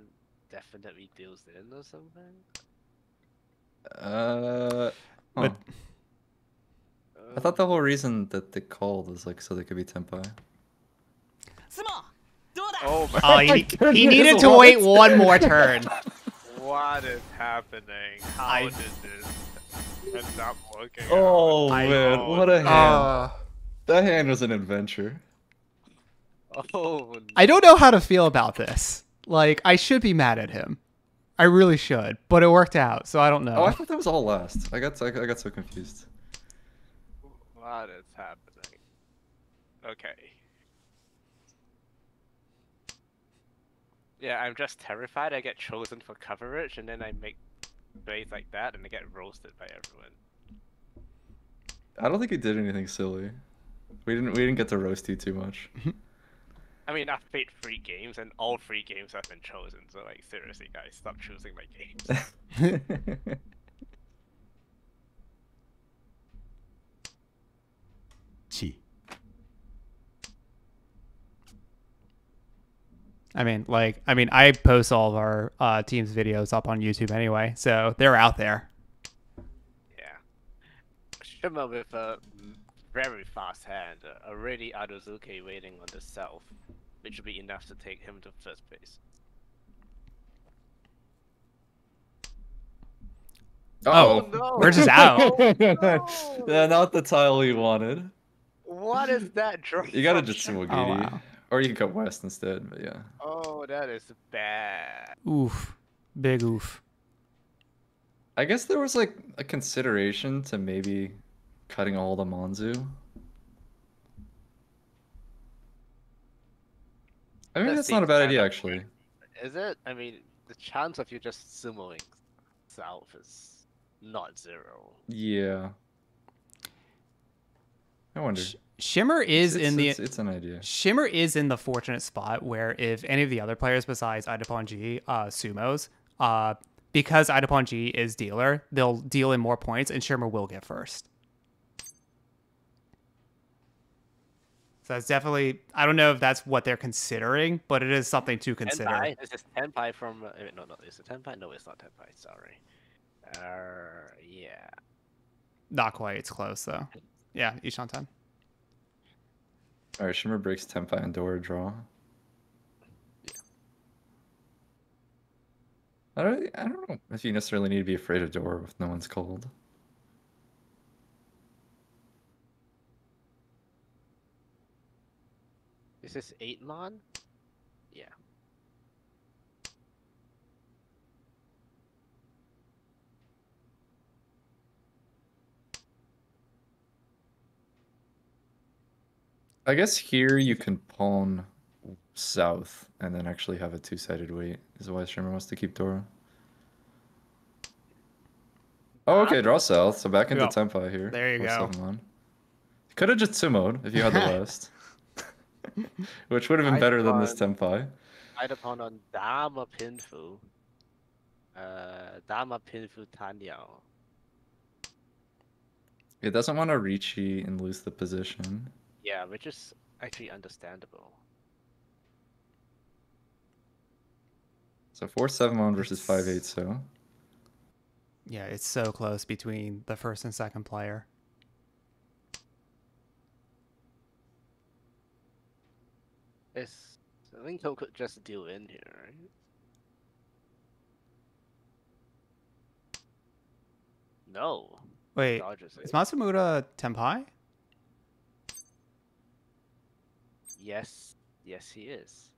definitely deals in or something. But- Huh. I thought the whole reason that they called was like so they could be Tenpai. Oh my! Oh, he needed to what? wait one more turn. What is happening? How did this end up working? Oh I- man, what a hand! Uh, That hand was an adventure. out? Oh. I don't know how to feel about this. Like, I should be mad at him. I really should, but it worked out, so I don't know. Oh, I thought that was all last. I got so confused. What is happening? Okay. Yeah, I'm just terrified I get chosen for coverage and then I make plays like that and I get roasted by everyone. I don't think he did anything silly. We didn't get to roast you too much. I mean, I've played 3 games and all 3 games have been chosen, so like seriously guys, stop choosing my games.地 I post all of our team's videos up on YouTube anyway, so they're out there. Yeah. Shimmer with a very fast hand, already Adozuke waiting on the south, which will be enough to take him to first place. Oh, no! we're just out. Yeah, not the tile we wanted. What is that draw? You gotta from just Shimmer? Simulgiri. Oh, wow. Or you can cut west instead, but yeah. Oh, that is bad. Oof. Big oof. I guess there was like a consideration to maybe cutting all the Monzu. I mean, That that's not a seems bad kind idea, of actually. Is it? I mean, the chance of you just sumoing south is not zero. Yeah. I wonder. Shimmer is It's an idea. Shimmer is in the fortunate spot where if any of the other players besides Ida Pawn G sumos, because Ida Pawn G is dealer, they'll deal in more points and Shimmer will get first. So that's definitely, I don't know if that's what they're considering, but it is something to consider. Tenpai? This is Tenpai from no, is it Tenpai? No, it's not Tenpai. Sorry. Yeah. Not quite. It's close though. Yeah, Ishan 10. Alright, Shimmer breaks Tenpai and Dora draw. I don't know if you necessarily need to be afraid of Dora if no one's called. Is this 8 mon? Yeah. I guess here you can pawn south and then actually have a two-sided weight. Is why Shimmer wants to keep Dora. Oh, okay, draw south, so back into Yeah. Tenpai here. There you go. 4-7-1. Could have just sumoed if you had the west. Which would have been better than this Tenpai. Ida Pawn on Dama Pinfu. Dama Pinfu Tanyao. It doesn't want to Ricci and lose the position. Yeah, which is actually understandable. So 4-7-1 versus 5-8, so. Yeah, it's so close between the first and second player. I think he could just deal in here, right? No. Wait, Dodges is it. Matsumura Tenpai? Yes. Yes, he is.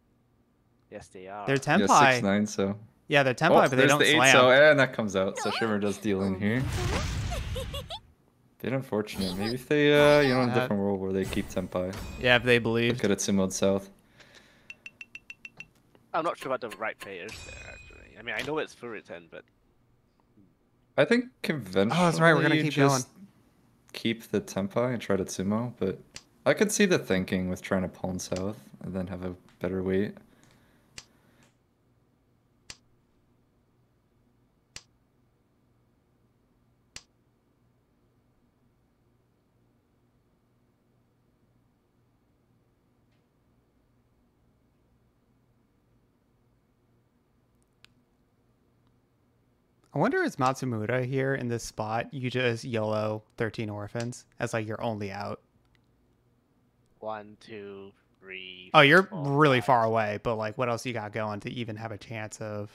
Yes, they are. They're Yeah, Tenpai. 6-9, so. Yeah, they're Tenpai, Oh, but they there's don't the 8, slam. so, and that comes out. So Shimmer does deal in here. Bit unfortunate. Maybe if they, in a different world where they keep Tenpai. Yeah, if they believe. Could have sumoed south. I'm not sure about the right players there, actually. I mean, I know it's Furitan, but... I think conventionally Oh, that's right, we're gonna keep just keep the Tenpai and try to sumo, but I could see the thinking with trying to pawn south and then have a better weight. I wonder is Matsumura here in this spot, you just YOLO 13 orphans as like your only out. 1, 2, 3. Oh, you're 4, really 5. far away, but like what else you got going to even have a chance of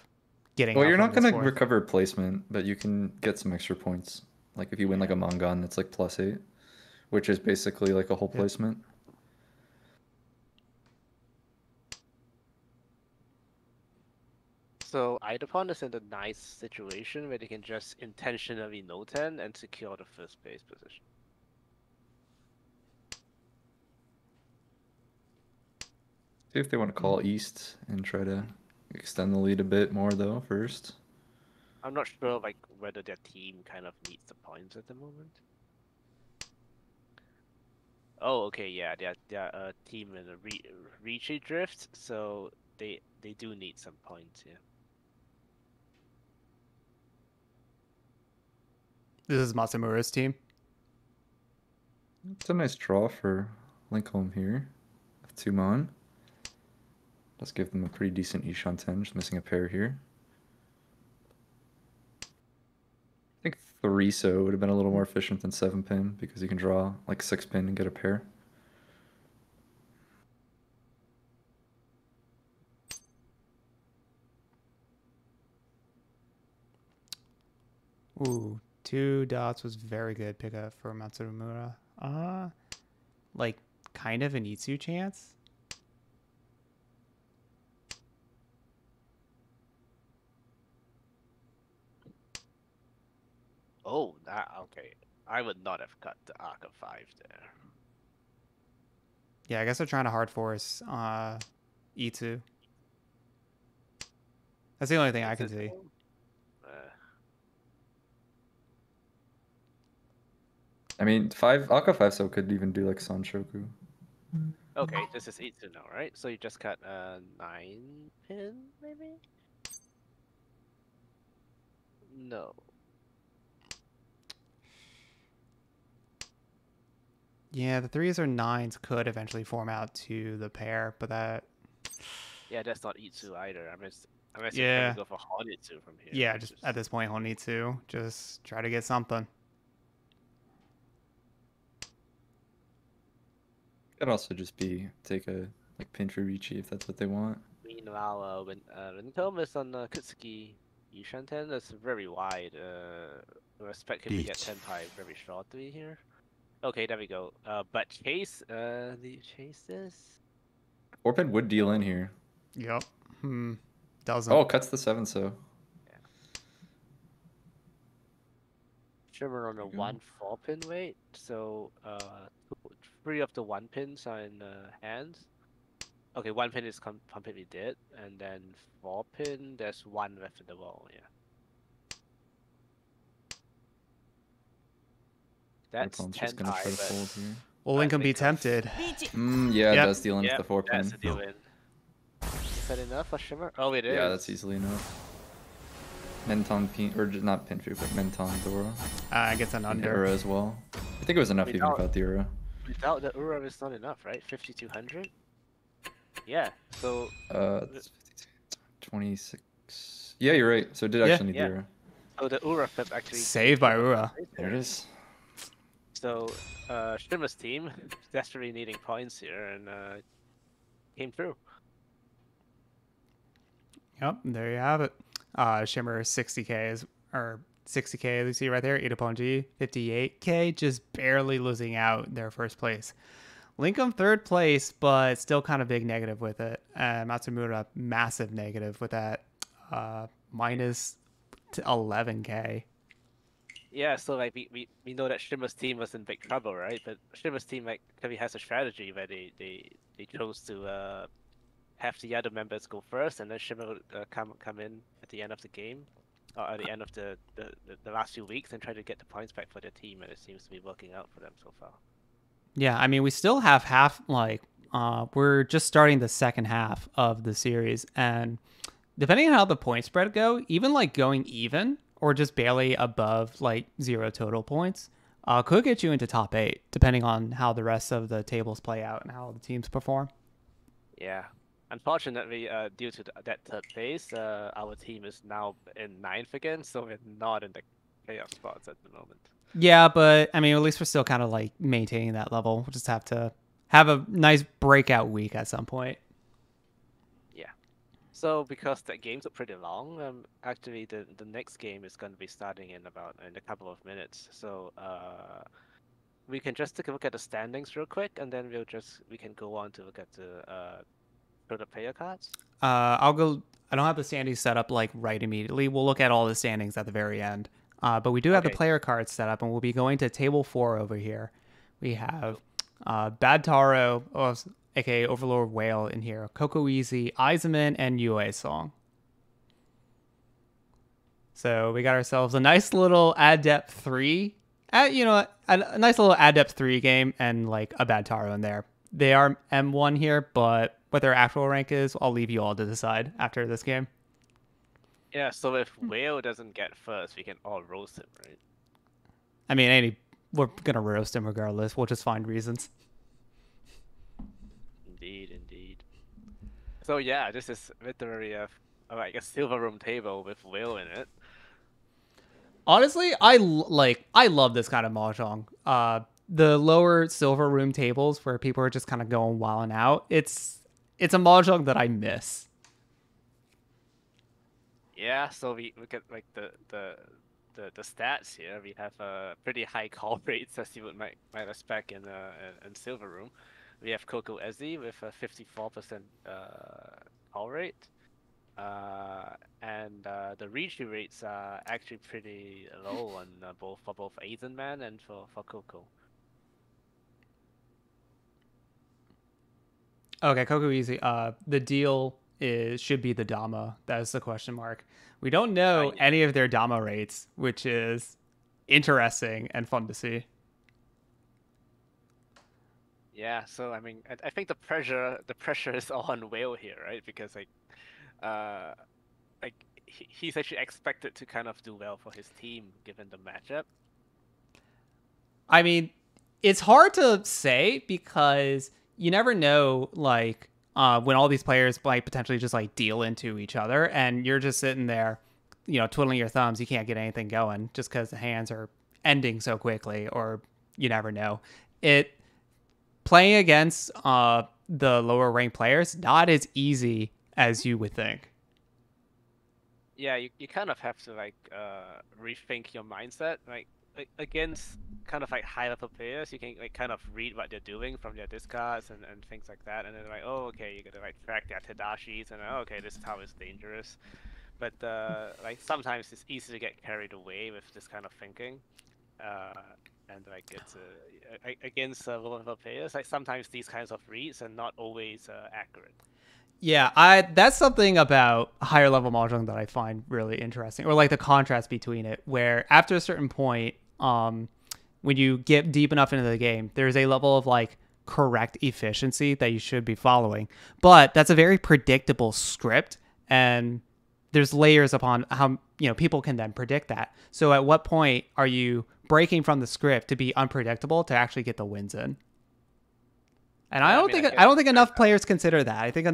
getting Well, out you're from not this going to fourth? recover placement, but you can get some extra points. Like if you win like a Mangan, that's like +8, which is basically like a whole placement. So Idapon is in a nice situation where they can just intentionally no 10 and secure the first base position. See if they want to call east and try to extend the lead a bit more though first. I'm not sure like whether their team kind of needs the points at the moment. Oh, okay, yeah, they're a team in a Ricci drift, so they do need some points, yeah. This is Matsumura's team. It's a nice draw for Lincoln here. 2 mon. Let's give them a pretty decent Ishan 10, just missing a pair here. I think 3 so would have been a little more efficient than 7 pin because you can draw like 6 pin and get a pair. Ooh, 2 dots was very good pickup for Matsumura. like kind of an Itsu chance. Oh, that okay. I would not have cut the Arc of 5 there. Yeah, I guess they're trying to hard force E2. That's the only thing I Is can it see. though? I mean, Aka 5 so could even do like Sanshoku. Okay, this is 8 now, right? So you just cut 9 pin, maybe? No. Yeah, the 3s or 9s could eventually form out to the pair, but that... Yeah, that's not Itsu either. Unless Yeah. you're trying to go for Honitsu from here. Yeah, which just is- at this point, he'll need to just try to get something. Could also just be take a like pin for Ricci if that's what they want. Meanwhile, when Tom is on Kutsuki Yushanten, that's very wide. I expect him to get Beach. Tenpai very shortly here. Okay, there we go. But Chase, the Chase this? 4-pin would deal in here. Yep. Doesn't. Oh, cuts the 7 so. Shimmer on a you go. 1 4-pin weight, so 3 of the 1 pins are in hands. Okay, 1 pin is completely dead, and then 4 pin, there's 1 left in the wall, yeah. That's Tom's 10 just gonna try to but fold here. Will Lincoln be because- tempted? Yeah, it Yep. does deal in yeah, with the 4-pin. that's a deal in. Is that enough for Shimmer? Oh, it is. Yeah, that's easily enough. Menton pin, or just not pin for, but Menton Dora. Gets an And under. Ura as well. I think it was enough even Without- without the Ura. Without the Ura, it's not enough, right? 5200? Yeah, so That's 26. Yeah, you're right. So it did actually need Yeah. the Ura. the Ura flip actually... Saved by Ura. There it is. So, Shimmer's team desperately needing points here, and came through. Yep, there you have it. Shimmer 60k is, or 60k, you see right there, Idapon G, 58k, just barely losing out their first place. Lincoln third place, but still kind of big negative with it. Matsumura massive negative with that, minus 11k. Yeah, so like we know that Shimmer's team was in big trouble, right? But Shimmer's team like clearly has a strategy where they chose to have the other members go first, and then Shimmer would come in at the end of the game, or at the end of the last few weeks, and try to get the points back for their team, and it seems to be working out for them so far. Yeah, I mean, we still have we're just starting the second half of the series, and depending on how the point spread go, even like going even or just barely above like 0 total points, could get you into top 8, depending on how the rest of the tables play out and how the teams perform. Yeah. Unfortunately, due to that third place, our team is now in 9th again, so we're not in the playoff spots at the moment. Yeah, but I mean, at least we're still kind of like maintaining that level. We'll just have to have a nice breakout week at some point. Yeah. So because the games are pretty long, actually the next game is going to be starting in a couple of minutes. So we can just take a look at the standings real quick, and then we can go on to look at the player cards. I'll go. I don't have the standings set up like right immediately. We'll look at all the standings at the very end. But we do have the Okay. player cards set up, and we'll be going to table 4 over here. We have Bad Taro, aka Overlord Whale, in here. Coco Easy, Aizaman, and Yue Song. So we got ourselves a nice little Adept 3. A nice little Adept 3 game, and like a Bad Taro in there. They are M1 here, but what their actual rank is, I'll leave you all to decide after this game. Yeah, so if Whale doesn't get first, we can all roast him, right? I mean, we're gonna roast him regardless. We'll just find reasons. Indeed. So yeah, this is literally like a silver room table with Whale in it. Honestly, I love this kind of mahjong. The lower silver room tables where people are just kind of going wild and out. It's a mahjong that I miss. Yeah, so we look at like the the stats here, we have pretty high call rates as you might expect in Silver Room. We have Coco Ezzy with a 54% call rate. And the reach rates are actually pretty low on both Asian Man and for Coco. Okay, Coco Easy. The deal should be the Dama. That is the question mark. We don't know Yeah. any of their Dama rates, which is interesting and fun to see. Yeah, so I mean, I think the pressure is all on Whale here, right? Because he's actually expected to kind of do well for his team given the matchup. I mean, it's hard to say because you never know, like, when all these players might potentially just like deal into each other, and you're just sitting there, twiddling your thumbs. You can't get anything going just because the hands are ending so quickly, or you never know. Playing against the lower ranked players, not as easy as you would think. Yeah, you kind of have to like rethink your mindset. Like against kind of like high level players, you can like kind of read what they're doing from their discards and things like that, and then like, oh, okay, you gotta like track their Tadashis, and oh, okay, this is how it's dangerous. But like sometimes it's easy to get carried away with this kind of thinking. And like it's against low level players, like sometimes these kinds of reads are not always accurate. Yeah, that's something about higher level mahjong that I find really interesting, or like the contrast between it, where after a certain point, when you get deep enough into the game, there's a level of like correct efficiency that you should be following, but that's a very predictable script, and there's layers upon how people can then predict that. So at what point are you breaking from the script to be unpredictable to actually get the wins in? And I don't think enough players consider that. I think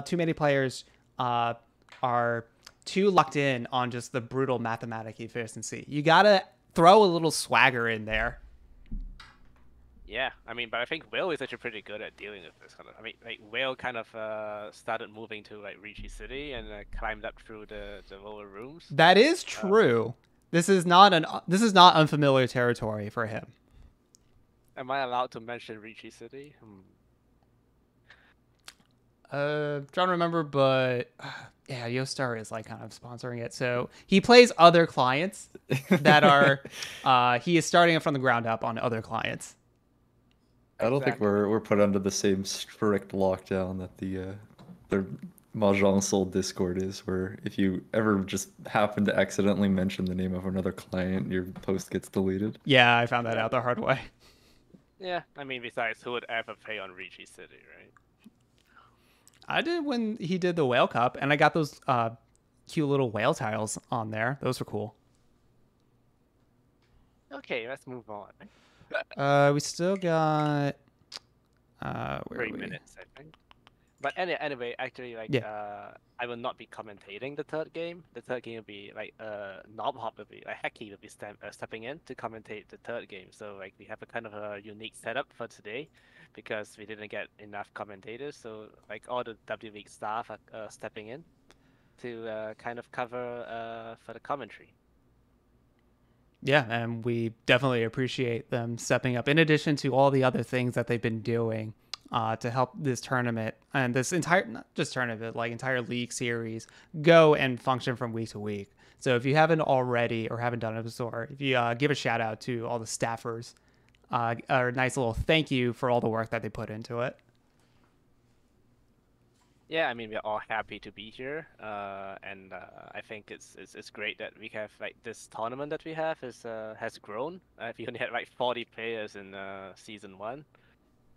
too many players are too locked in on just the brutal mathematic efficiency. You gotta throw a little swagger in there. Yeah, I mean, but I think Will is actually pretty good at dealing with this kind of. I mean, like Will kind of started moving to like Ricci City and climbed up through the lower rooms. That is true. This is not unfamiliar territory for him. Am I allowed to mention Ricci City? Trying to remember, but yeah, Yostar is like kind of sponsoring it. So he plays other clients that are he is starting it from the ground up on other clients. I don't think we're put under the same strict lockdown that the Mahjong Soul Discord is, where if you ever just happen to accidentally mention the name of another client, your post gets deleted. Yeah, I found that out the hard way. Yeah, I mean, besides, who would ever play on Ricci City, right? I did when he did the Whale Cup, and I got those cute little whale tiles on there. Those were cool. Okay, let's move on. We still got 3 minutes, I think. But anyway, actually, like, I will not be commentating the third game. The third game will be like Knobhop will be like Heki will be stepping in to commentate the third game. So like we have a kind of a unique setup for today because we didn't get enough commentators. So like all the W League staff are stepping in to kind of cover for the commentary. Yeah, and we definitely appreciate them stepping up in addition to all the other things that they've been doing to help this tournament and this entire, not just tournament, like entire league series go and function from week to week. So if you haven't already or haven't done it before, if you give a shout out to all the staffers, a nice little thank you for all the work that they put into it. Yeah, I mean we're all happy to be here, and I think it's great that we have like this tournament that we have has grown. We only had like 40 players in season 1,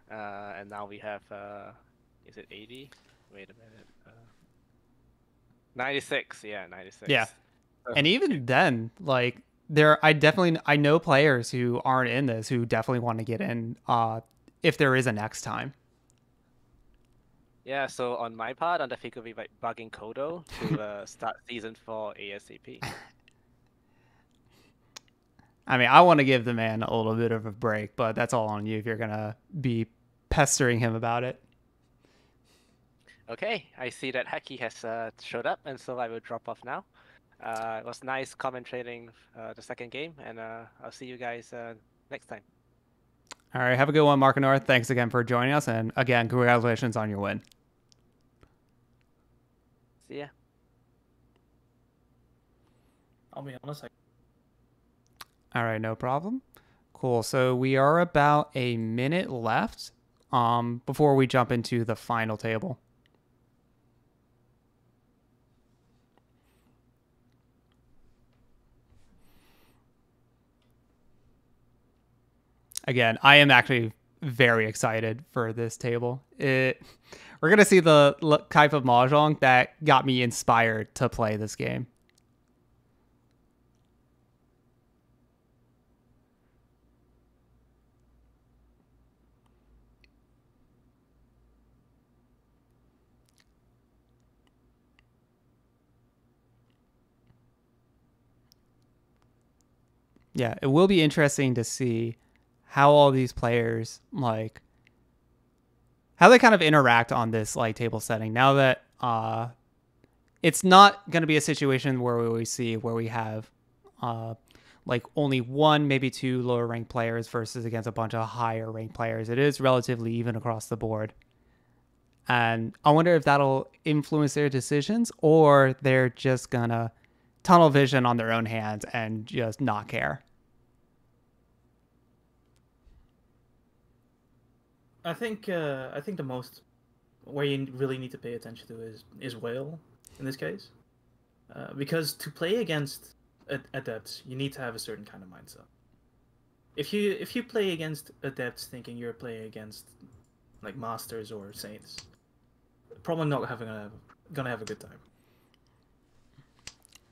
and now we have is it 80? Wait a minute, 96. Yeah, 96. Yeah, and even then, like I know players who aren't in this who definitely want to get in if there is a next time. Yeah, so on my part, I'm definitely gonna be like bugging Kodo to start season 4 ASAP. I mean, I want to give the man a little bit of a break, but that's all on you if you're gonna be pestering him about it. Okay, I see that Heki has showed up, and so I will drop off now. It was nice commentating the second game, and I'll see you guys next time. All right, have a good one, Markinor. Thanks again for joining us, and again, congratulations on your win. See ya. I'll be honest. All right, no problem. Cool. So we are about a minute left before we jump into the final table. Again, I am actually very excited for this table. We're going to see the type of mahjong that got me inspired to play this game. Yeah, it will be interesting to see how all these players, like, how they kind of interact on this, like, table setting. Now that it's not going to be a situation where we have like only one, maybe two lower ranked players versus against a bunch of higher ranked players. It is relatively even across the board. And I wonder if that'll influence their decisions, or they're just gonna tunnel vision on their own hands and just not care. I think the most where you really need to pay attention to is whale in this case, because to play against adepts, you need to have a certain kind of mindset. If you play against adepts thinking you're playing against like masters or saints, probably not gonna have a good time.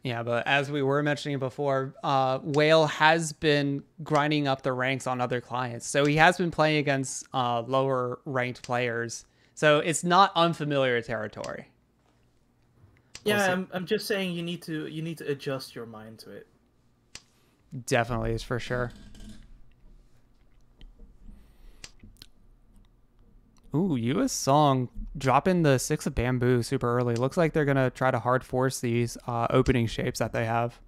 Yeah, but as we were mentioning before, Whale has been grinding up the ranks on other clients. So he has been playing against lower ranked players. So it's not unfamiliar territory. Yeah, I'm just saying you need to adjust your mind to it. Definitely is for sure. Ooh, US Song dropping the 6 of bamboo super early. Looks like they're going to try to hard force these opening shapes that they have.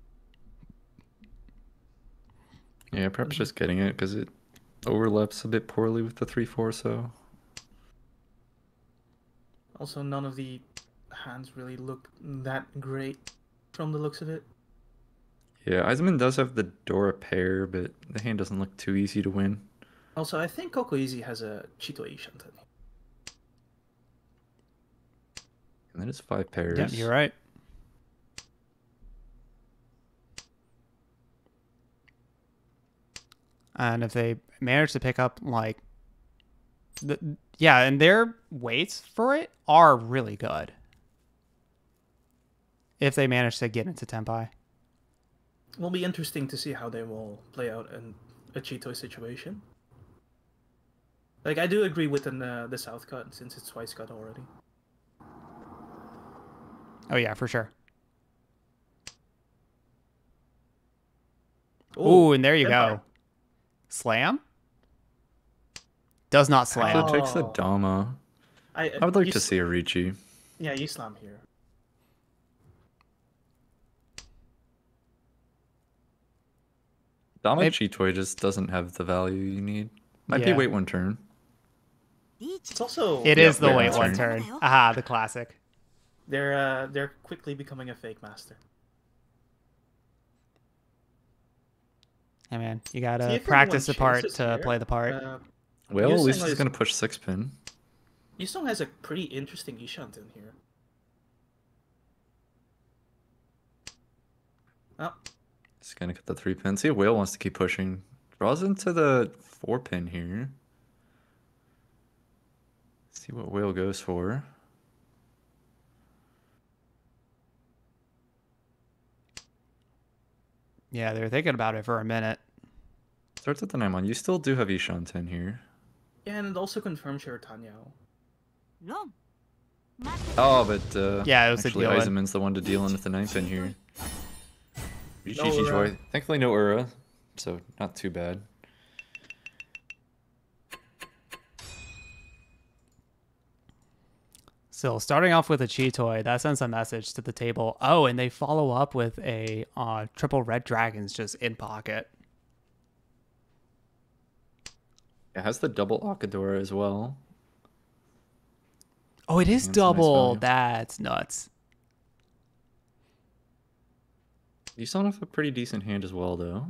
Yeah, perhaps just getting it because it overlaps a bit poorly with the 3-4, so. Also, none of the hands really look that great from the looks of it. Yeah, Eisenman does have the Dora pair, but the hand doesn't look too easy to win. Also, I think Kokoizi has a Chito Ishanten. And that is 5 pairs. Yeah, you're right. And if they manage to pick up, like, yeah, and their weights for it are really good. If they manage to get into Tenpai. It will be interesting to see how they will play out in a Chito situation. Like, I do agree with the South cut, since it's twice cut already. Oh, yeah, for sure. Ooh, and there you go. Slam? Does not slam. So it takes the Dama. I would like to see a Ricci. Yeah, you slam here. Dama Chitoi just doesn't have the value you need. Might be wait one turn. It's also it is the wait one turn. Aha, the classic. They're quickly becoming a fake master. Hey man, you gotta practice the part to play the part. Well, at least he's gonna push 6-pin. Yusong has a pretty interesting Ishanten here. Oh. He's gonna get the 3-pin. See if Whale wants to keep pushing. Draws into the 4-pin here. See what Whale goes for. Yeah, they're thinking about it for a minute. Starts with the 9-1. You still do have Ishanten here. Yeah, and it also confirms your Tanyao. Oh, but yeah, it was actually Eisenman's the one to deal in with the 9-pin here. No, thankfully no Ura, so not too bad. So starting off with a chi toy, that sends a message to the table. Oh, and they follow up with a triple red dragons just in pocket. It has the double Akadora as well. Oh, it is And some nice double. value. That's nuts. You still have a pretty decent hand as well, though.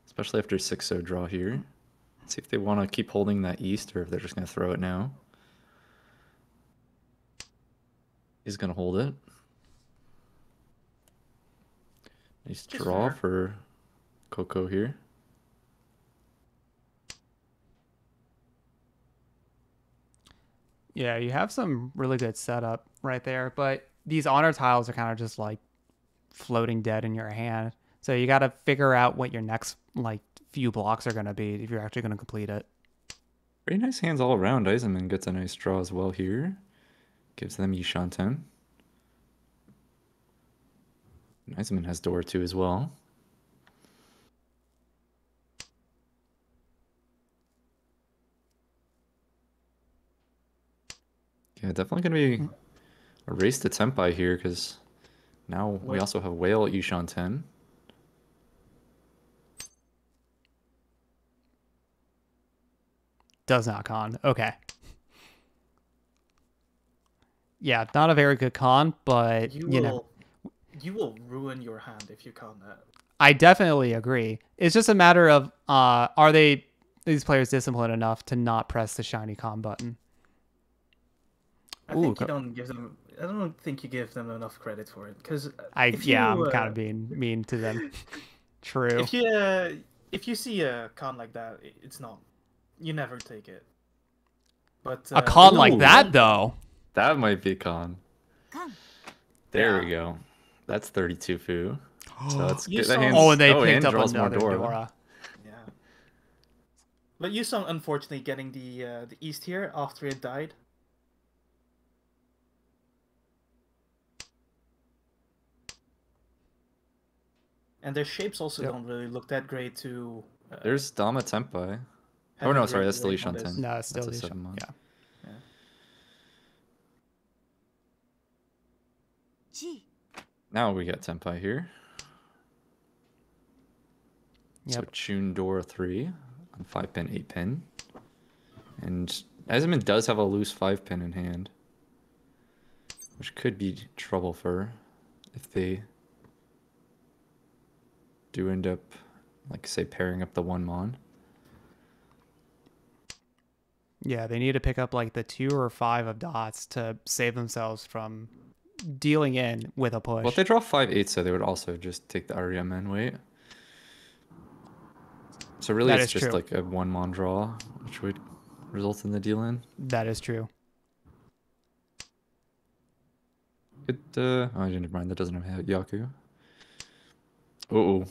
Especially after 6-0 draw here. Let's see if they want to keep holding that east or if they're just going to throw it now. He's going to hold it. Nice Just draw fair. for Coco here. Yeah, you have some really good setup right there, but these honor tiles are kind of just like floating dead in your hand. So you got to figure out what your next like few blocks are going to be if you're actually going to complete it. Very nice hands all around. Eisenman gets a nice draw as well here. Gives them Yishan 10. Eisenman has door 2 as well. Yeah, definitely going to be a race to Tempai here because now we also have Whale at Yishan 10. Does not con. Okay. Yeah, not a very good con, but You you know, will ruin your hand if you con that. I definitely agree. It's just a matter of are these players disciplined enough to not press the shiny con button? I Ooh, think you don't give them. I don't think you give them enough credit for it because I'm kind of being mean to them. True. If you see a con like that, it's not. You never take it. But A con like Ooh. that though. That might be con. Come. There Yeah. we go. That's 32 foo. So that's You good. saw- That hand's, Oh, and they picked and up draws another more door. Dora. Yeah. But you saw, unfortunately, getting the east here after it died. And their shapes also Yep. don't really look that great to. There's Dama Tempai. have Oh no, a sorry, great that's still relate on Yishan this. 10. No, it's still That's a the 7 mon. yeah. Yeah. G. Now we got Tempai here. So Yep. Chun Dora 3 on 5 pin, 8 pin. And Azumin does have a loose 5 pin in hand. Which could be trouble for her if they do end up, like, say, pairing up the 1 mon. Yeah, they need to pick up like the 2 or 5 of dots to save themselves from dealing in with a push. Well, if they draw 5/8, so they would also just take the REM and wait. So really, That it's is just true. like a 1 mon draw, which would result in the deal in. That is true. It, oh, never mind, that doesn't have Yaku. Uh-oh.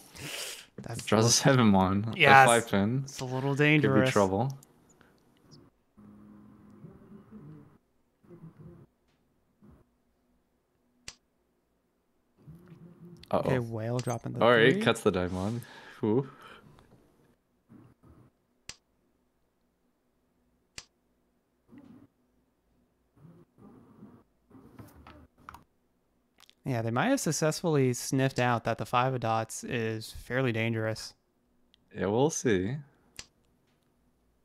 That's Draws a 7 mon. Yes. A 5 pin. It's a little Could be dangerous. trouble. Uh-oh. Okay, whale dropping the Alright, 3. cuts the diamond. Ooh. Yeah, they might have successfully sniffed out that the 5 of dots is fairly dangerous. Yeah, we'll see.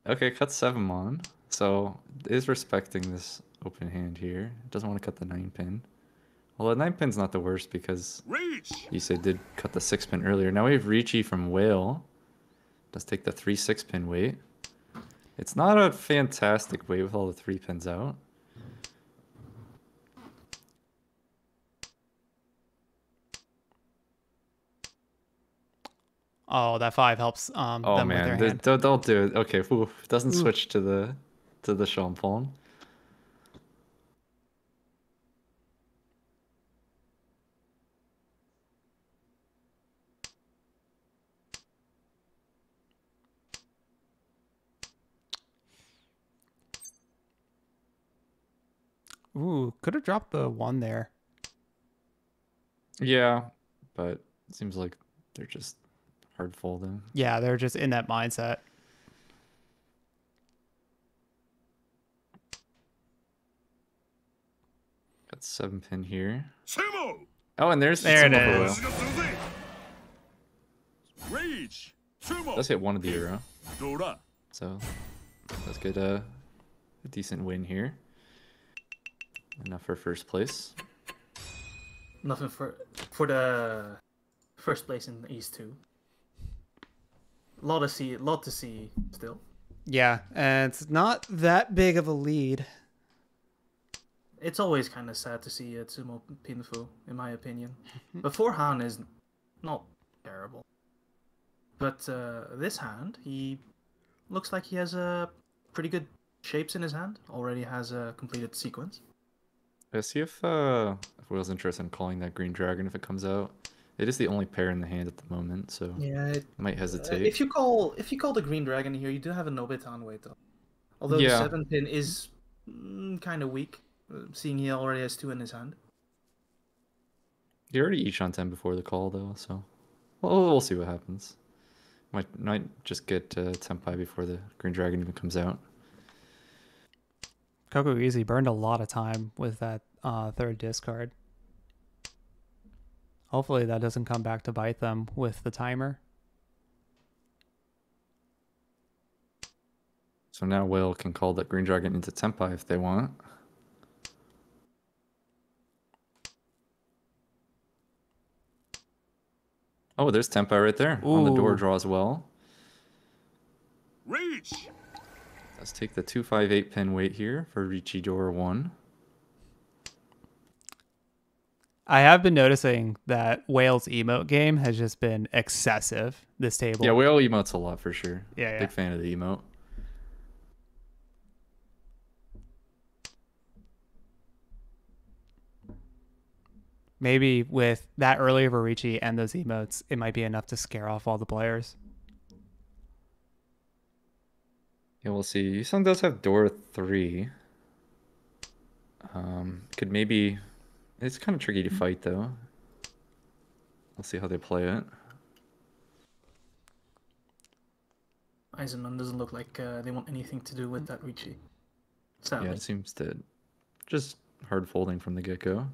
Okay, cuts 7 mon. So, is respecting this open hand here. Doesn't want to cut the 9 pin. Well, the 9 pin's not the worst because Yusei did cut the 6 pin earlier. Now we have Ricci from Whale. Does take the 3/6 pin weight. It's not a fantastic weight with all the 3 pins out. Oh, that 5 helps Oh them with their man, hand. don't do it. Okay, ooh, doesn't Ooh. switch to the Champon. Ooh, could have dropped the 1 there. Yeah, but it seems like they're just hard folding. Yeah, they're just in that mindset. 7 pin here. セモ Oh, and there's the There it Tsumo is. Foil. Rage セモ Does hit 1 of the arrow. ドラ So let's get a decent win here. Enough for first place. Nothing for the first place in East 2. Lot to see still. Yeah, and it's not that big of a lead. It's always kind of sad to see a Tsumo Pinfu, in my opinion. Before Han is not terrible. But this hand, he looks like he has pretty good shapes in his hand. Already has a completed sequence. Let's see if Will's interested in calling that green dragon if it comes out. It is the only pair in the hand at the moment, so Yeah. might hesitate. If you call the green dragon here, you do have a Nobitan weight though. Although Yeah. the 7 pin is kind of weak, seeing he already has 2 in his hand. He already each on 10 before the call though, so we'll see what happens. Might just get Tenpai before the green dragon even comes out. Koku Easy burned a lot of time with that third discard. Hopefully that doesn't come back to bite them with the timer. So now Will can call that green dragon into Tenpai if they want. Oh, there's Tenpai right there on the door Ooh. draw as well. Rage Let's take the 258 pin weight here for Richi door 1. I have been noticing that Whale's emote game has just been excessive this table. Yeah, Whale emotes a lot for sure. Yeah. Big fan of the emote. Maybe with that early of a Richi and those emotes, it might be enough to scare off all the players. Yeah, we'll see. Yusung does have door 3. Could maybe... It's kind of tricky to fight though. We'll see how they play it. Eisenman doesn't look like they want anything to do with that Richi. Yeah, Sadly. it seems to just hard folding from the get-go.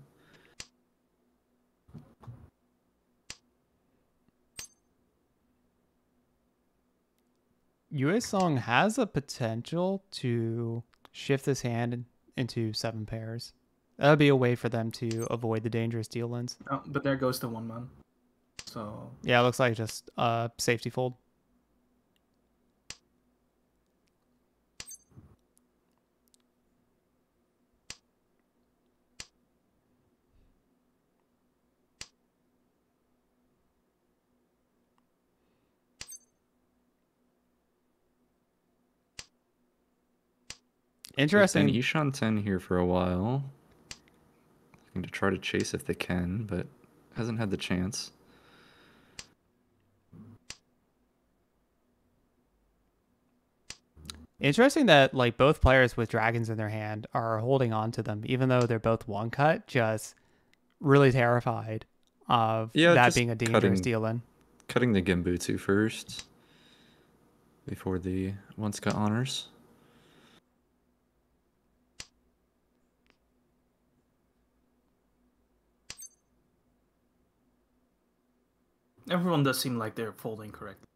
Yue Song has a potential to shift this hand into 7 pairs. That would be a way for them to avoid the dangerous deal ends. Oh, but there goes the 1 man. So Yeah, it looks like just a safety fold. Interesting. They've been Ishan 10 here for a while. Looking to try to chase if they can, but hasn't had the chance. Interesting that like both players with dragons in their hand are holding on to them, even though they're both 1 cut, just really terrified of that just being a dangerous deal in. Cutting the Genbutsu first before the once cut honors. everyone does seem like they're folding correctly.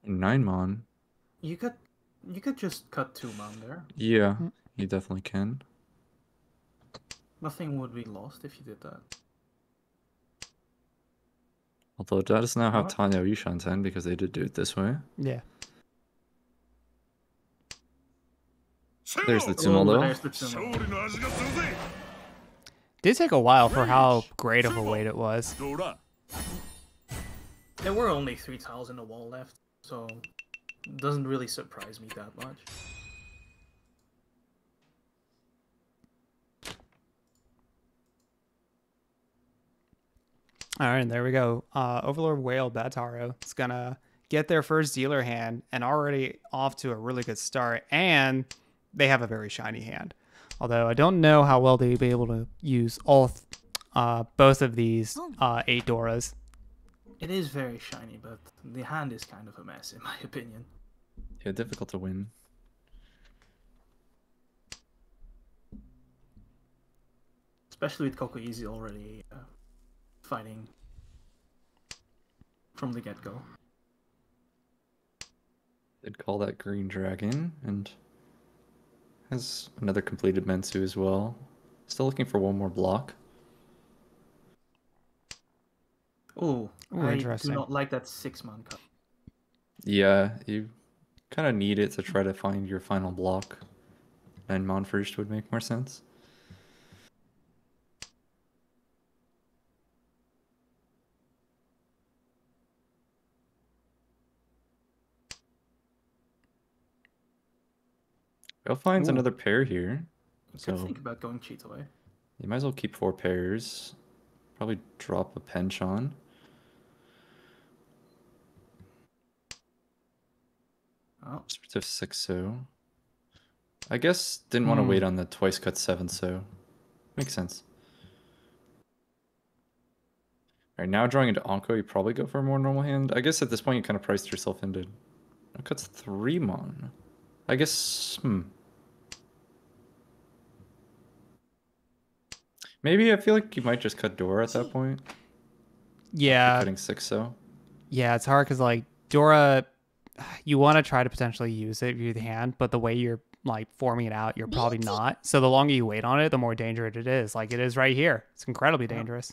Nine mon. You could just cut 2 man there. Yeah, you definitely can. Nothing would be lost if you did that. Although it does now have What? Tanya Yushan 10 because they did do it this way. Yeah. There's the Oh, Tsumo though. there's the Tsumo. 勝利の味がするぜ Did take a while for how great of a weight it was. ドラ There were only 3 tiles in the wall left, so it doesn't really surprise me that much. All right, and there we go. Overlord Whale Bataro is gonna get their first dealer hand and already off to a really good start. And they have a very shiny hand. Although I don't know how well they'll be able to use both of these 8 Doras. It is very shiny, but the hand is kind of a mess, in my opinion. Yeah, difficult to win. Especially with Coco Easy already fighting from the get-go. Did call that green dragon and has another completed Mensu as well. Still looking for one more block. Ooh, Ooh, I do interesting. not like that 6-man cut. Yeah, you kind of need it to try to find your final block. 9-man first would make more sense. Go finds Ooh. another pair here. Could So think about going Cheetoy. you might as well keep 4 pairs. Probably drop a penchant. Oh, To 6-so. I guess didn't want to wait on the twice cut 7-so. Makes sense. Alright, now drawing into Onko, you probably go for a more normal hand. I guess at this point you kind of priced yourself into... That cuts 3-mon. I guess... Maybe I feel like you might just cut Dora at that point. Yeah. Cutting 6-so. Yeah, it's hard because, like, Dora, you want to try to potentially use it via the hand, but the way you're, like, forming it out, you're probably not. So the longer you wait on it, the more dangerous it is. Like, it is right here. It's incredibly dangerous.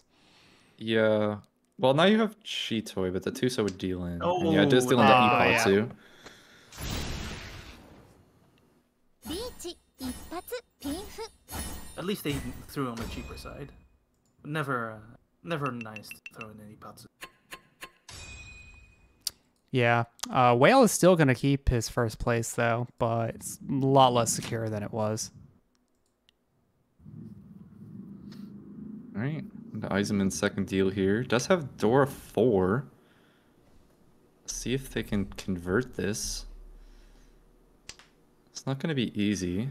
Yeah. Well, now you have Cheetoy, but the 2-so would deal in. And yeah, it does Oh, deal into yeah. Epot too. リーチ一発ピンフ at least they threw on the cheaper side. Never nice to throw in any pots. Yeah. Whale is still going to keep his first place, though, but it's a lot less secure than it was. Alright. Eisenman's second deal here. Does have Dora 4. See if they can convert this. It's not going to be easy.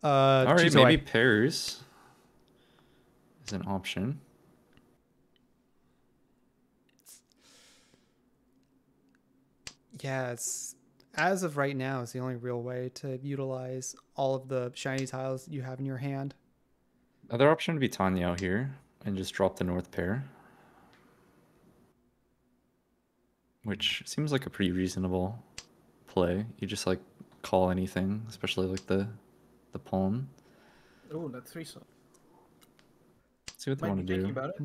Alright, Cheetoy. maybe pairs is an option. Yeah, it's as of right now, it's the only real way to utilize all of the shiny tiles you have in your hand. Other option would be Tanyao here and just drop the north pair. Which seems like a pretty reasonable play. You just like call anything, especially like the pawn. Oh, that 3-so. See what they Might want be to thinking do. about it.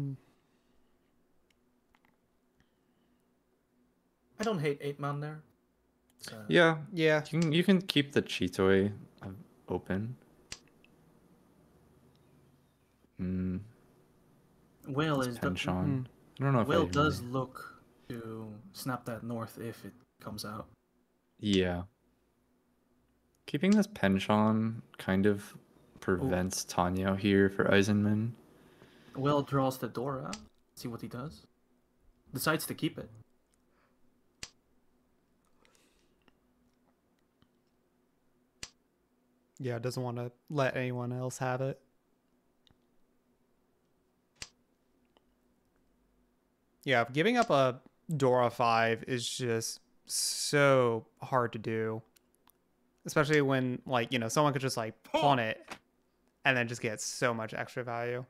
I don't hate 8-man there. So... Yeah, Yeah. you can keep the Cheetoy open. Whale It's is Penchant. I don't know if Whale I does really... look to snap that north if it comes out. Yeah. Keeping this Penchant kind of prevents Tanyao here for Eisenman. Whale draws the Dora. See what he does. Decides to keep it. Yeah, doesn't want to let anyone else have it. Yeah, giving up a Dora 5 is just so hard to do. Especially when, like, you know, someone could just, like, pawn it and then just get so much extra value.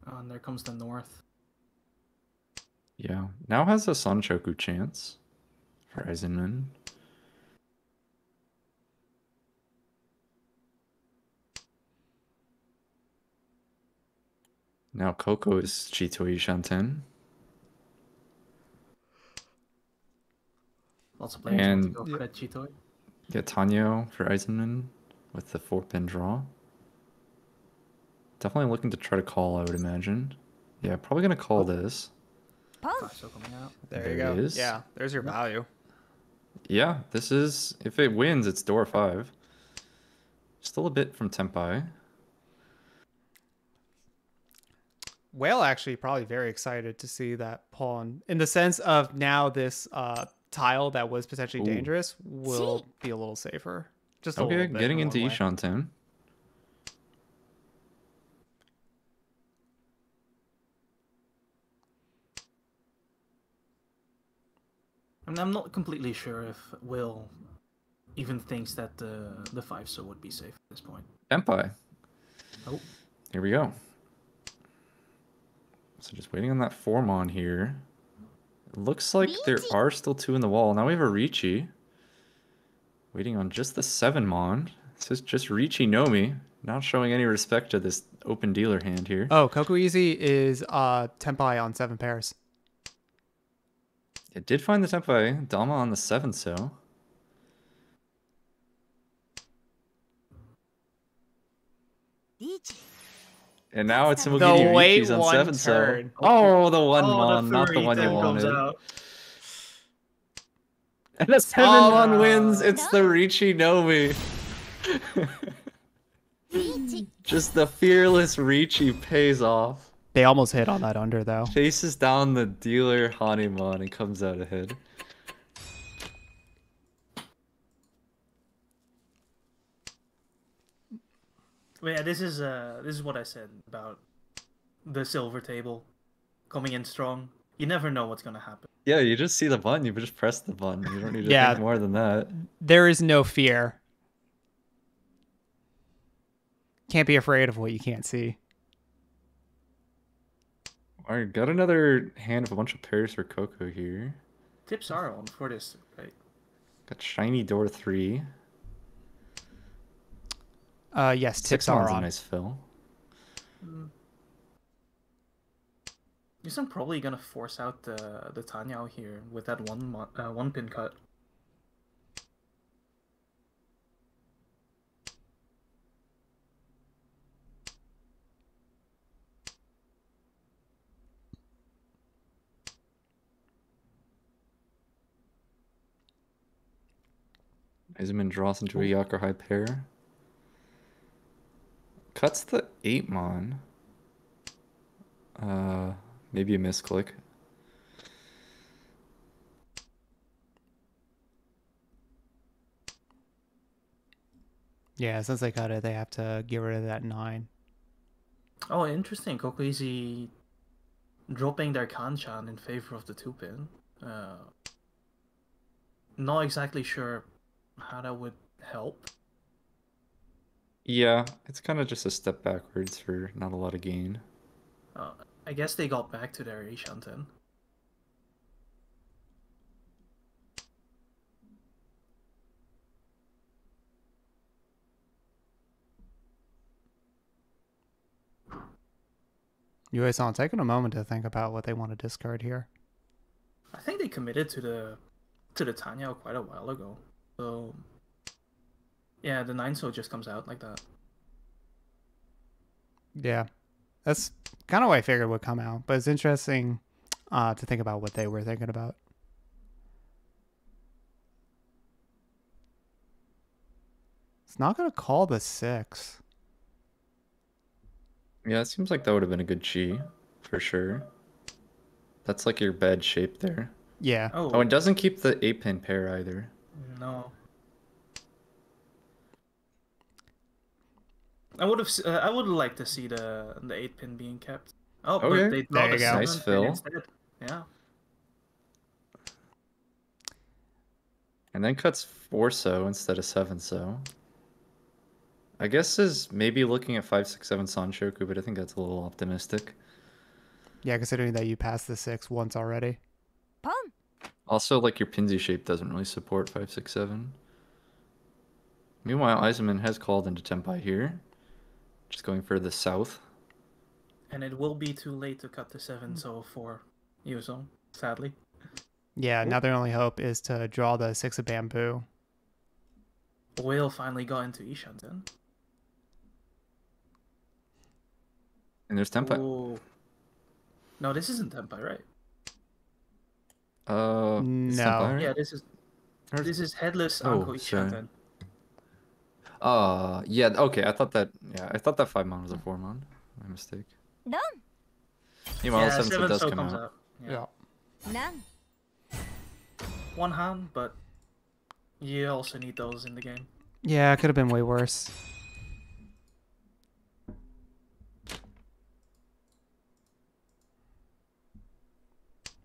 And there comes the north. Yeah. Now has a Sanchoku chance for Eisenman. Now Coco is Cheetoy Shanten. Lots of players want to And- go for that Cheetoy. Yeah, Tanyao for Eisenman with the 4-pin draw. Definitely looking to try to call, I would imagine. Yeah, probably going to call this. 5-so coming out. There There you go. it is. Yeah, there's your value. Yeah, this is... If it wins, it's Dora 5. Still a bit from Tempai. Whale actually probably very excited to see that pawn. In the sense of now this tile that was potentially Ooh. dangerous will be a little safer. Just a Okay, little bit. getting in into one way. Ishanten. I'm not completely sure if Will even thinks that the 5-so would be safe at this point. Tempai. Oh. Here we go. So just waiting on that 4-mon here. It looks like there are still 2 in the wall. Now we have a Ricci. Waiting on just the 7-mon. This is just Ricci Nomi. Not showing any respect to this open dealer hand here. Oh, Kokuizi is Tempai on 7 pairs. It did find the Tempai. Dama on the 7-so. And now it's Mugiri Ricci's on 7-so. Oh, the 1-mon, not the one you wanted. And the 7-mon wins. It's the Ricci Nomi. Just the fearless Ricci pays off. They almost hit on that under, though. Chases down the dealer Hanimon and comes out ahead. But yeah, this is what I said about the silver table coming in strong. You never know what's gonna happen. Yeah, you just see the button, you just press the button. You don't need to think more than that. There is no fear. Can't be afraid of what you can't see. Alright, got another hand of a bunch of pairs for Coco here. Tips are on for this, right? Got shiny door 3. Yes, tips are on. A nice fill. I'm probably gonna force out the Tanyao here with that one pin cut. Izumin draws into a Yakuza high pair. Cuts the 8-mon. Maybe a misclick. Yeah, since they cut it, they have to get rid of that 9. Oh, interesting. Kokuizi dropping their Kanchan in favor of the 2-pin. Not exactly sure how that would help. Yeah, it's kind of just a step backwards for not a lot of gain. I guess they got back to their Ishanten. Yue-san, taking a moment to think about what they want to discard here. I think they committed to the Tanyao quite a while ago. So yeah, the 9-so just comes out like that. Yeah, that's kind of what I figured would come out, but it's interesting to think about what they were thinking about. It's not going to call the 6. Yeah, it seems like that would have been a good chi, for sure. That's like your bad shape there. Yeah. Oh, it doesn't keep the 8-pin pair either. No. I would like to see the 8-pin being kept. Oh, okay. But they draw There you the go. seven Nice pin fill. instead. Yeah. And then cuts 4-so instead of 7-so. I guess is maybe looking at 5-6-7 Sanshoku, but I think that's a little optimistic. Yeah, considering that you passed the 6 once already. Also, like, your Pinsy shape doesn't really support 5-6-7. Meanwhile, Izumin has called into Tempai here. Just going for the south. And it will be too late to cut the 7-so for Yuzo, sadly. Yeah, now their only hope is to draw the 6 of bamboo. Whale finally got into Ishanten. And there's Tempai. Ooh. No, this isn't Tempai, right? It's No. Tempai, right? Yeah, this is headless Anko Ishanten. Yeah, okay, I thought that 5-mon was a 4-mon. My mistake. Meanwhile, Yeah, 7-so does 7-so come comes out. Yeah. One hand, but you also need those in the game. Yeah, it could have been way worse.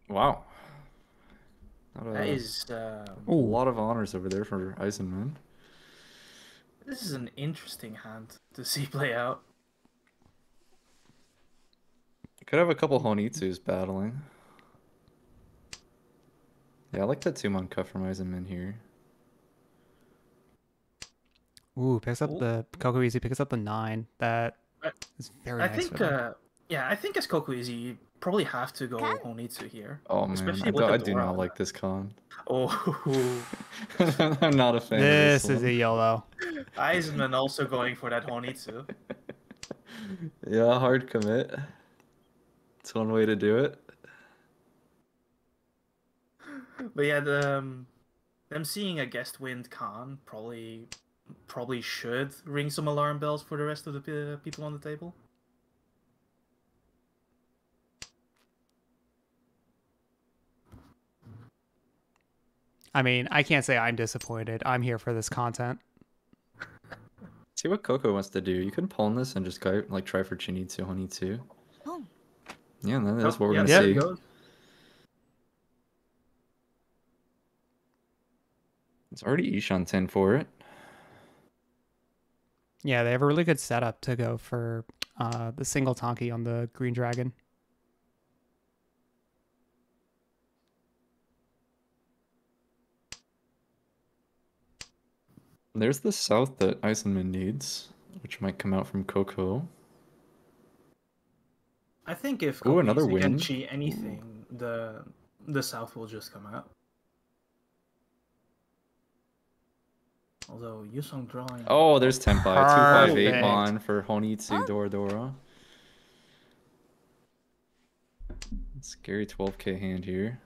Wow. That is a lot of honors over there for Eisenman. this is an interesting hand to see play out. Could have a couple Honitsus battling. Yeah, I like that 2-mon cut from Eisenman here. Ooh, picks up Ooh. the Kokoizi picks up the 9. That is very I nice think for them. yeah, I think as Kokuizi, you probably have to go Honitsu here. Oh man, Especially I, with the I do Dora not on like this con. Oh, I'm not a fan This of this is a YOLO. Eisenman also going for that Honitsu. Yeah, hard commit. It's one way to do it. But yeah, them seeing a guest wind con probably should ring some alarm bells for the rest of the people on the table. I mean, I can't say I'm disappointed. I'm here for this content. See what Coco wants to do. You can pawn this and just go like try for Chinitsu, Honitsu. Yeah, that's what we're gonna there see. it goes. It's already Ishan 10 for it. Yeah, they have a really good setup to go for the single Tonki on the Green Dragon. There's the south that Eisenman needs, which might come out from Coco. I think if Ooh, another Kokuizi can win. cheat anything, the South will just come out. Although Yusong drawing. Oh, there's Tenpai. 258 Perfect. Mon for Honitsu Doradora. Scary 12k hand here.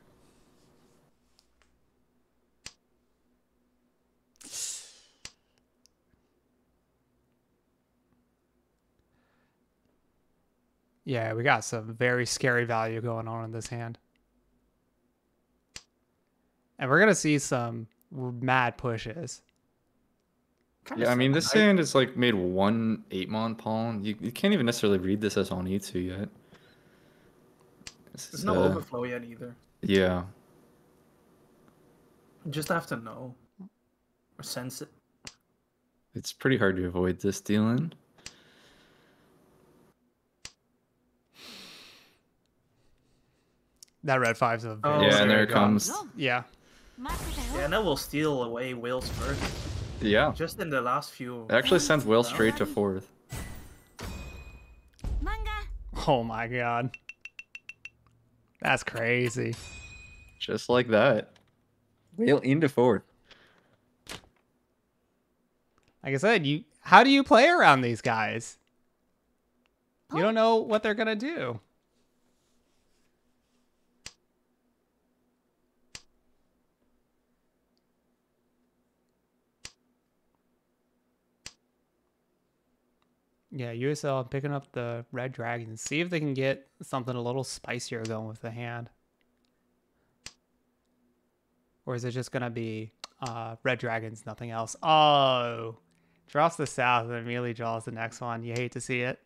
Yeah, we got some very scary value going on in this hand. And we're going to see some mad pushes. Yeah, I mean, this hand is like made 1 8-mon pawn. You can't even necessarily read this as Honitsu yet. There's no overflow yet either. Yeah. You just have to know. Or sense it. It's pretty hard to avoid this dealing. That red 5's a very Yeah, and scary there it gun. comes. Yeah. Yeah, and that will steal away Will's first. Yeah. Just in the last few. It actually sends Will straight to 4th. Oh my god. That's crazy. Just like that. Will into 4th. Like I said, how do you play around these guys? You don't know what they're gonna do. Yeah, USL picking up the red dragons. See if they can get something a little spicier going with the hand. Or is it just gonna be red dragons, nothing else? Oh, draws the south and immediately draws the next one. You hate to see it.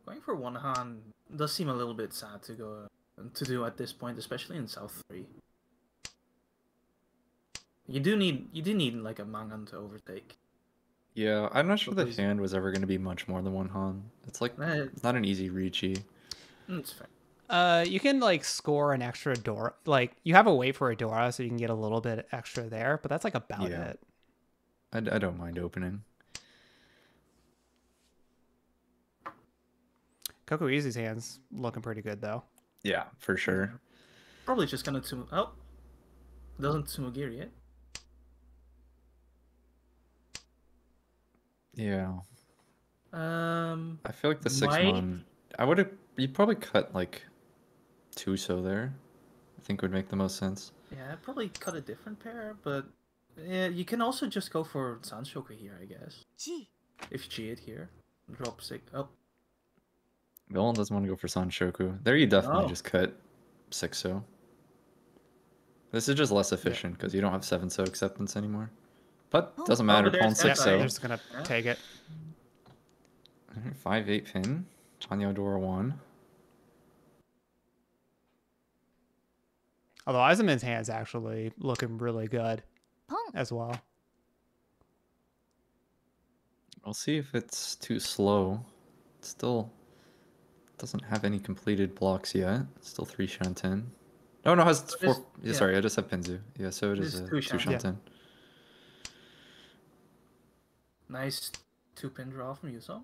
Going for one hand does seem a little bit sad to do at this point, especially in South 3. You do need like a Mangan to overtake. Yeah, I'm not sure the hand was ever going to be much more than 1 Han. It's like, it's not an easy reachy. It's fair. You can like score an extra Dora. Like you have a wait for a Dora, so you can get a little bit extra there, but that's like about it. I don't mind opening. Kokuizi's hand's looking pretty good though. Yeah, for sure. Probably just gonna doesn't Tsumugiri yet. Yeah. I feel like the 6-mon. You'd probably cut like 2 so there. I think would make the most sense. Yeah, I'd probably cut a different pair, but yeah, you can also just go for Sanshoku here, I guess. If you cheat here, drop 6. Oh, Villain doesn't want to go for Sanshoku. There you definitely just cut 6 so. This is just less efficient because you don't have 7 so acceptance anymore. But doesn't matter. Pawn 6 so. They're just gonna take it. 5-8 pin. Tanya Dora 1. Although Eisenman's hand's actually looking really good ポン as well. We'll see if it's too slow. It still doesn't have any completed blocks yet. It's still 3 Shanten. Oh no, it has It 4. is- Yeah, yeah. sorry, I just have Penzu. Yeah, so it It is is 2 2 Shanten. Nice 2-pin draw from Yuso.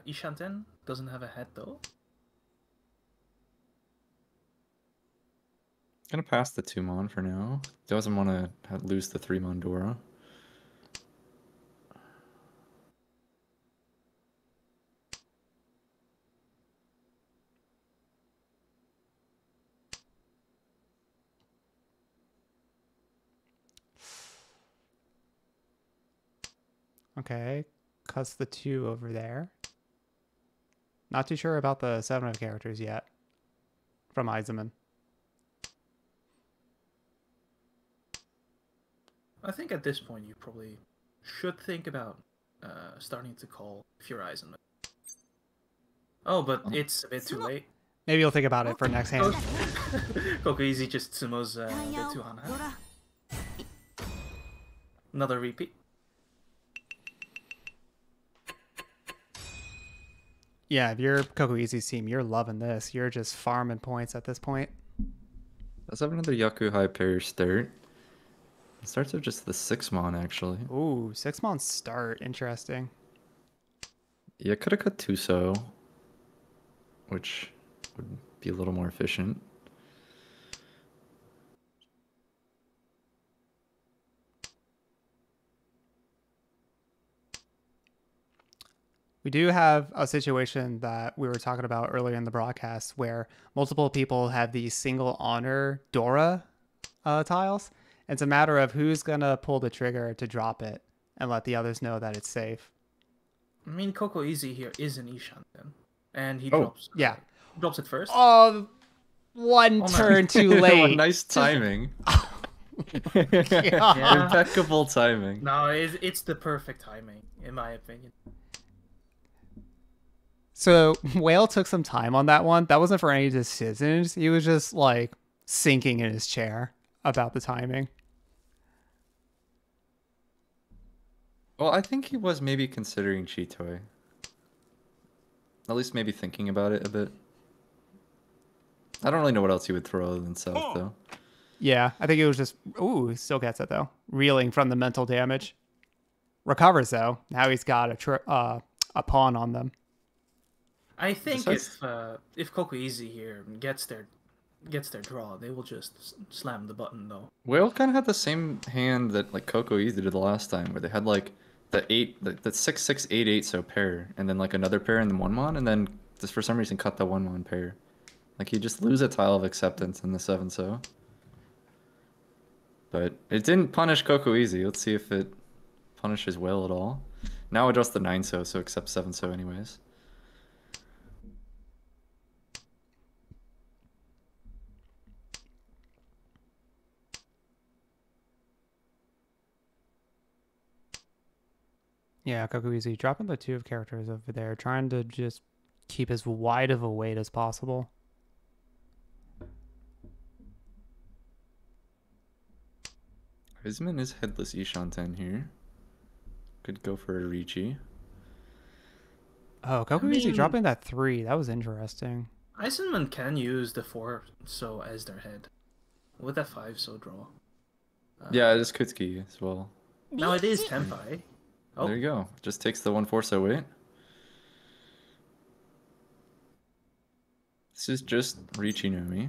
Ishanten doesn't have a head though. Gonna pass the 2-mon for now. Doesn't want to lose the 3-mon Dora. Okay, cuts the 2 over there. Not too sure about the 7 of characters yet from Eisenman. I think at this point you probably should think about starting to call if you're Eisenman. Oh, but it's a bit too late. Maybe you'll think about it for next hand. Kokuizi just summos the タイヤを two Hana. ドラ Another repeat. Yeah, if you're Kokuizi's team, you're loving this. You're just farming points at this point. Let's have another Yaku high pair start. It starts with just the 6-mon actually. Ooh, 6-mon start. Interesting. Yeah, could have cut Tuso, which would be a little more efficient. We do have a situation that we were talking about earlier in the broadcast where multiple people have these single honor Dora tiles. It's a matter of who's going to pull the trigger to drop it and let the others know that it's safe. I mean, Kokuizi here is an Ishanten, and he Oh, drops it first. Oh, one Oh, no. turn too late. Nice timing. Yeah. Impeccable timing. No, it's the perfect timing, in my opinion. So Whale took some time on that one. That wasn't for any decisions. He was just like sinking in his chair about the timing. Well, I think he was maybe considering Chitoy. At least maybe thinking about it a bit. I don't really know what else he would throw other than South, though. Yeah, I think it was just... Ooh, he still gets it, though. Reeling from the mental damage. Recovers, though. Now he's got a pawn on them. I think Besides- if Kokuizi here gets their draw, they will just slam the button though. Whale kind of had the same hand that like Kokuizi did the last time, where they had like the 6-6-8-8 so pair, and then like another pair and then 1-mon, and then just for some reason cut the 1-mon pair. Like you just lose a tile of acceptance in the 7 so. But it didn't punish Kokuizi. Let's see if it punishes Whale at all. Now adjust the 9 so accept 7 so anyways. Yeah, Kokuizi dropping the 2 of characters over there, trying to just keep as wide of a weight as possible. Heisman is headless Ishanten here. Could go for a Ricci. Oh, Kokuizi mean- dropping that 3. That was interesting. Eisenman can use the 4 so as their head with that 5 so draw. Yeah, it is Kutsuki as well. Now it is Tenpai. Oh, There you go. Just takes the 1-4 so weight. This is just Ricci Nomi.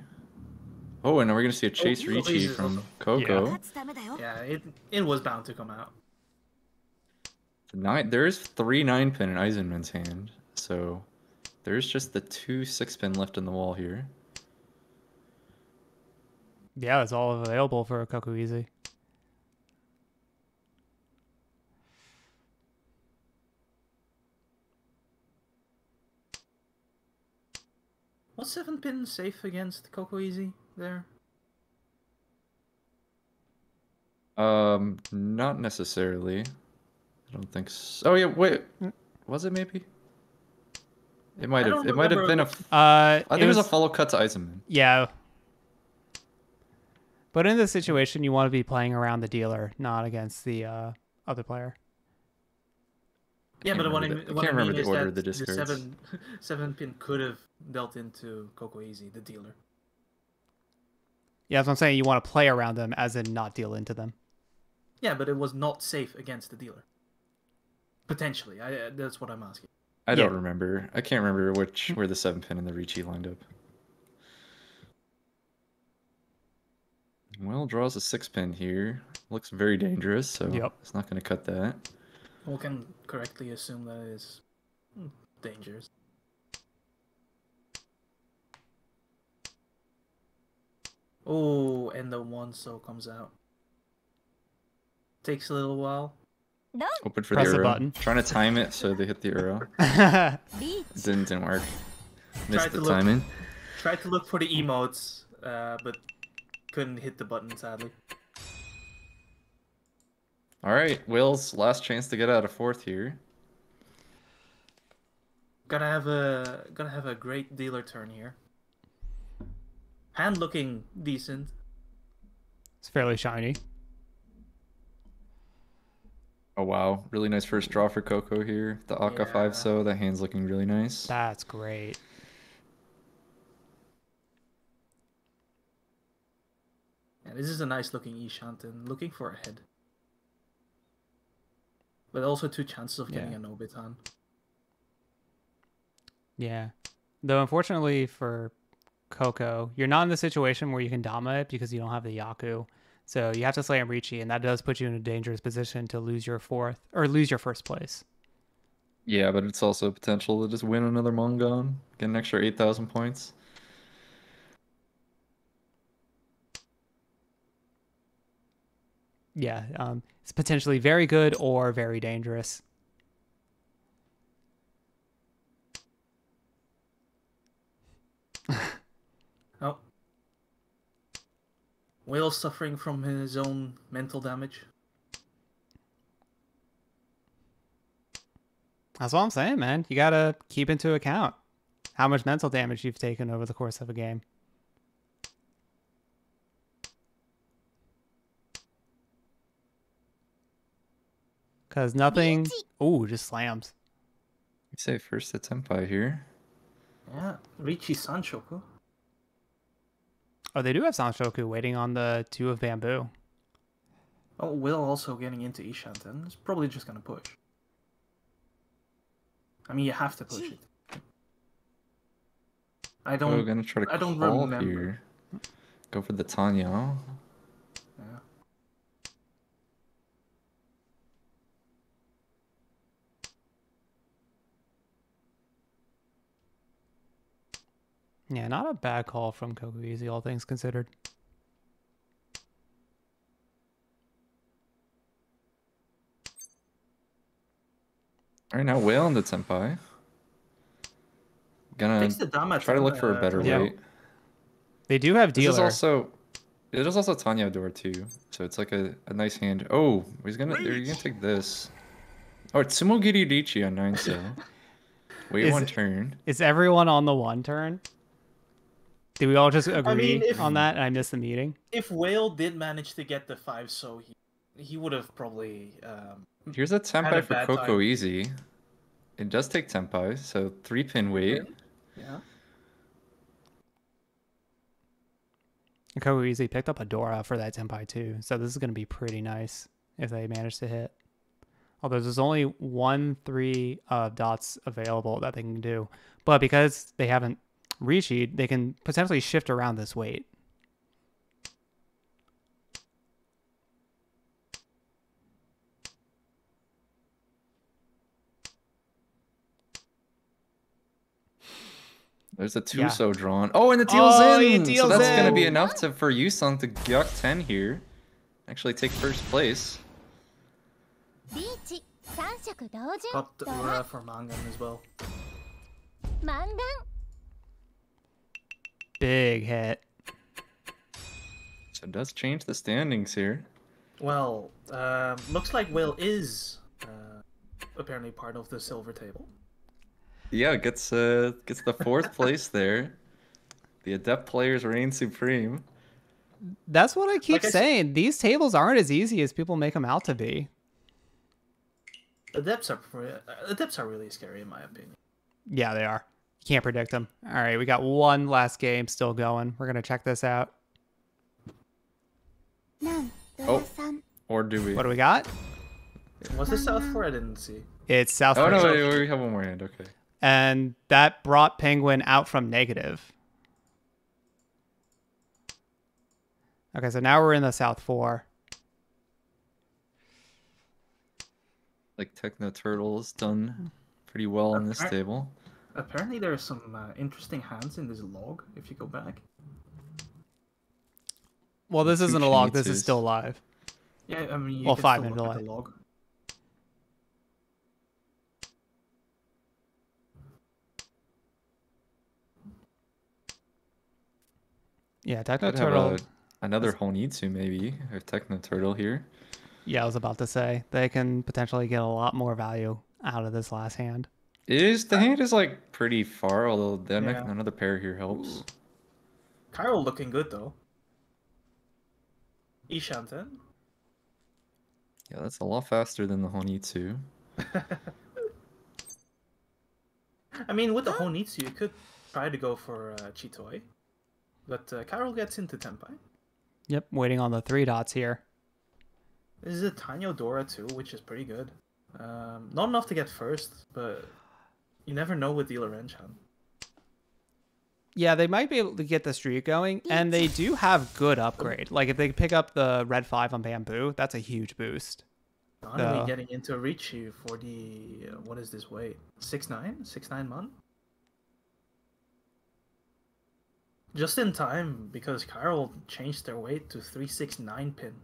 Oh, and now we're gonna see a chase Oh, Ricci Jesus, from also. Coco. 勝つためだよ yeah, it was bound to come out. There is 3 9-pin in Eisenman's hand, so there's just the 2 6-pin left in the wall here. Yeah, it's all available for Kokuizi. Was 7-pin safe against Kokuizi there? Not necessarily. I don't think so. Oh yeah, wait. Was it maybe? It might I have. don't It might have remember been a. I I think it was a follow cut to Eisenman. Yeah. But in this situation, you want to be playing around the dealer, not against the other player. Yeah, but what I can't mean remember the is order that of the the discards. seven pin could have dealt into Coco Easy, the dealer. Yeah, that's what I'm saying. You want to play around them, as in not deal into them. Yeah, but it was not safe against the dealer. Potentially, that's what I'm asking. I don't remember. I can't remember where the 7 pin and the Ricci lined up. Well, draws a 6 pin here. Looks very dangerous, so it's not going to cut that. We can correctly assume that it is dangerous. Oh, and the 1-so comes out. Takes a little while. Open for Press the the Euro. button. Trying to time it so they hit the Euro. リーチ Didn't work. Missed Tried the to look- timing. Tried to look for the emotes, but couldn't hit the button, sadly. All right, Will's last chance to get out of 4th here. Gotta have a great dealer turn here. Hand looking decent. It's fairly shiny. Oh wow, really nice first draw for Coco here. The Aka Yeah. 5-so, that hand's looking really nice. That's great. Yeah, this is a nice looking Ishanten, looking for a head. But also 2 chances of getting Yeah. a no-bit-on. Yeah. Though, unfortunately for Coco, you're not in the situation where you can dominate because you don't have the Yaku. So you have to slam Ricci, and that does put you in a dangerous position to lose your lose your first place. Yeah, but it's also potential to just win another Mongon, get an extra 8,000 points. Yeah, it's potentially very good or very dangerous. Oh. Will suffering from his own mental damage. That's what I'm saying, man. You gotta keep into account how much mental damage you've taken over the course of a game. Because nothing... Ooh, just slams. You say first to Tempai here. Yeah, Ricci Sanshoku. Oh, they do have Sanshoku waiting on the 2 of Bamboo. Oh, Will also getting into Ishanten. It's probably just gonna push. I mean, you have to push it. I Oh, don't. gonna try to I don't call remember. here. Go for the Tanya. Yeah. Yeah, not a bad call from Kokuizi, all things considered. All right, now Whale on the Tempai. Gonna Takes the Dama try to look for a better Yeah. weight. They do have This dealer. is also, it is also Tanya door too, so it's like a nice hand. Oh, they're gonna take this. Oh, it's Sumogiri Ricci on 9-so. Wait Is 1 it- turn. Is everyone on the 1 turn? Did we all just agree mean, if- on that and I missed the meeting? If Whale did manage to get the 5-so, he would have probably. Here's a Had a Tempai for bad Coco time. Easy. It does take Tempai, so 3 pin weight. Yeah. And Kokuizi picked up a Dora for that Tempai too, so this is going to be pretty nice if they manage to hit. Although there's only 1/3 of dots available that they can do. But because they haven't Ricci'd, they can potentially shift around this weight. There's a Yeah. 2-so drawn. Oh, and the deal's Oh, in! it So deals that's gonna be in! enough for Yusung to Gyok 10 here. Actually take first place. リーチ3色同順 Got ド Ura ラ for Mangan as well. 満願 Big hit. So it does change the standings here. Well, looks like Will is apparently part of the silver table. Yeah, gets the 4th place there. The adept players reign supreme. That's what I keep Like I said- saying. These tables aren't as easy as people make them out to be. The depths are really scary in my opinion. Yeah, they are. You can't predict them. All right, we got one last game still going. We're gonna check this out. なんドラ Oh. さん Or do we? What do we got? Was this South 4? I didn't see. It's South Oh no, Korea. wait, we have one more hand. Okay. And that brought Penguin out from negative. Okay, so now we're in the South 4. Like Techno Turtle's done pretty well on this Okay. table. Apparently there are some interesting hands in this log, if you go back. Well, this Two isn't a log. This is Shinitus. still live. Yeah, I mean, you Well, can 5 still minute look at delay. the log. Yeah, Techno Could have Turtle. another Honitsu maybe, or Techno Turtle here. Yeah, I was about to say they can potentially get a lot more value out of this last hand. The hand is like pretty far, although then Yeah. another pair here helps. Kyril looking good though. Ishanten. Yeah, that's a lot faster than the Honitsu. I mean, with the Honitsu, you could try to go for Chitoi, but Kyril gets into Tenpai. Yep, waiting on the 3 dots here. This is a Tanyo Dora too, which is pretty good. Not enough to get first, but you never know with Dealer Enchan. Yeah, they might be able to get the streak going, and they do have good upgrade. Like, if they pick up the red 5 on Bamboo, that's a huge boost. Finally getting into Richu for the, what is this weight? 6'9"? 6'9" man? Just in time, because Kyril changed their weight to 369 pin.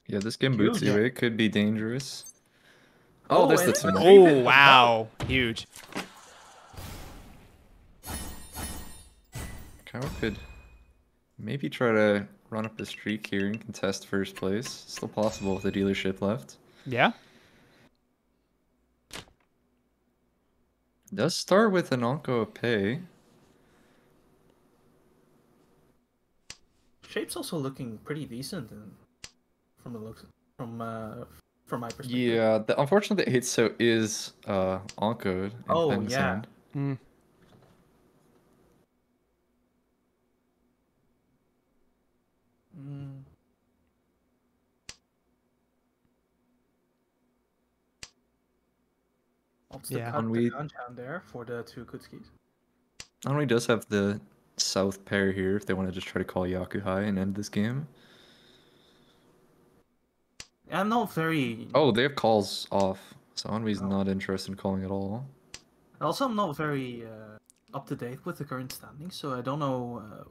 Yeah, this game Huge. Butsu, it could be dangerous. Oh, there's and the it's a Tsumo. three Oh, pin. wow. Huge. Kyle could maybe try to run up the streak here and contest first place. Still possible with the dealership left. Yeah? Does start with an Onko pay. Shape's also looking pretty decent from the looks from my perspective. Yeah, unfortunately the 8-so is Onko'd in Oh, Pen's yeah. hand. Mm. Mm. What's the Yeah. cut And the we- Ganchan there for the two Kutskis? Only does have the south pair here if they want to just try to call Yaku high and end this game. I'm not very. Oh, they have calls off. So Onwee's Oh. not interested in calling at all. Also, I'm not very up to date with the current standings, so I don't know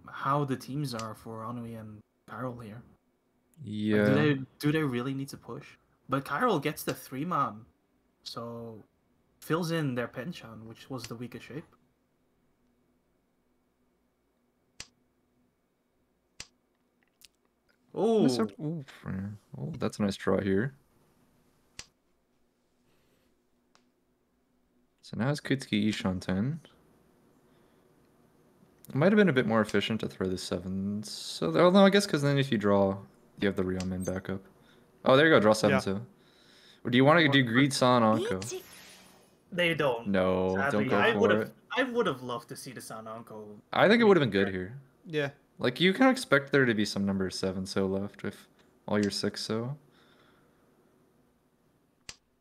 how the teams are for Anui and Kyril here. Like, Yeah. do they really need to push? But Kyril gets the 3-man, so fills in their Penchan, which was the weakest shape. Oh, Ooh, oh, that's a nice draw here. So now it's Kutsuki Ishanten. It might have been a bit more efficient to throw the 7s. So, oh no, I guess because then if you draw, you have the Ryomen backup. Oh, there you go, draw 7 Yeah. so. Or do you want to do Greed San Onko? リーチ they don't. No, Sadly, don't go I for would it. have. I would have loved to see the Sananko. I think it would have been good here. Yeah. Like, you can expect there to be some number 7 so left with all your 6 so.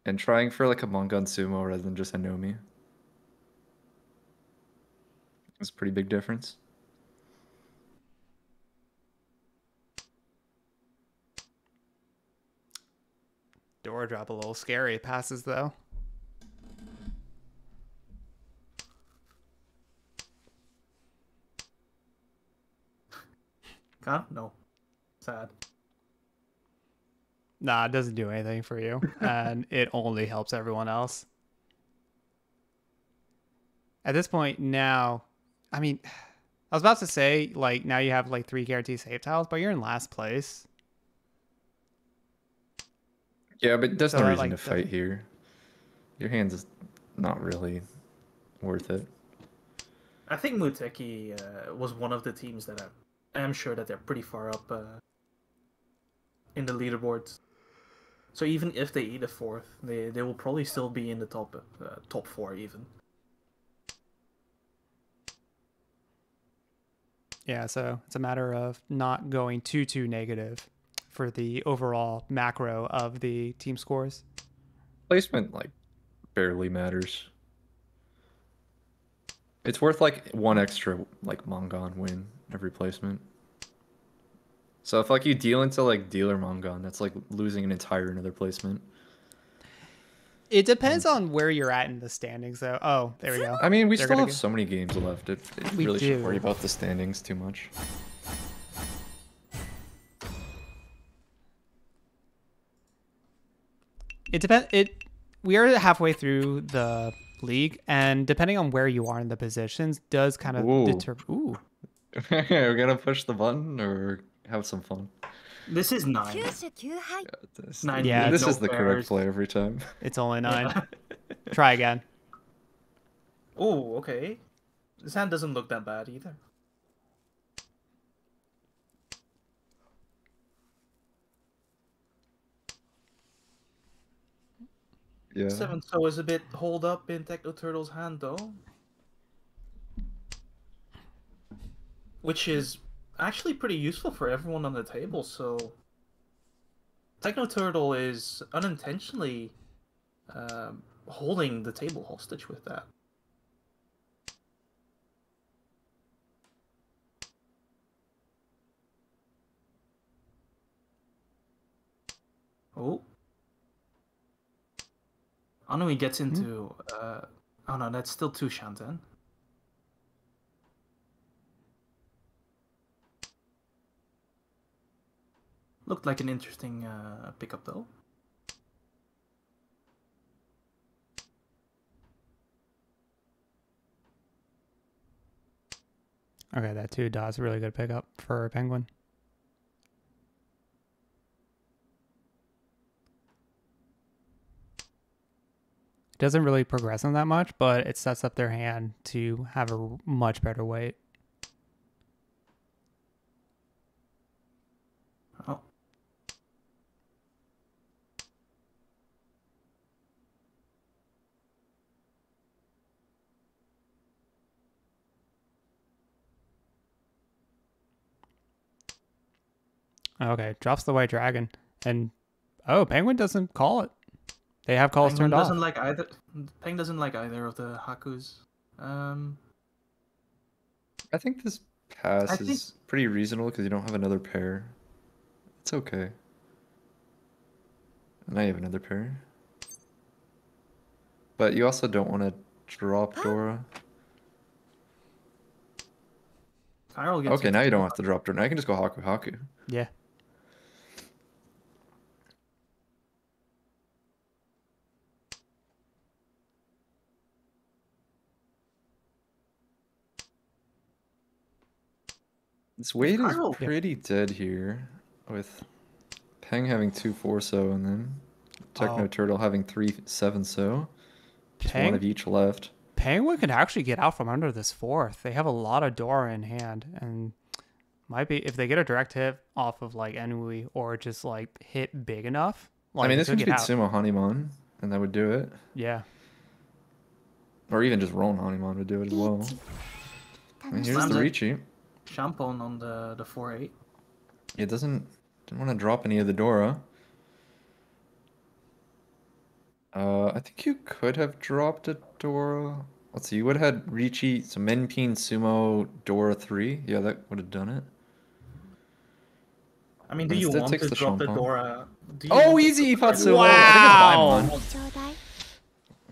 And trying for like a Mongun Sumo rather than just a Nomi. It's a pretty big difference. Door drop a little scary. It passes, though. Huh? No. Sad. Nah, it doesn't do anything for you. And it only helps everyone else. At this point now, I mean, I was about to say, like, now you have, like, 3 guaranteed save tiles, but you're in last place. Yeah, but there's So no that, reason like, to fight here. Your hands is not really worth it. I think Muteki was one of the teams that am sure that they're pretty far up in the leaderboards. So even if they eat a fourth, they will probably still be in the top 4 even. Yeah, so it's a matter of not going too negative for the overall macro of the team scores. Placement like barely matters. It's worth like 1 extra like Mongon win every placement. So if like you deal into like dealer Mongon, that's like losing an entire another placement. It depends on where you're at in the standings, though. Oh, there we go. I mean, we They're still gonna have so many games left. It We really shouldn't do. worry about the standings too much. It depends. We are halfway through the league, and depending on where you are in the positions, does kind of determine. Ooh, We're gonna push the button or have some fun. This is 9. 九種9敗 9 Yeah, this no is the correct pairs. play every time. it's only 9. Try again. Oh, okay. This hand doesn't look that bad either. Yeah. 7 so is a bit hold up in Techno Turtle's hand though. Which is actually pretty useful for everyone on the table, so Techno Turtle is unintentionally holding the table hostage with that. Oh. Anui gets into oh no, that's still 2 Shanten. Looked like an interesting pickup though. Okay, that 2 dots, really good pickup for Penguin. Doesn't really progress them that much, but it sets up their hand to have a much better weight. Oh. Okay, drops the white dragon, and oh, Penguin doesn't call it. They have calls Penguin turned off. doesn't like either. Peng doesn't like either of the Hakus. I think this pass I is think- pretty reasonable because you don't have another pair. It's okay. And now you have another pair. But you also don't want to drop Dora. Kyril gets Okay, now you don't have to drop Dora. Now you can just go Haku Haku. Yeah. This weight is Kyril- pretty dead here, with Peng having 2 4-so and then Techno Oh. Turtle having 3 7-so. Just one Peng? of each left. Penguin can actually get out from under this 4th. They have a lot of Dora in hand, and might be if they get a direct hit off of like Enui or just like hit big enough. Like, I mean, this could could get beat out. Sumo Hanimon, and that would do it. Yeah. Or even just Ron Hanimon would do it as well. 1 And here's Slams the it. Riichi. Shampoo on the 4-8. It didn't want to drop any of the Dora. I think you could have dropped a Dora. Let's see, you would have had Riichi, so Menpin, Sumo, Dora 3. Yeah, that would have done it. I mean, But do you instead want takes to the drop the Shampoo. Dora? Do you Oh, want to easy drop the Ipatsu! Dora? Wow. I think it's Baimon. ちょうだい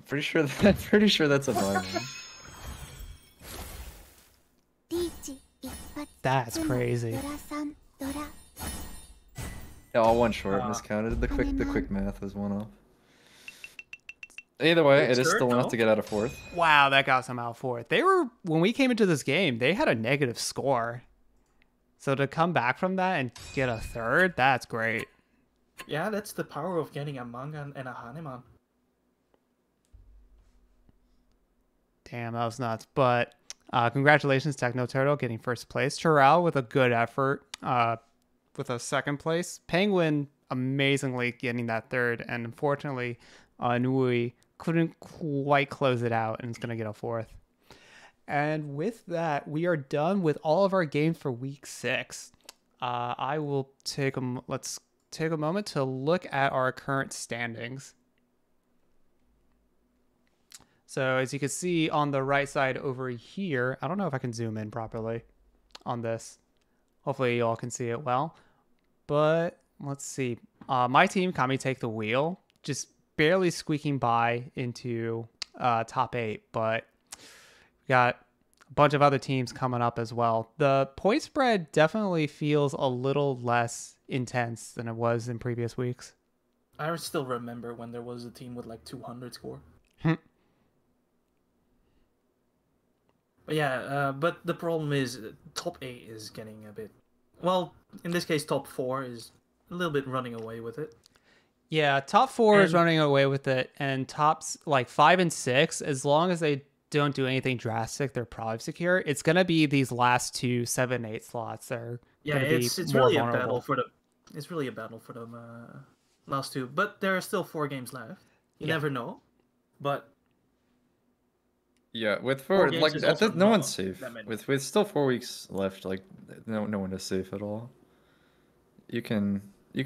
Pretty sure that's a Baimon. リーチ一発 That's crazy. ドラ3ドラ Yeah, all one short Ah. miscounted. The quick math was one off. Either way, it is Absurd, still enough though. to get out of 4th. Wow, that got some out 4th. They were when we came into this game, they had a negative score. So to come back from that and get a 3rd, that's great. Yeah, that's the power of getting a manga and a Hanuman. Damn, that was nuts. But Congratulations, Techno Turtle, getting first place. Churral with a good effort with a second place. Penguin amazingly getting that third. And unfortunately, Nui couldn't quite close it out and is going to get a fourth. And with that, we are done with all of our games for week 6. I will let's take a moment to look at our current standings. So as you can see on the right side over here, I don't know if I can zoom in properly on this. Hopefully you all can see it well. But let's see. My team, Kami Take the Wheel, just barely squeaking by into top 8. But we got a bunch of other teams coming up as well. The point spread definitely feels a little less intense than it was in previous weeks. I still remember when there was a team with like 200 score. But yeah, but the problem is top 8 is getting a bit... Well, in this case, top 4 is a little bit running away with it. Yeah, top 4 is running away with it, and tops like 5 and 6, as long as they don't do anything drastic, they're probably secure. It's gonna be these last 2 7, 8 slots that are gonna be it's more really vulnerable. a battle for them. It's really a battle for them last 2, but there are still 4 games left. You never know, but. Yeah, with Four four, games like is also no one's not safe. that many. With still 4 weeks left, like no one is safe at all. You can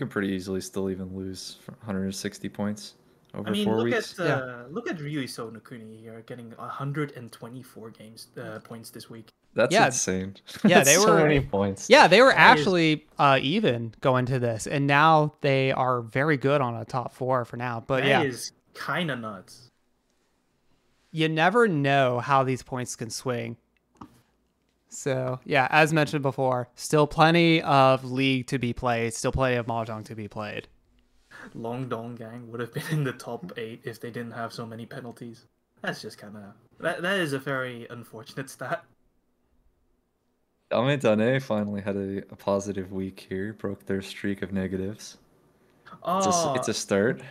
pretty easily still even lose 160 points over 4 weeks. Look at Ryuiso Nokuni here getting 124 points this week. That's Yeah. insane. Yeah, That's they so were- many points. Yeah, they were That is- actually even going to this, and now they are very good on a top 4 for now. But That yeah, is kind of nuts. you never know how these points can swing. So yeah, as mentioned before, still plenty of league to be played, still plenty of mahjong to be played. Long Dong Gang would have been in the top 8 if they didn't have so many penalties. That's just kind of... That is a very unfortunate stat. Dame Dane finally had a positive week here, broke their streak of negatives. Oh, It's a start.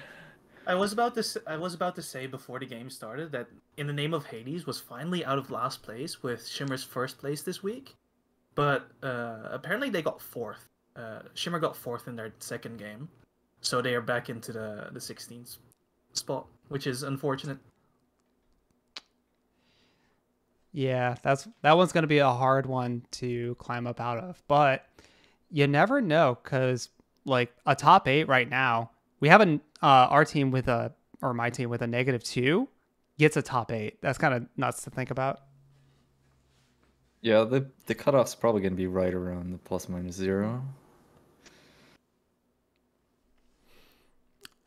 I was about to say before the game started that In the Name of Hades was finally out of last place with Shimmer's first place this week, but apparently they got 4th. Shimmer got 4th in their second game, so they are back into the 16th spot, which is unfortunate. Yeah, that one's going to be a hard one to climb up out of, but you never know, because like a top 8 right now, we have our team with my team with a -2 gets a top 8. That's kind of nuts to think about. Yeah, the cutoff's probably going to be right around the ±0.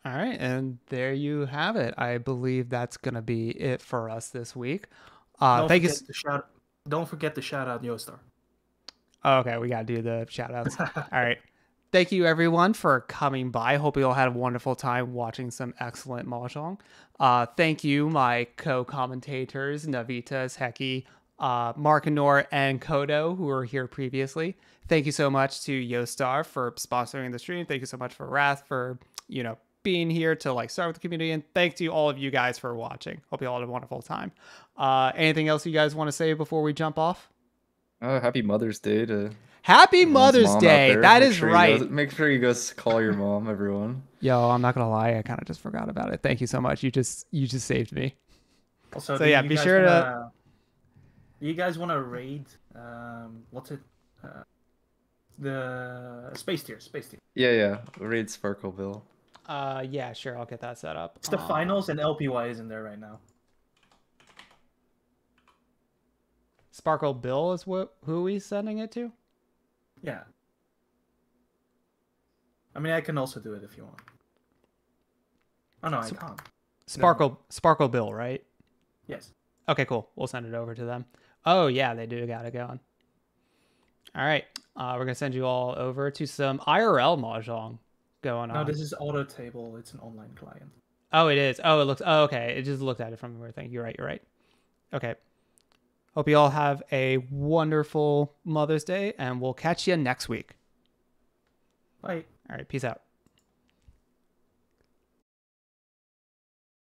All right, and there you have it. I believe that's going to be it for us this week. Thank you. Don't forget to shout out Yostar. Oh, okay, we got to do the shout outs. All right. Thank you, everyone, for coming by. Hope you all had a wonderful time watching some excellent mahjong. Thank you, my co-commentators, Navitas, Heki, Markinor, and Kodo, who were here previously. Thank you so much to Yostar for sponsoring the stream. Thank you so much for Wrath for, being here to start with the community. And thanks to all of you guys for watching. Hope you all had a wonderful time. Anything else you guys want to say before we jump off? Happy Mother's Day to Happy everyone's Mother's mom out Day. there. That Make is sure you right. make sure you go call your mom, everyone. Yo, I'm not gonna lie, I kind of just forgot about it. Thank you so much. You just saved me. Also, So yeah, be sure to. Do you guys want to raid? What's it? The space tier. Yeah. Raid Sparkleville. Yeah, sure. I'll get that set up. It's the finals, and LPY is in there right now. Sparkle Bill is who are we sending it to? Yeah. I mean, I can also do it if you want. Oh no, I can't. Sparkle Bill, right? Yes. Okay, cool. We'll send it over to them. Oh yeah, they do got it going. All right, we're gonna send you all over to some IRL mahjong going on. No, this is auto table. It's an online client. Oh, it is. Oh, it looks. Oh, okay. It just looked at it from the thing. You're right. Okay. Hope you all have a wonderful Mother's Day, and we'll catch you next week. Bye. All right. Peace out.